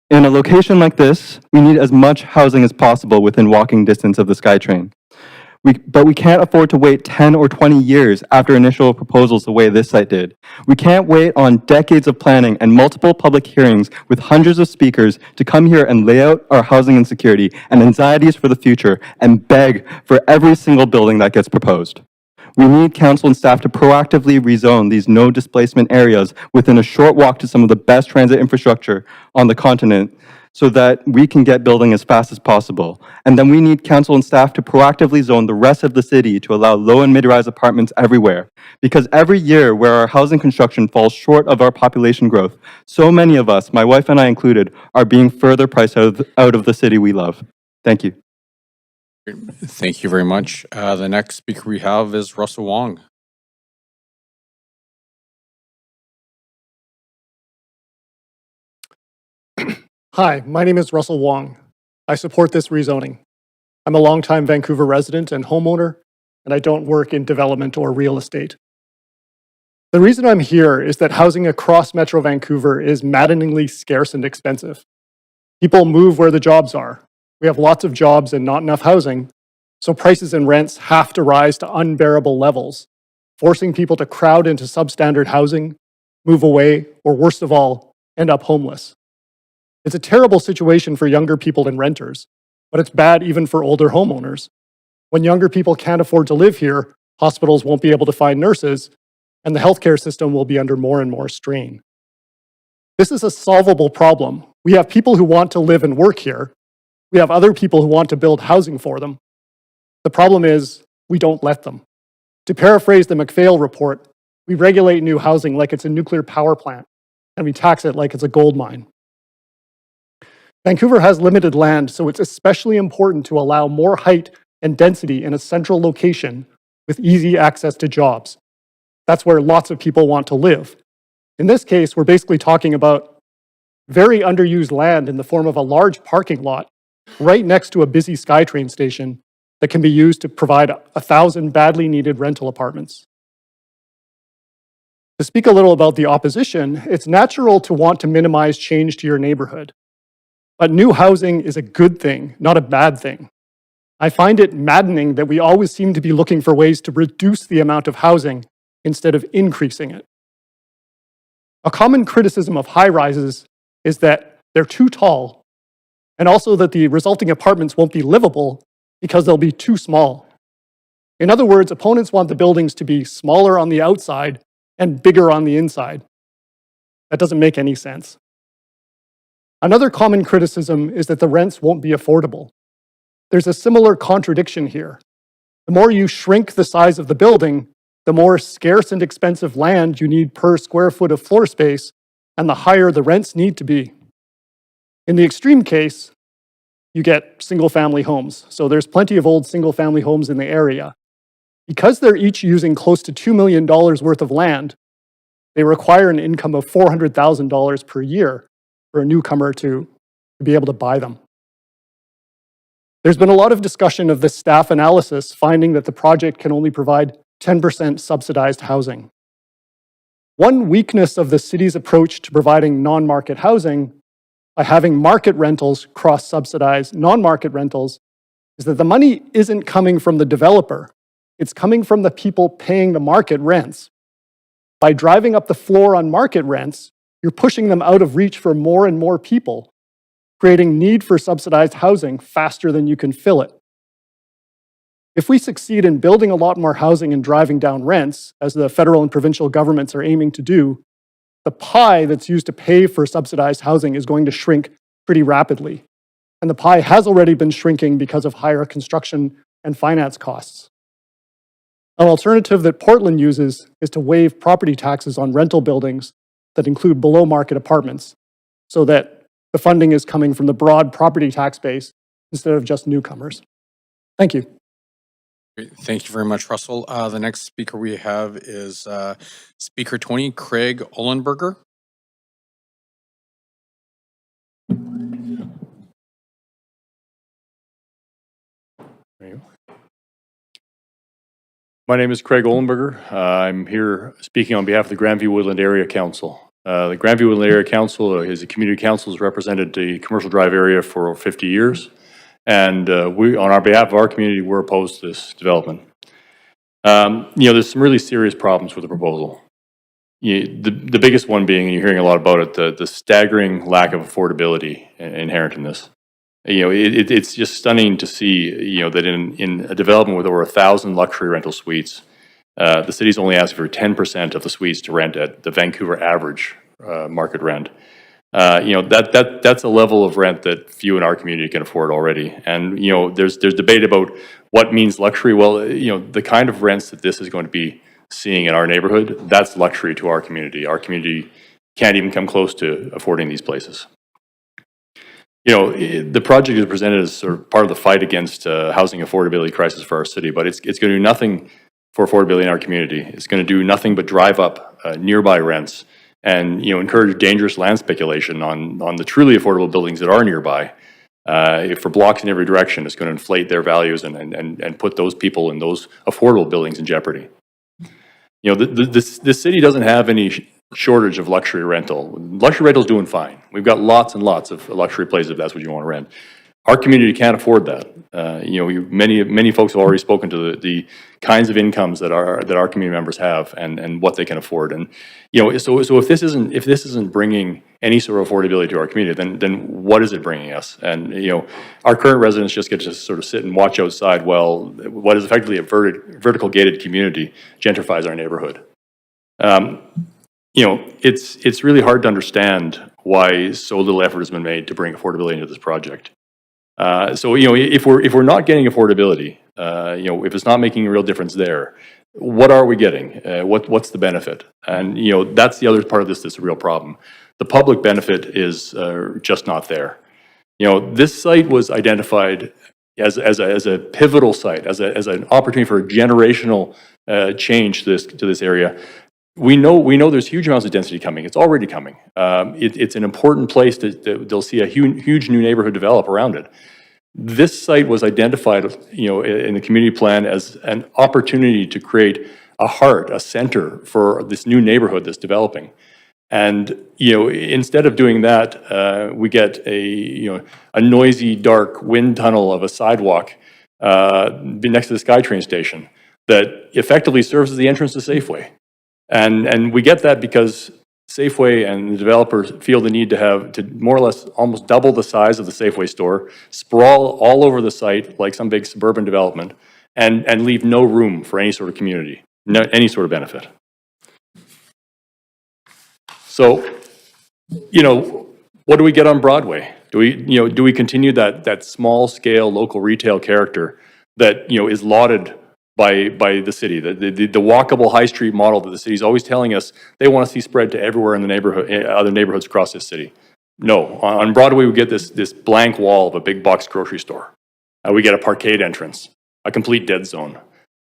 In a location like this, we need as much housing as possible within walking distance of the SkyTrain. But we can't afford to wait 10 or 20 years after initial proposals the way this site did. We can't wait on decades of planning and multiple public hearings with hundreds of speakers to come here and lay out our housing insecurity and anxieties for the future and beg for every single building that gets proposed. We need council and staff to proactively rezone these no displacement areas within a short walk to some of the best transit infrastructure on the continent so that we can get building as fast as possible. And then we need council and staff to proactively zone the rest of the city to allow low and mid-rise apartments everywhere. Because every year where our housing construction falls short of our population growth, so many of us, my wife and I included, are being further priced out of the city we love. Thank you. Thank you very much. The next speaker we have is Russell Wong. Hi, my name is Russell Wong. I support this rezoning. I'm a longtime Vancouver resident and homeowner, and I don't work in development or real estate. The reason I'm here is that housing across Metro Vancouver is maddeningly scarce and expensive. People move where the jobs are. We have lots of jobs and not enough housing, so prices and rents have to rise to unbearable levels, forcing people to crowd into substandard housing, move away, or worst of all, end up homeless. It's a terrible situation for younger people and renters, but it's bad even for older homeowners. When younger people can't afford to live here, hospitals won't be able to find nurses, and the healthcare system will be under more and more strain. This is a solvable problem. We have people who want to live and work here. We have other people who want to build housing for them. The problem is, we don't let them. To paraphrase the McPhail report, we regulate new housing like it's a nuclear power plant, and we tax it like it's a gold mine. Vancouver has limited land, so it's especially important to allow more height and density in a central location with easy access to jobs. That's where lots of people want to live. In this case, we're basically talking about very underused land in the form of a large parking lot right next to a busy SkyTrain station that can be used to provide 1,000 badly needed rental apartments. To speak a little about the opposition, it's natural to want to minimize change to your neighborhood. But new housing is a good thing, not a bad thing. I find it maddening that we always seem to be looking for ways to reduce the amount of housing instead of increasing it. A common criticism of high-rises is that they're too tall, and also that the resulting apartments won't be livable because they'll be too small. In other words, opponents want the buildings to be smaller on the outside and bigger on the inside. That doesn't make any sense. Another common criticism is that the rents won't be affordable. There's a similar contradiction here. The more you shrink the size of the building, the more scarce and expensive land you need per square foot of floor space, and the higher the rents need to be. In the extreme case, you get single-family homes. So there's plenty of old single-family homes in the area. Because they're each using close to $2 million worth of land, they require an income of $400,000 per year for a newcomer to be able to buy them. There's been a lot of discussion of this staff analysis finding that the project can only provide 10% subsidized housing. One weakness of the city's approach to providing non-market housing by having market rentals cross-subsidize non-market rentals is that the money isn't coming from the developer. It's coming from the people paying the market rents. By driving up the floor on market rents, you're pushing them out of reach for more and more people, creating need for subsidized housing faster than you can fill it. If we succeed in building a lot more housing and driving down rents, as the federal and provincial governments are aiming to do, the pie that's used to pay for subsidized housing is going to shrink pretty rapidly. And the pie has already been shrinking because of higher construction and finance costs. An alternative that Portland uses is to waive property taxes on rental buildings that include below-market apartments, so that the funding is coming from the broad property tax base instead of just newcomers. Thank you. Great. Thank you very much, Russell. The next speaker we have is Speaker 20, Craig Ollenberger. My name is Craig Ollenberger. I'm here speaking on behalf of the Grandview Woodland Area Council. The Grandview Woodland Area Council is a community council, has represented the Commercial Drive area for 50 years. And we, on our behalf of our community, we're opposed to this development. There's some really serious problems with the proposal. The biggest one being, and you're hearing a lot about it, the staggering lack of affordability inherent in this. It's just stunning to see, that in a development with over 1,000 luxury rental suites, the city's only asking for 10% of the suites to rent at the Vancouver average market rent. That's a level of rent that few in our community can afford already. And, there's debate about what means luxury. Well, the kind of rents that this is going to be seeing in our neighborhood, that's luxury to our community. Our community can't even come close to affording these places. The project is presented as sort of part of the fight against housing affordability crisis for our city, but it's going to do nothing for affordability in our community. It's going to do nothing but drive up nearby rents and encourage dangerous land speculation on the truly affordable buildings that are nearby. For blocks in every direction, it's going to inflate their values and put those people in those affordable buildings in jeopardy. The city doesn't have any shortage of luxury rental. Luxury rental's doing fine. We've got lots and lots of luxury places if that's what you want to rent. Our community can't afford that. Many folks have already spoken to the kinds of incomes that our community members have and what they can afford. And so if this isn't bringing any sort of affordability to our community, then what is it bringing us? And our current residents just get to sort of sit and watch outside while what is effectively a vertical gated community gentrifies our neighborhood. It's really hard to understand why so little effort has been made to bring affordability into this project. If we're not getting affordability, if it's not making a real difference there, what are we getting? What's the benefit? And that's the other part of this that's a real problem. The public benefit is just not there. This site was identified as a pivotal site, as an opportunity for a generational change to this area. We know there's huge amounts of density coming. It's already coming. It's an important place they'll see a huge new neighborhood develop around it. This site was identified, in the community plan as an opportunity to create a heart, a center for this new neighborhood that's developing. And, instead of doing that, we get a noisy, dark wind tunnel of a sidewalk next to the SkyTrain station that effectively serves as the entrance to Safeway. And we get that because Safeway and the developers feel the need to more or less almost double the size of the Safeway store, sprawl all over the site like some big suburban development, and leave no room for any sort of community, any sort of benefit. So, what do we get on Broadway? Do we continue that small scale local retail character that, is lauded by the city, the walkable high street model that the city's always telling us they want to see spread to everywhere in the neighborhood, other neighborhoods across this city? No, on Broadway we get this blank wall of a big box grocery store. We get a parkade entrance, a complete dead zone,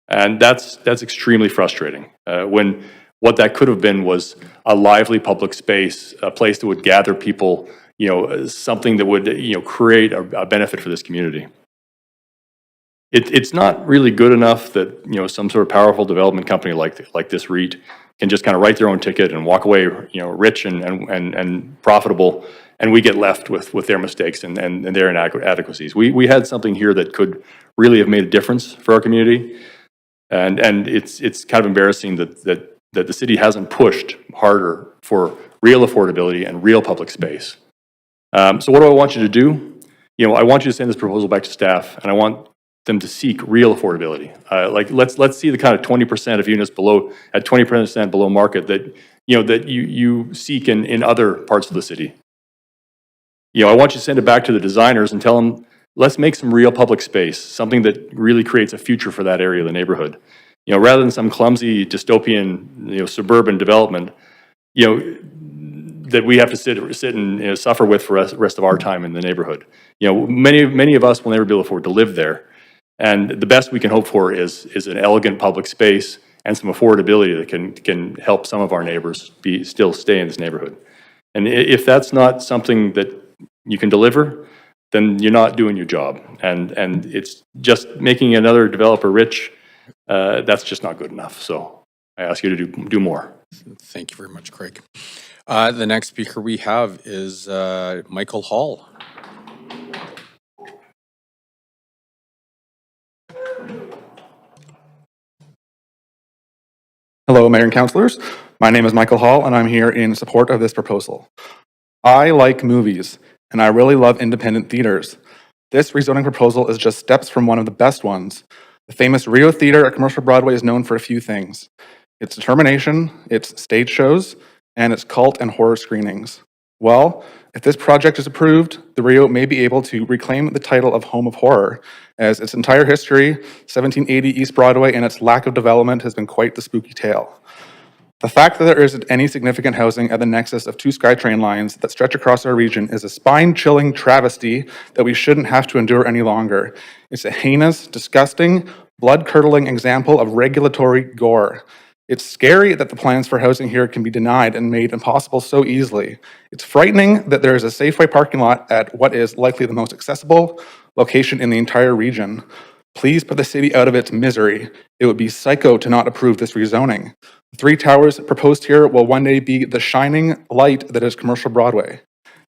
and that's extremely frustrating. When what that could have been was a lively public space, a place that would gather people, something that would, create a benefit for this community. It's not really good enough that, some sort of powerful development company like this REIT can just kind of write their own ticket and walk away, rich and profitable, and we get left with their mistakes and their inadequacies. We had something here that could really have made a difference for our community, and it's kind of embarrassing that the city hasn't pushed harder for real affordability and real public space. So what do I want you to do? I want you to send this proposal back to staff, and I want them to seek real affordability. Let's see the kind of 20% of units at 20% below market that you seek in other parts of the city. I want you to send it back to the designers and tell them, let's make some real public space, something that really creates a future for that area of the neighborhood. Rather than some clumsy dystopian, suburban development, that we have to sit and suffer with for the rest of our time in the neighborhood. Many of us will never be able to afford to live there, and the best we can hope for is an elegant public space and some affordability that can help some of our neighbors still stay in this neighborhood. And if that's not something that you can deliver, then you're not doing your job, and it's just making another developer rich. That's just not good enough. So I ask you to do more. Thank you very much, Craig. The next speaker we have is Michael Hall. Hello, Mayor and Councilors. My name is Michael Hall, and I'm here in support of this proposal. I like movies, and I really love independent theaters. This rezoning proposal is just steps from one of the best ones. The famous Rio Theater at Commercial Broadway is known for a few things: its determination, its stage shows, and its cult and horror screenings. Well, if this project is approved, the Rio may be able to reclaim the title of Home of Horror, as its entire history, 1780 East Broadway, and its lack of development has been quite the spooky tale. The fact that there isn't any significant housing at the nexus of two SkyTrain lines that stretch across our region is a spine-chilling travesty that we shouldn't have to endure any longer. It's a heinous, disgusting, blood-curdling example of regulatory gore. It's scary that the plans for housing here can be denied and made impossible so easily. It's frightening that there is a Safeway parking lot at what is likely the most accessible location in the entire region. Please put the city out of its misery. It would be psycho to not approve this rezoning. The three towers proposed here will one day be the shining light that is Commercial Broadway.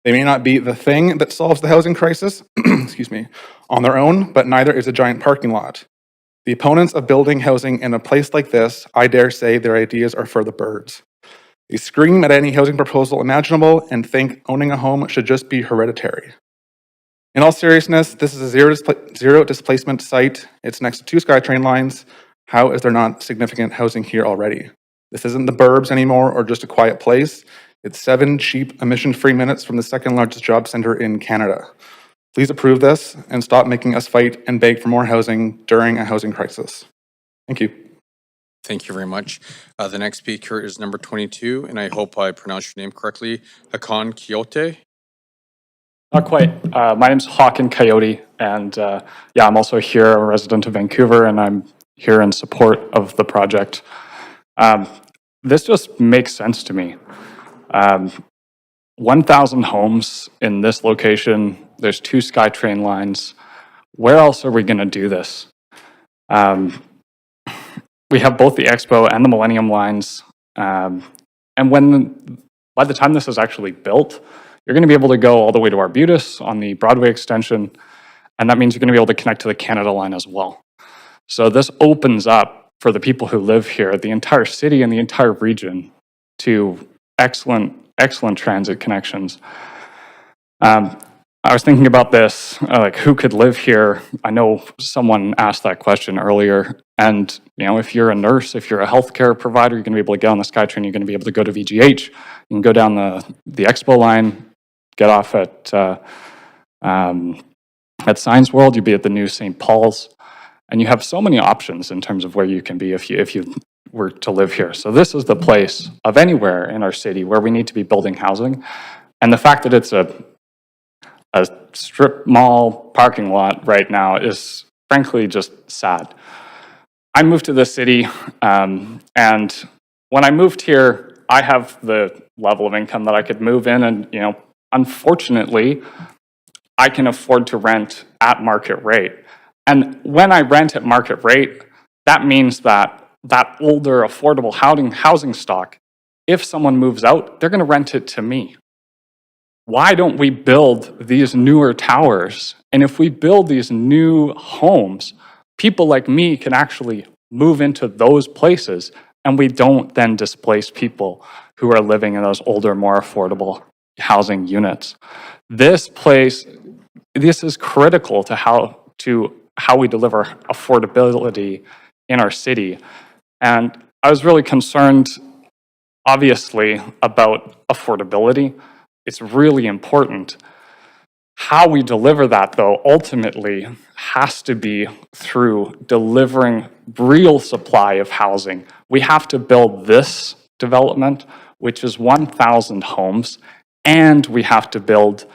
They may not be the thing that solves the housing crisis, excuse me, on their own, but neither is a giant parking lot. The opponents of building housing in a place like this, I dare say their ideas are for the birds. They scream at any housing proposal imaginable and think owning a home should just be hereditary. In all seriousness, this is a zero displacement site. It's next to two SkyTrain lines. How is there not significant housing here already? This isn't the burbs anymore or just a quiet place. It's 7 cheap, emission-free minutes from the second largest job center in Canada. Please approve this and stop making us fight and beg for more housing during a housing crisis. Thank you. Thank you very much. The next speaker is number 22, and I hope I pronounced your name correctly, Hakan Coyote. Not quite. My name's Hawken Coyote, and I'm also here, a resident of Vancouver, and I'm here in support of the project. This just makes sense to me. 1,000 homes in this location. There's 2 SkyTrain lines. Where else are we going to do this? we have both the Expo and the Millennium lines. And by the time this is actually built, you're going to be able to go all the way to Arbutus on the Broadway extension, and that means you're going to be able to connect to the Canada line as well. So this opens up for the people who live here, the entire city and the entire region, to excellent transit connections. I was thinking about this, like who could live here? I know someone asked that question earlier, and if you're a nurse, if you're a healthcare provider, you're going to be able to get on the SkyTrain, you're going to be able to go to VGH, you can go down the Expo line, get off at Science World, you'll be at the new St. Paul's, and you have so many options in terms of where you can be if you were to live here. So this is the place of anywhere in our city where we need to be building housing, and the fact that it's a strip mall parking lot right now is frankly just sad. I moved to this city, and when I moved here, I have the level of income that I could move in, and unfortunately, I can afford to rent at market rate. And when I rent at market rate, that means that older, affordable housing stock, if someone moves out, they're going to rent it to me. Why don't we build these newer towers? And if we build these new homes, people like me can actually move into those places, and we don't then displace people who are living in those older, more affordable housing units. This is critical to how we deliver affordability in our city. And I was really concerned, obviously, about affordability. It's really important. How we deliver that, though, ultimately has to be through delivering real supply of housing. We have to build this development, which is 1,000 homes, and we have to build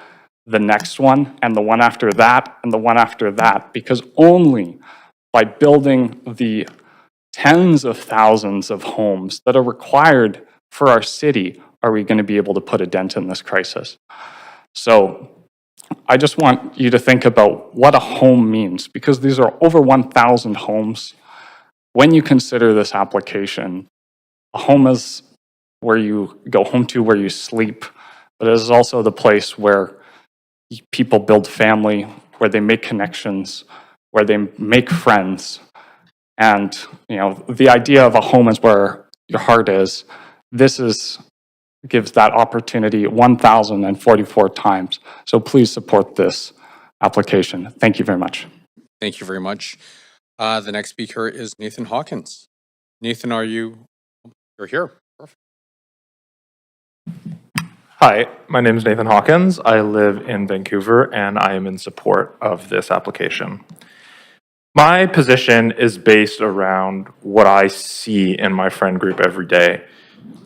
the next one, and the one after that, and the one after that, because only by building the tens of thousands of homes that are required for our city are we going to be able to put a dent in this crisis. So I just want you to think about what a home means, because these are over 1,000 homes. When you consider this application, a home is where you go home to, where you sleep, but it is also the place where people build family, where they make connections, where they make friends. And the idea of a home is where your heart is. This gives that opportunity 1,044 times. So please support this application. Thank you very much. Thank you very much. The next speaker is Nathan Hawkins. Nathan, you're here. Perfect. Hi, my name is Nathan Hawkins. I live in Vancouver, and I am in support of this application. My position is based around what I see in my friend group every day.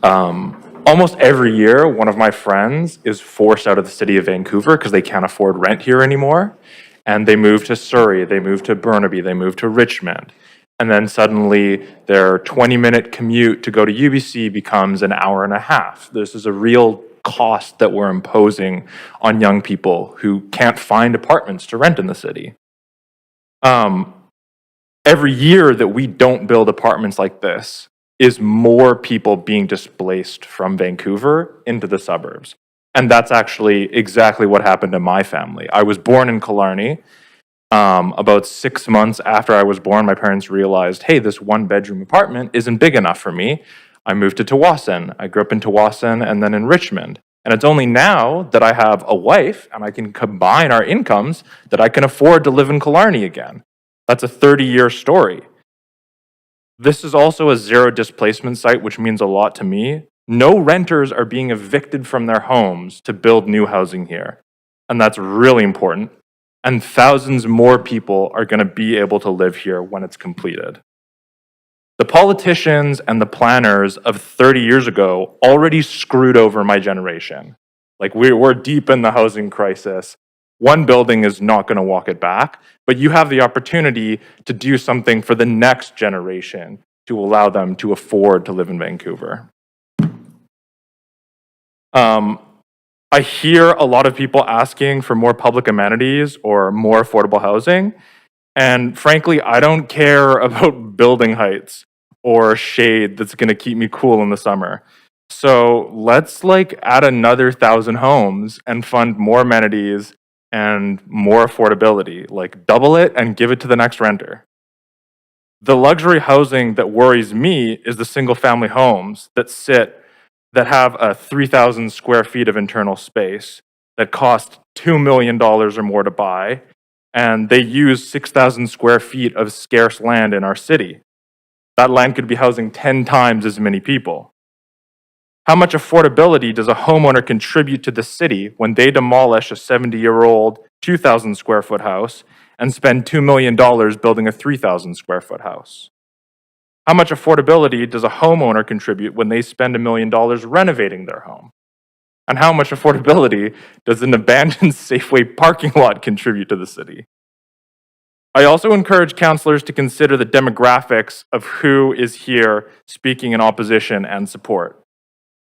Almost every year, one of my friends is forced out of the city of Vancouver because they can't afford rent here anymore. And they move to Surrey, they move to Burnaby, they move to Richmond. And then suddenly their 20-minute commute to go to UBC becomes an hour and a half. This is a real cost that we're imposing on young people who can't find apartments to rent in the city. Every year that we don't build apartments like this is more people being displaced from Vancouver into the suburbs. And that's actually exactly what happened to my family. I was born in Killarney. About 6 months after I was born, my parents realized, hey, this one-bedroom apartment isn't big enough for me. I moved to Tawasin. I grew up in Tawasin and then in Richmond. And it's only now that I have a wife and I can combine our incomes that I can afford to live in Killarney again. That's a 30-year story. This is also a zero displacement site, which means a lot to me. No renters are being evicted from their homes to build new housing here. And that's really important. And thousands more people are going to be able to live here when it's completed. The politicians and the planners of 30 years ago already screwed over my generation. Like we're deep in the housing crisis. One building is not going to walk it back, but you have the opportunity to do something for the next generation to allow them to afford to live in Vancouver. I hear a lot of people asking for more public amenities or more affordable housing. And frankly, I don't care about building heights. or shade that's going to keep me cool in the summer. So let's like add another 1,000 homes and fund more amenities and more affordability, like double it and give it to the next renter. The luxury housing that worries me is the single family homes that have a 3,000 square feet of internal space that cost $2 million or more to buy, and they use 6,000 square feet of scarce land in our city. That land could be housing 10 times as many people. How much affordability does a homeowner contribute to the city when they demolish a 70-year-old 2,000 square foot house and spend $2 million building a 3,000 square foot house? How much affordability does a homeowner contribute when they spend $1 million renovating their home? And how much affordability does an abandoned Safeway parking lot contribute to the city? I also encourage councillors to consider the demographics of who is here speaking in opposition and support.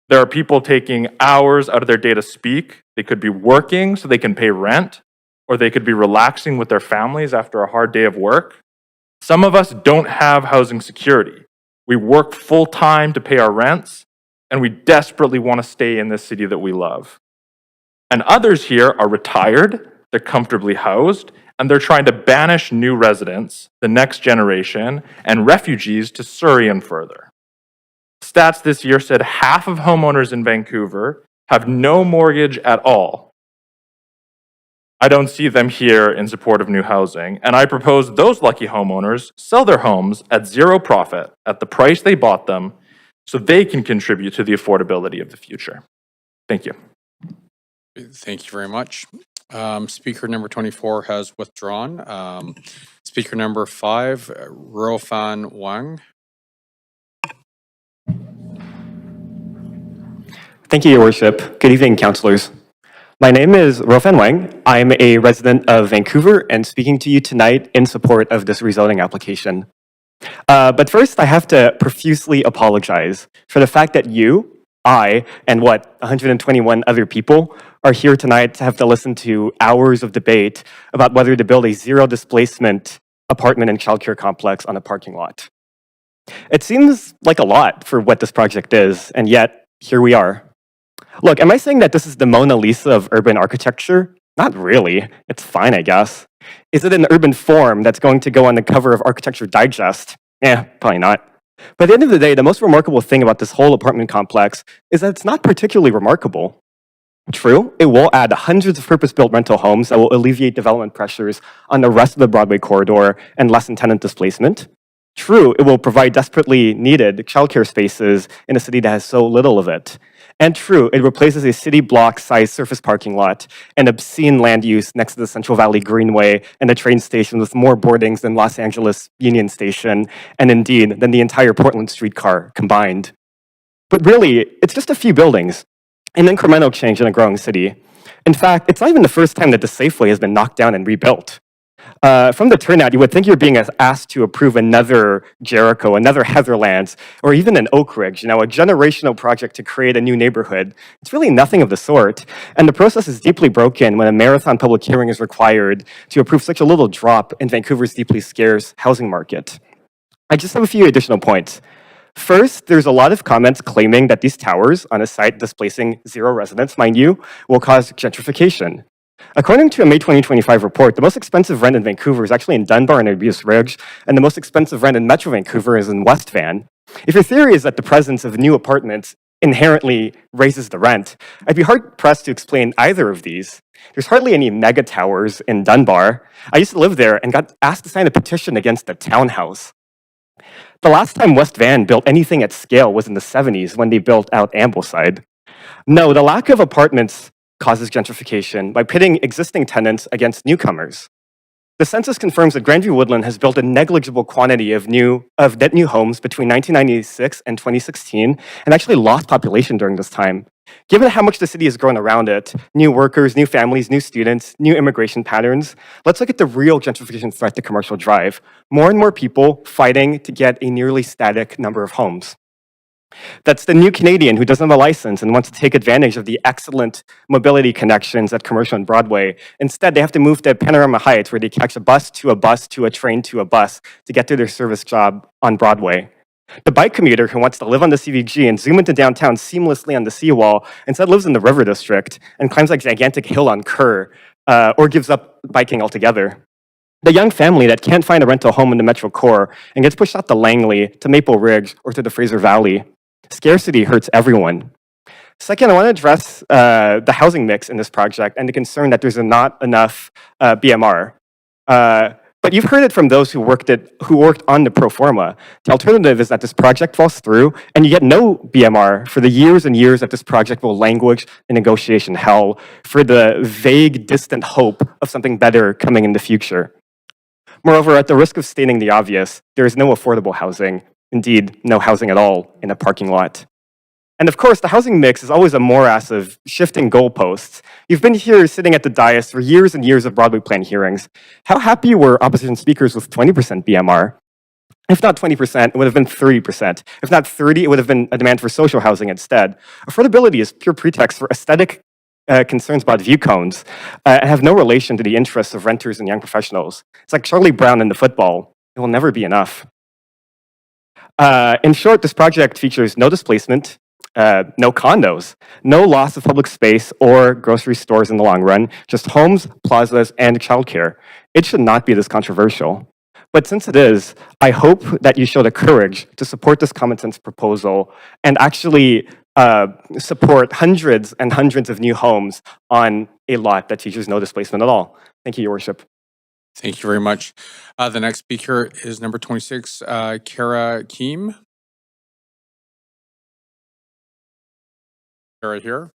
There are people taking hours out of their day to speak. They could be working so they can pay rent, or they could be relaxing with their families after a hard day of work. Some of us don't have housing security. We work full-time to pay our rents, and we desperately want to stay in this city that we love. And others here are retired, they're comfortably housed, and they're trying to banish new residents, the next generation, and refugees to Surrey and further. Stats this year said half of homeowners in Vancouver have no mortgage at all. I don't see them here in support of new housing, and I propose those lucky homeowners sell their homes at zero profit at the price they bought them so they can contribute to the affordability of the future. Thank you. Thank you very much. Speaker number 24 has withdrawn. Speaker number 5, Rofan Wang. Thank you, Your Worship. Good evening, councillors. My name is Rofan Wang. I'm a resident of Vancouver and speaking to you tonight in support of this rezoning application. But first, I have to profusely apologize for the fact that you, I, and 121 other people are here tonight to have to listen to hours of debate about whether to build a zero displacement apartment and childcare complex on a parking lot. It seems like a lot for what this project is, and yet here we are. Look, am I saying that this is the Mona Lisa of urban architecture? Not really. It's fine, I guess. Is it an urban form that's going to go on the cover of Architecture Digest? Probably not. But at the end of the day, the most remarkable thing about this whole apartment complex is that it's not particularly remarkable. True, it will add hundreds of purpose-built rental homes that will alleviate development pressures on the rest of the Broadway corridor and lessen tenant displacement. True, it will provide desperately needed childcare spaces in a city that has so little of it. And true, it replaces a city block-sized surface parking lot and obscene land use next to the Central Valley Greenway and the train station with more boardings than Los Angeles Union Station, and indeed, than the entire Portland streetcar combined. But really, it's just a few buildings, an incremental change in a growing city. In fact, it's not even the first time that the Safeway has been knocked down and rebuilt. From the turnout, you would think you're being asked to approve another Jericho, another Heatherlands, or even an Oak Ridge, a generational project to create a new neighborhood. It's really nothing of the sort, and the process is deeply broken when a marathon public hearing is required to approve such a little drop in Vancouver's deeply scarce housing market. I just have a few additional points. First, there's a lot of comments claiming that these towers on a site displacing zero residents, mind you, will cause gentrification. According to a May 2025 report, the most expensive rent in Vancouver is actually in Dunbar and Abuse Ridge, and the most expensive rent in Metro Vancouver is in West Van. If your theory is that the presence of new apartments inherently raises the rent, I'd be hard-pressed to explain either of these. There's hardly any mega towers in Dunbar. I used to live there and got asked to sign a petition against a townhouse. The last time West Van built anything at scale was in the 70s when they built out Ambleside. No, the lack of apartments causes gentrification by pitting existing tenants against newcomers. The census confirms that Grandview Woodland has built a negligible quantity of net new homes between 1996 and 2016 and actually lost population during this time. Given how much the city has grown around it, new workers, new families, new students, new immigration patterns, let's look at the real gentrification threat to Commercial Drive. More and more people fighting to get a nearly static number of homes. That's the new Canadian who doesn't have a license and wants to take advantage of the excellent mobility connections at Commercial and Broadway. Instead, they have to move to Panorama Heights where they catch a bus to a bus to a train to a bus to get to their service job on Broadway. The bike commuter who wants to live on the CVG and zoom into downtown seamlessly on the seawall instead lives in the River District and climbs a gigantic hill on Kerr, or gives up biking altogether. The young family that can't find a rental home in the Metro Core and gets pushed out to Langley, to Maple Ridge, or to the Fraser Valley. Scarcity hurts everyone. Second, I want to address the housing mix in this project and the concern that there's not enough BMR. But you've heard it from those who worked on the pro forma. The alternative is that this project falls through and you get no BMR for the years and years that this project will languish in negotiation hell for the vague, distant hope of something better coming in the future. Moreover, at the risk of stating the obvious, there is no affordable housing, indeed, no housing at all in a parking lot. And of course, the housing mix is always a morass of shifting goalposts. You've been here sitting at the dais for years and years of Broadway plan hearings. How happy were opposition speakers with 20% BMR? If not 20%, it would have been 30%. If not 30%, it would have been a demand for social housing instead. Affordability is pure pretext for aesthetic concerns about view cones and have no relation to the interests of renters and young professionals. It's like Charlie Brown in the football. It will never be enough. In short, this project features no displacement, no condos, no loss of public space or grocery stores in the long run, just homes, plazas, and childcare. It should not be this controversial. But since it is, I hope that you show the courage to support this common sense proposal and actually support hundreds and hundreds of new homes on a lot that features no displacement at all. Thank you, Your Worship. Thank you very much. The next speaker is number 26, Kara Keem. Kara here.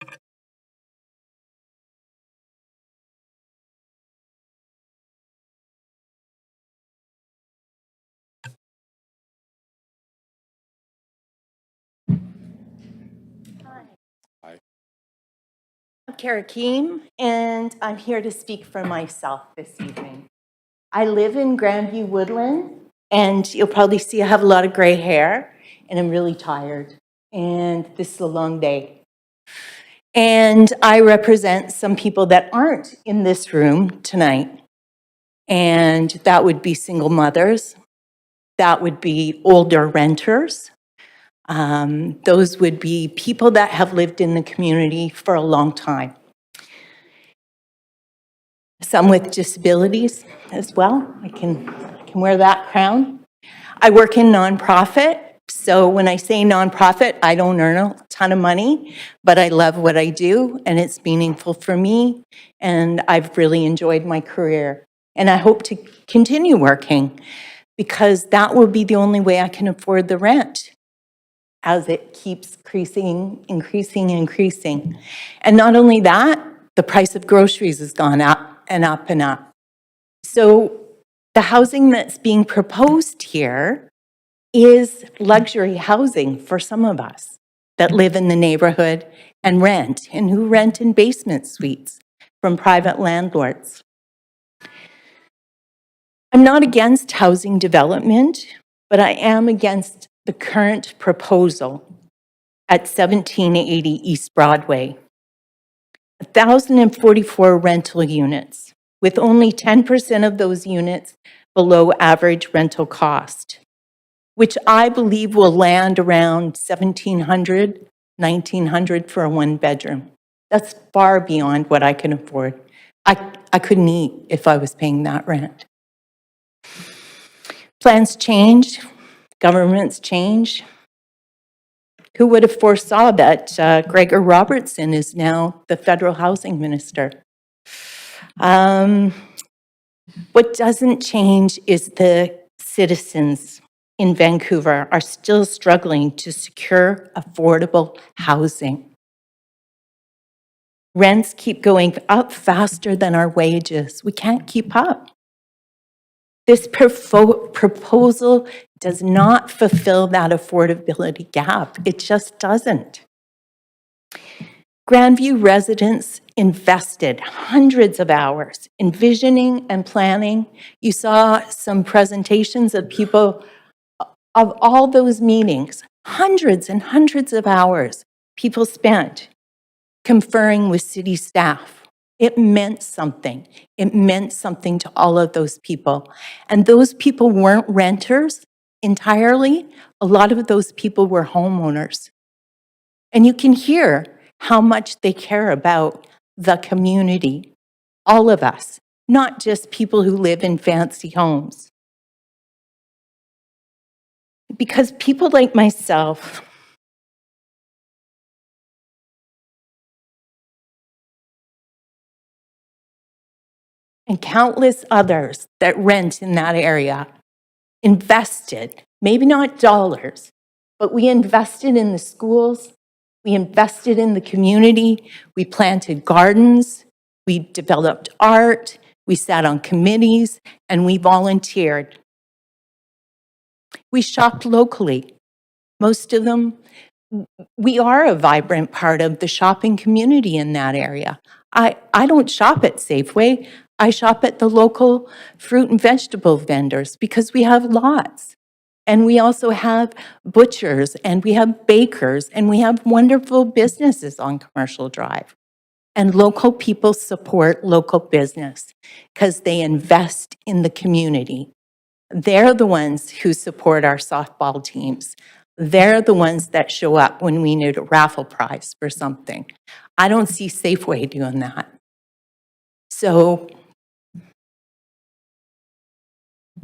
I'm Kara Keem, and I'm here to speak for myself this evening. I live in Grandview Woodland, and you'll probably see I have a lot of gray hair, and I'm really tired, and this is a long day. And I represent some people that aren't in this room tonight, and that would be single mothers, that would be older renters, those would be people that have lived in the community for a long time. Some with disabilities as well. I can wear that crown. I work in nonprofit, so when I say nonprofit, I don't earn a ton of money, but I love what I do, and it's meaningful for me, and I've really enjoyed my career. And I hope to continue working, because that will be the only way I can afford the rent, as it keeps increasing. And not only that, the price of groceries has gone up and up and up. So the housing that's being proposed here is luxury housing for some of us that live in the neighborhood and who rent in basement suites from private landlords. I'm not against housing development, but I am against the current proposal at 1780 East Broadway. 1,044 rental units, with only 10% of those units below average rental cost, which I believe will land around $1,700, $1,900 for a one-bedroom. That's far beyond what I can afford. I couldn't eat if I was paying that rent. Plans change. Governments change. Who would have foresaw that Gregor Robertson is now the federal housing minister? What doesn't change is the citizens in Vancouver are still struggling to secure affordable housing. Rents keep going up faster than our wages. We can't keep up. This proposal does not fulfill that affordability gap. It just doesn't. Grandview residents invested hundreds of hours in visioning and planning. You saw some presentations of people of all those meetings, hundreds and hundreds of hours people spent conferring with city staff. It meant something. It meant something to all of those people. And those people weren't renters entirely, A lot of those people were homeowners. And you can hear how much they care about the community, all of us, not just people who live in fancy homes. Because people like myself and countless others that rent in that area invested, maybe not dollars, but we invested in the schools, we invested in the community, we planted gardens, we developed art, we sat on committees, and we volunteered. We shopped locally. Most of them, we are a vibrant part of the shopping community in that area. I don't shop at Safeway. I shop at the local fruit and vegetable vendors because we have lots. And we also have butchers, and we have bakers, and we have wonderful businesses on Commercial Drive. And local people support local business because they invest in the community. They're the ones who support our softball teams. They're the ones that show up when we need a raffle prize for something. I don't see Safeway doing that. So,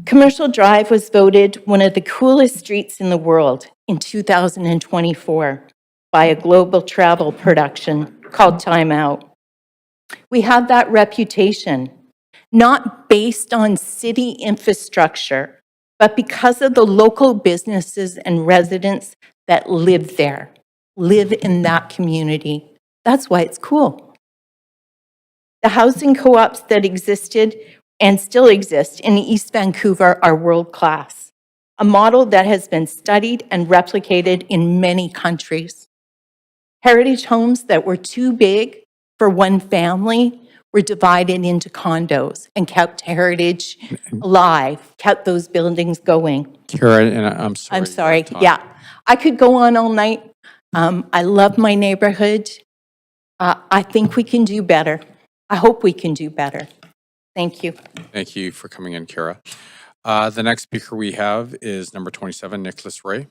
Commercial Drive was voted one of the coolest streets in the world in 2024 by a global travel production called Time Out. We have that reputation, not based on city infrastructure, but because of the local businesses and residents that live there, live in that community. That's why it's cool. The housing co-ops that existed and still exist in East Vancouver are world-class, a model that has been studied and replicated in many countries. Heritage homes that were too big for one family were divided into condos and kept heritage alive, kept those buildings going. Kara, and I'm sorry. I'm sorry, yeah. I could go on all night. I love my neighborhood. I think we can do better. I hope we can do better. Thank you. Thank you for coming in, Kara. The next speaker we have is number 27, Nicholas Ray.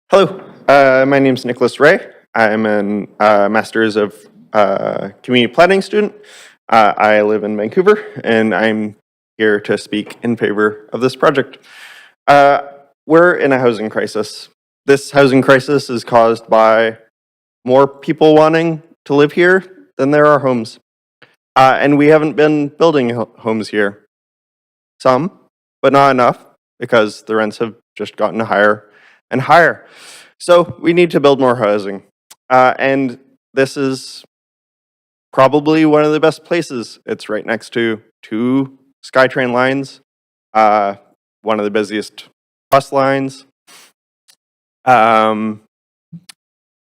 Hello, my name is Nicholas Ray. I'm a Master's of Community Planning student. I live in Vancouver, and I'm here to speak in favor of this project. We're in a housing crisis. This housing crisis is caused by more people wanting to live here than there are homes. And we haven't been building homes here. Some, but not enough, because the rents have just gotten higher and higher. So we need to build more housing. And this is probably one of the best places. It's right next to 2 SkyTrain lines, one of the busiest bus lines.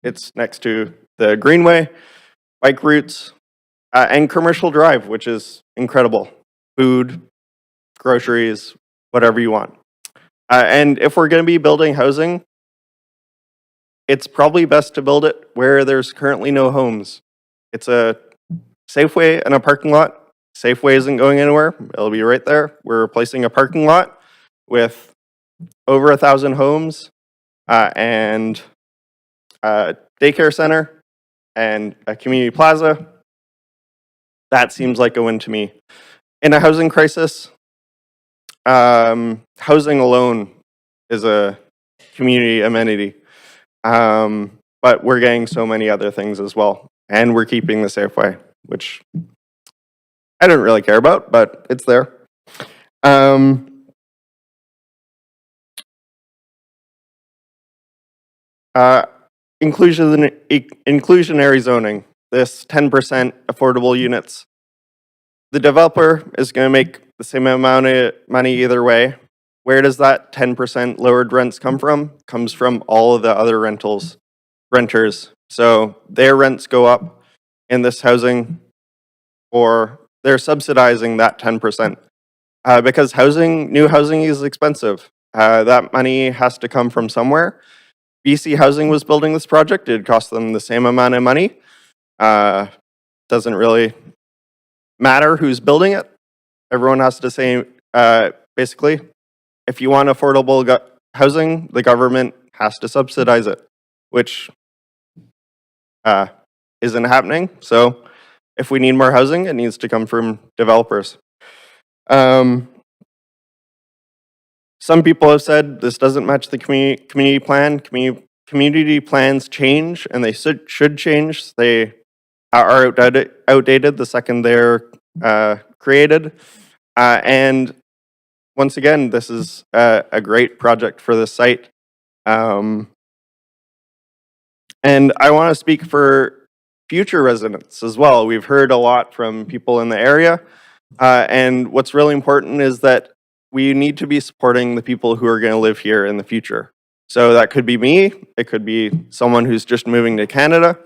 It's next to the Greenway, bike routes, and Commercial Drive, which is incredible. Food, groceries, whatever you want. And if we're going to be building housing, it's probably best to build it where there's currently no homes. It's a Safeway and a parking lot. Safeway isn't going anywhere. It'll be right there. We're replacing a parking lot with over 1,000 homes and a daycare center and a community plaza. That seems like a win to me. In a housing crisis, housing alone is a community amenity. But we're getting so many other things as well. And we're keeping the Safeway, which I don't really care about, but it's there. Inclusionary zoning, this 10% affordable units. The developer is going to make the same amount of money either way. Where does that 10% lowered rents come from? Comes from all of the other renters. So their rents go up in this housing, or they're subsidizing that 10%. Because new housing is expensive. That money has to come from somewhere. BC Housing was building this project. It cost them the same amount of money. Doesn't really matter who's building it. Everyone has to say, basically, if you want affordable housing, the government has to subsidize it, which isn't happening. So if we need more housing, it needs to come from developers. Some people have said this doesn't match the community plan. Community plans change, and they should change. They are outdated the second they're created. And once again, this is a great project for the site. And I want to speak for future residents as well. We've heard a lot from people in the area. And what's really important is that we need to be supporting the people who are going to live here in the future. So that could be me, it could be someone who's just moving to Canada,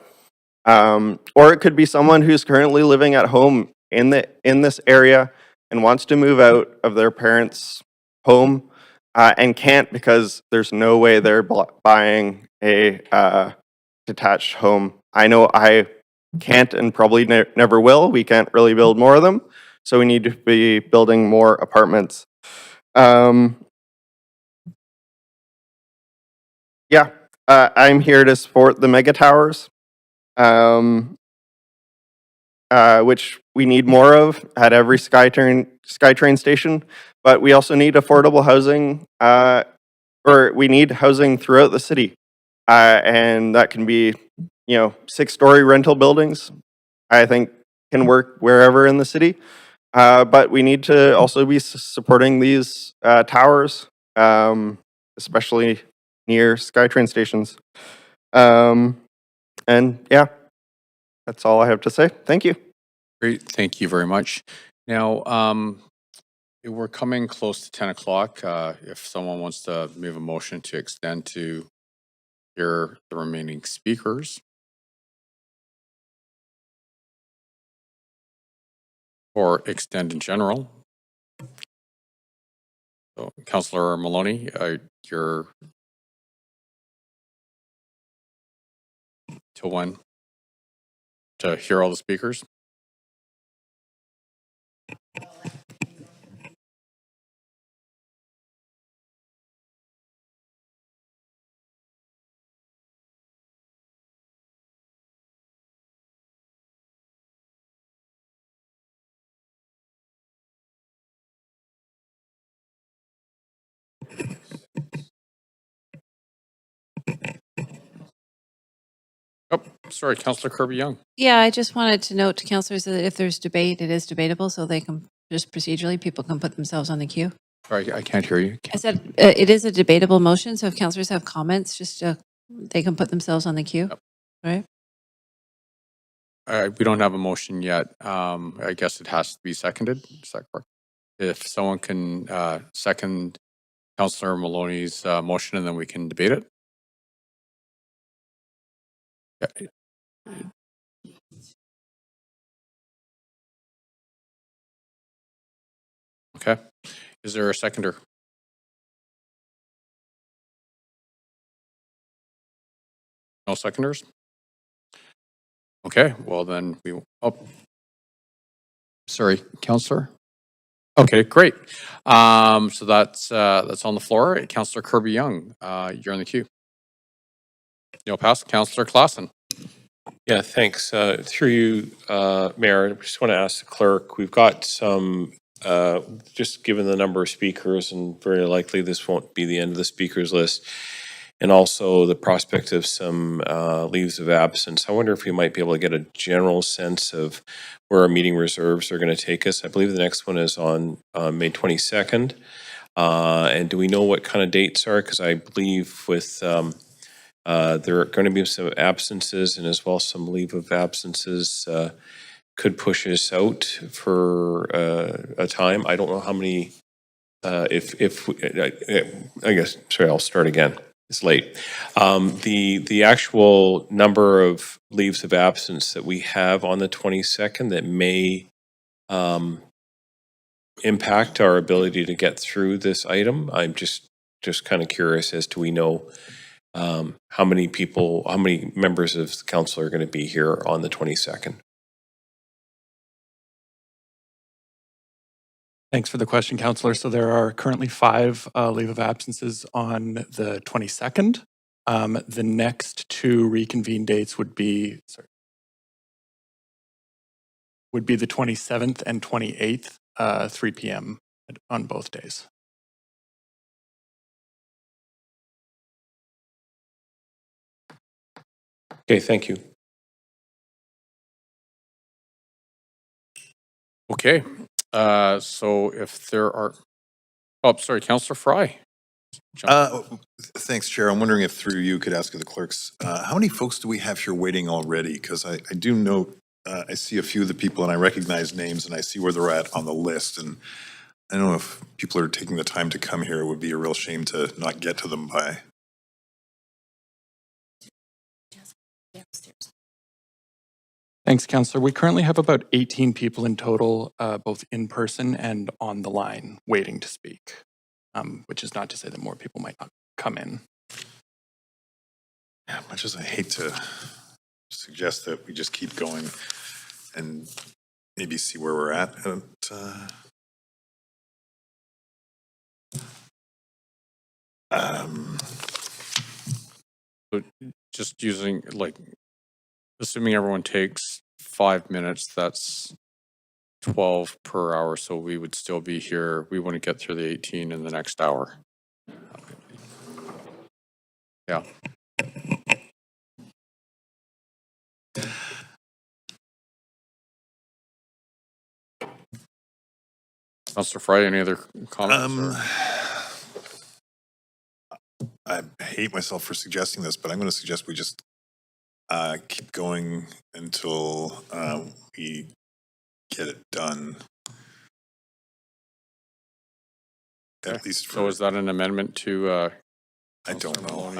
or it could be someone who's currently living at home in this area and wants to move out of their parents' home and can't because there's no way they're buying a detached home. I know I can't and probably never will. We can't really build more of them, so we need to be building more apartments. Yeah, I'm here to support the mega towers, which we need more of at every SkyTrain station. But we also need affordable housing, or we need housing throughout the city, and that can be, 6-story rental buildings. I think can work wherever in the city. But we need to also be supporting these towers, especially near SkyTrain stations. And yeah, that's all I have to say. Thank you. Great, thank you very much. Now, we're coming close to 10 o'clock. If someone wants to move a motion to extend to hear the remaining speakers. Or extend in general. So, Councillor Maloney, you're till when? To hear all the speakers? Oh, sorry, Councillor Kirby Young. Yeah, I just wanted to note to councillors that if there's debate, it is debatable, so they can, just procedurally, people can put themselves on the queue. Sorry, I can't hear you. I said it is a debatable motion, so if councillors have comments, just they can put themselves on the queue, right? We don't have a motion yet. I guess it has to be seconded. Is that correct? If someone can second Councillor Maloney's motion, and then we can debate it. Yeah. Okay. Is there a seconder? No seconders? Okay, well then sorry, Councillor. Okay, great. So that's on the floor. Councillor Kirby Young, you're on the queue. You'll pass Councillor Claassen. Yeah, thanks. Through you, Mayor, I just want to ask the clerk, we've got some, just given the number of speakers, and very likely this won't be the end of the speakers list, and also the prospect of some leaves of absence. I wonder if we might be able to get a general sense of where our meeting reserves are going to take us. I believe the next one is on May 22nd. And do we know what kind of dates are? Because I believe with there are going to be some absences and as well some leave of absences could push us out for a time. I don't know how many, I guess, sorry, I'll start again. It's late. The actual number of leaves of absence that we have on the 22nd that may impact our ability to get through this item. I'm just kind of curious as to we know how many members of the council are going to be here on the 22nd. Thanks for the question, Councillor. So there are currently 5 leave of absences on the 22nd. The next 2 reconvene dates would be, the 27th and 28th, 3 p.m. on both days. Okay, thank you. Okay, so if there are, oh, sorry, Councillor Fry. Thanks, Chair. I'm wondering if through you could ask of the clerks, how many folks do we have here waiting already? Because I do note, I see a few of the people and I recognize names and I see where they're at on the list. And I don't know if people are taking the time to come here. It would be a real shame to not get to them by. Thanks, Councillor. We currently have about 18 people in total, both in person and on the line, waiting to speak, which is not to say that more people might not come in. Yeah, much as I hate to suggest that we just keep going and maybe see where we're at. So just using, like, assuming everyone takes 5 minutes, that's 12 per hour. So we would still be here. We want to get through the 18 in the next hour. Yeah. Councillor Fry, any other comments? I hate myself for suggesting this, but I'm going to suggest we just keep going until we get it done. Okay. At least for, so is that an amendment to I don't know.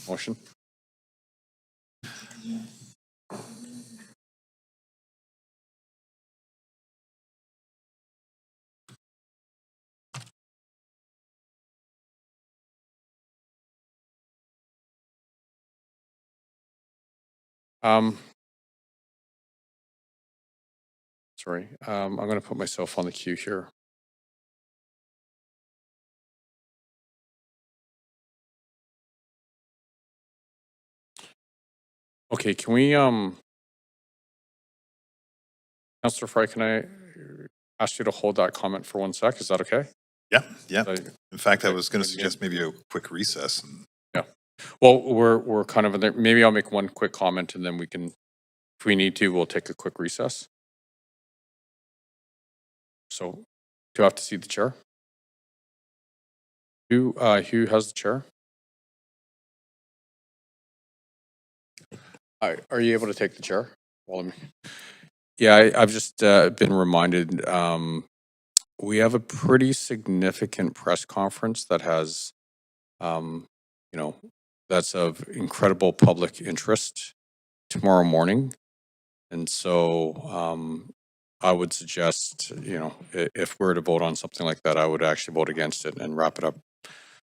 Motion? Sorry, I'm going to put myself on the queue here. Okay, can we, Councillor Fry, can I ask you to hold that comment for 1 sec? Is that okay? Yeah, yeah. In fact, I was going to suggest maybe a quick recess. Yeah. Well, we're kind of in there. Maybe I'll make one quick comment and then we can, if we need to, we'll take a quick recess. So, do I have to see the chair? Who has the chair? Are you able to take the chair? Well, yeah, I've just been reminded we have a pretty significant press conference that has, that's of incredible public interest tomorrow morning. And so I would suggest, if we're to vote on something like that, I would actually vote against it and wrap it up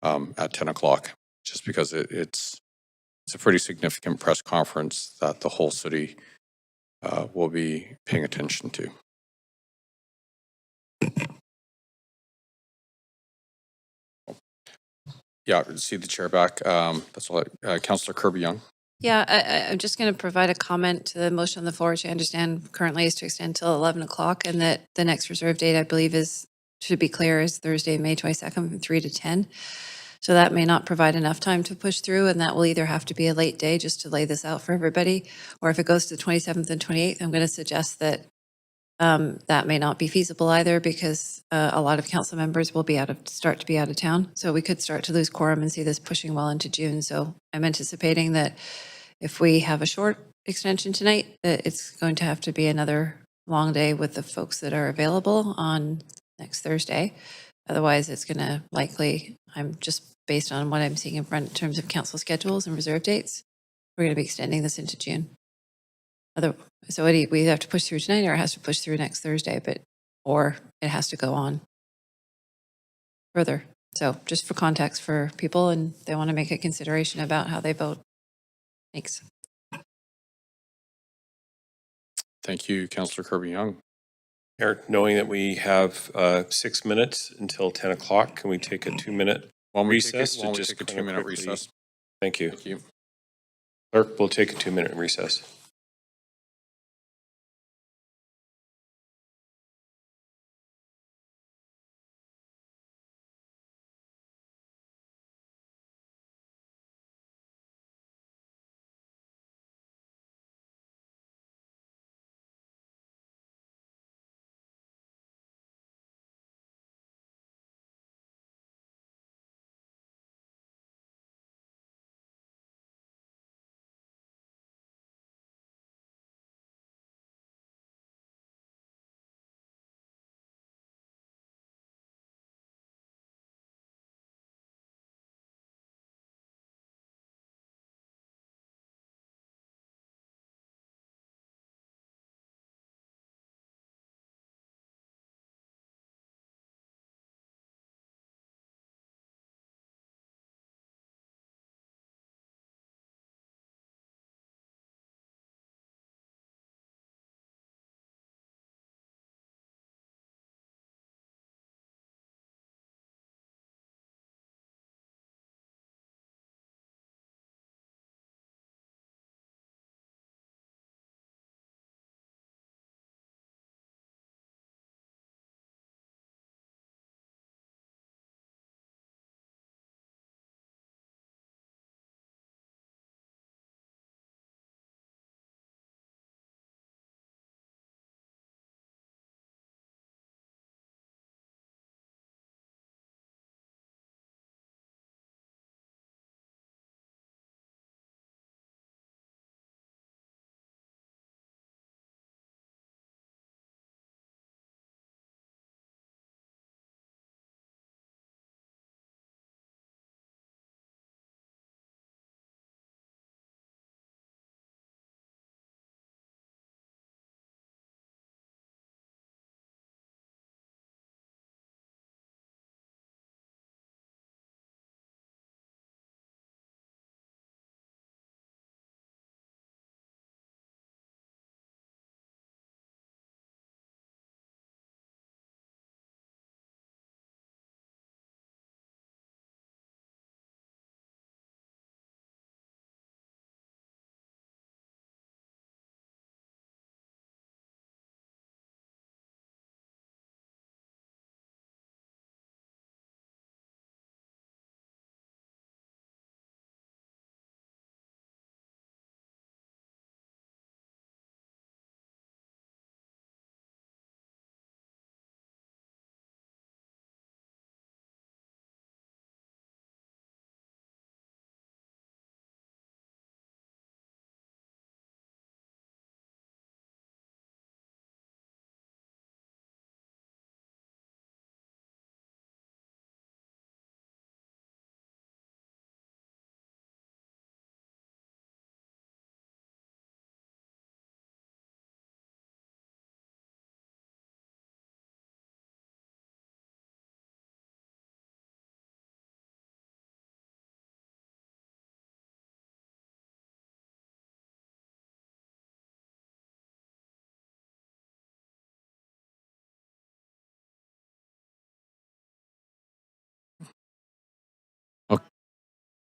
at 10 o'clock, just because it's a pretty significant press conference that the whole city will be paying attention to. Yeah, see the chair back. That's all. Councillor Kirby-Young. Yeah, I'm just going to provide a comment to the motion on the floor, which I understand currently is to extend till 11 o'clock, and that the next reserve date, I believe, should be clear, is Thursday, May 22nd from 3 to 10. So that may not provide enough time to push through, and that will either have to be a late day just to lay this out for everybody, or if it goes to the 27th and 28th, I'm going to suggest that that may not be feasible either, because a lot of council members will start to be out of town. So we could start to lose quorum and see this pushing well into June. So I'm anticipating that if we have a short extension tonight, that it's going to have to be another long day with the folks that are available on next Thursday. Otherwise, it's going to likely, I'm just based on what I'm seeing in front in terms of council schedules and reserve dates, we're going to be extending this into June. So we have to push through tonight, or it has to push through next Thursday, or it has to go on further. So just for context for people, and they want to make a consideration about how they vote. Thanks. Thank you, Councillor Kirby-Young. Eric, knowing that we have 6 minutes until 10 o'clock, can we take a 2-minute recess? to just take a kinda 2-minute quickly- recess. Thank you. Thank you. Clerk, we'll take a 2-minute recess.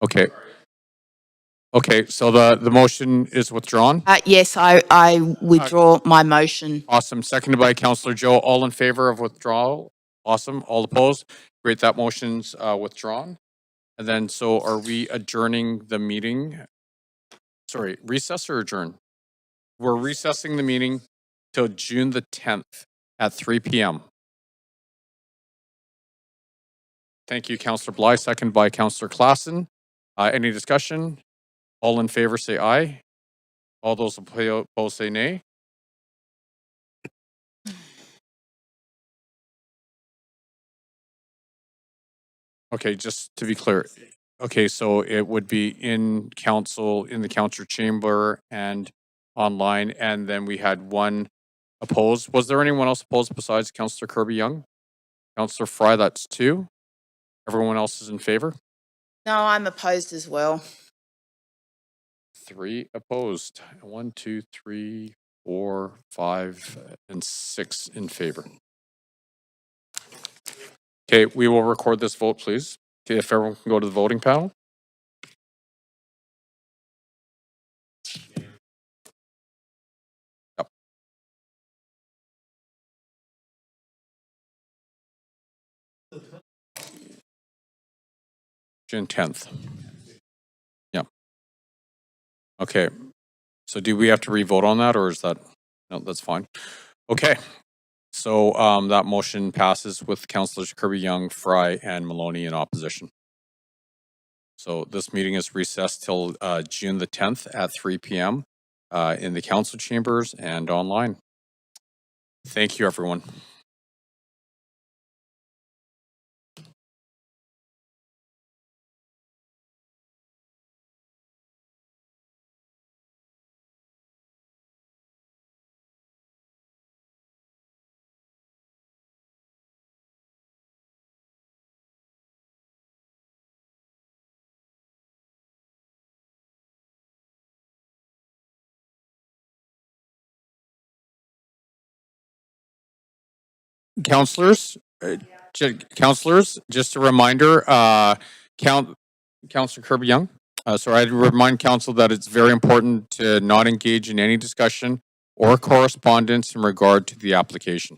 Okay. Okay, so the motion is withdrawn. Yes, I withdraw my motion. Awesome. Seconded by Councillor Joe. All in favor of withdrawal? Awesome. All opposed? Great, that motion's withdrawn. And then, so are we adjourning the meeting? Sorry, recess or adjourn? We're recessing the meeting till June the 10th at 3 p.m. Thank you, Councillor Bly. Second by Councillor Klassen. Any discussion? All in favor say aye. All those opposed say nay. Okay, just to be clear. Okay, so it would be in council, in the council chamber and online, and then we had one opposed. Was there anyone else opposed besides Councillor Kirby Young? Councillor Fry, that's 2. Everyone else is in favor? No, I'm opposed as well. 3 opposed. 1, 2, 3, 4, 5, and 6 in favor. Okay, we will record this vote, please. Okay, if everyone can go to the voting panel. Yep. June 10th. Yep. Okay. So do we have to re-vote on that, or is that, no, that's fine. Okay. So that motion passes with Councillors Kirby Young, Fry, and Maloney in opposition. So this meeting is recessed till June the 10th at 3 p.m. In the council chambers and online. Thank you, everyone. Councillors, just a reminder, Councillor Kirby Young. So I'd remind council that it's very important to not engage in any discussion or correspondence in regard to the application.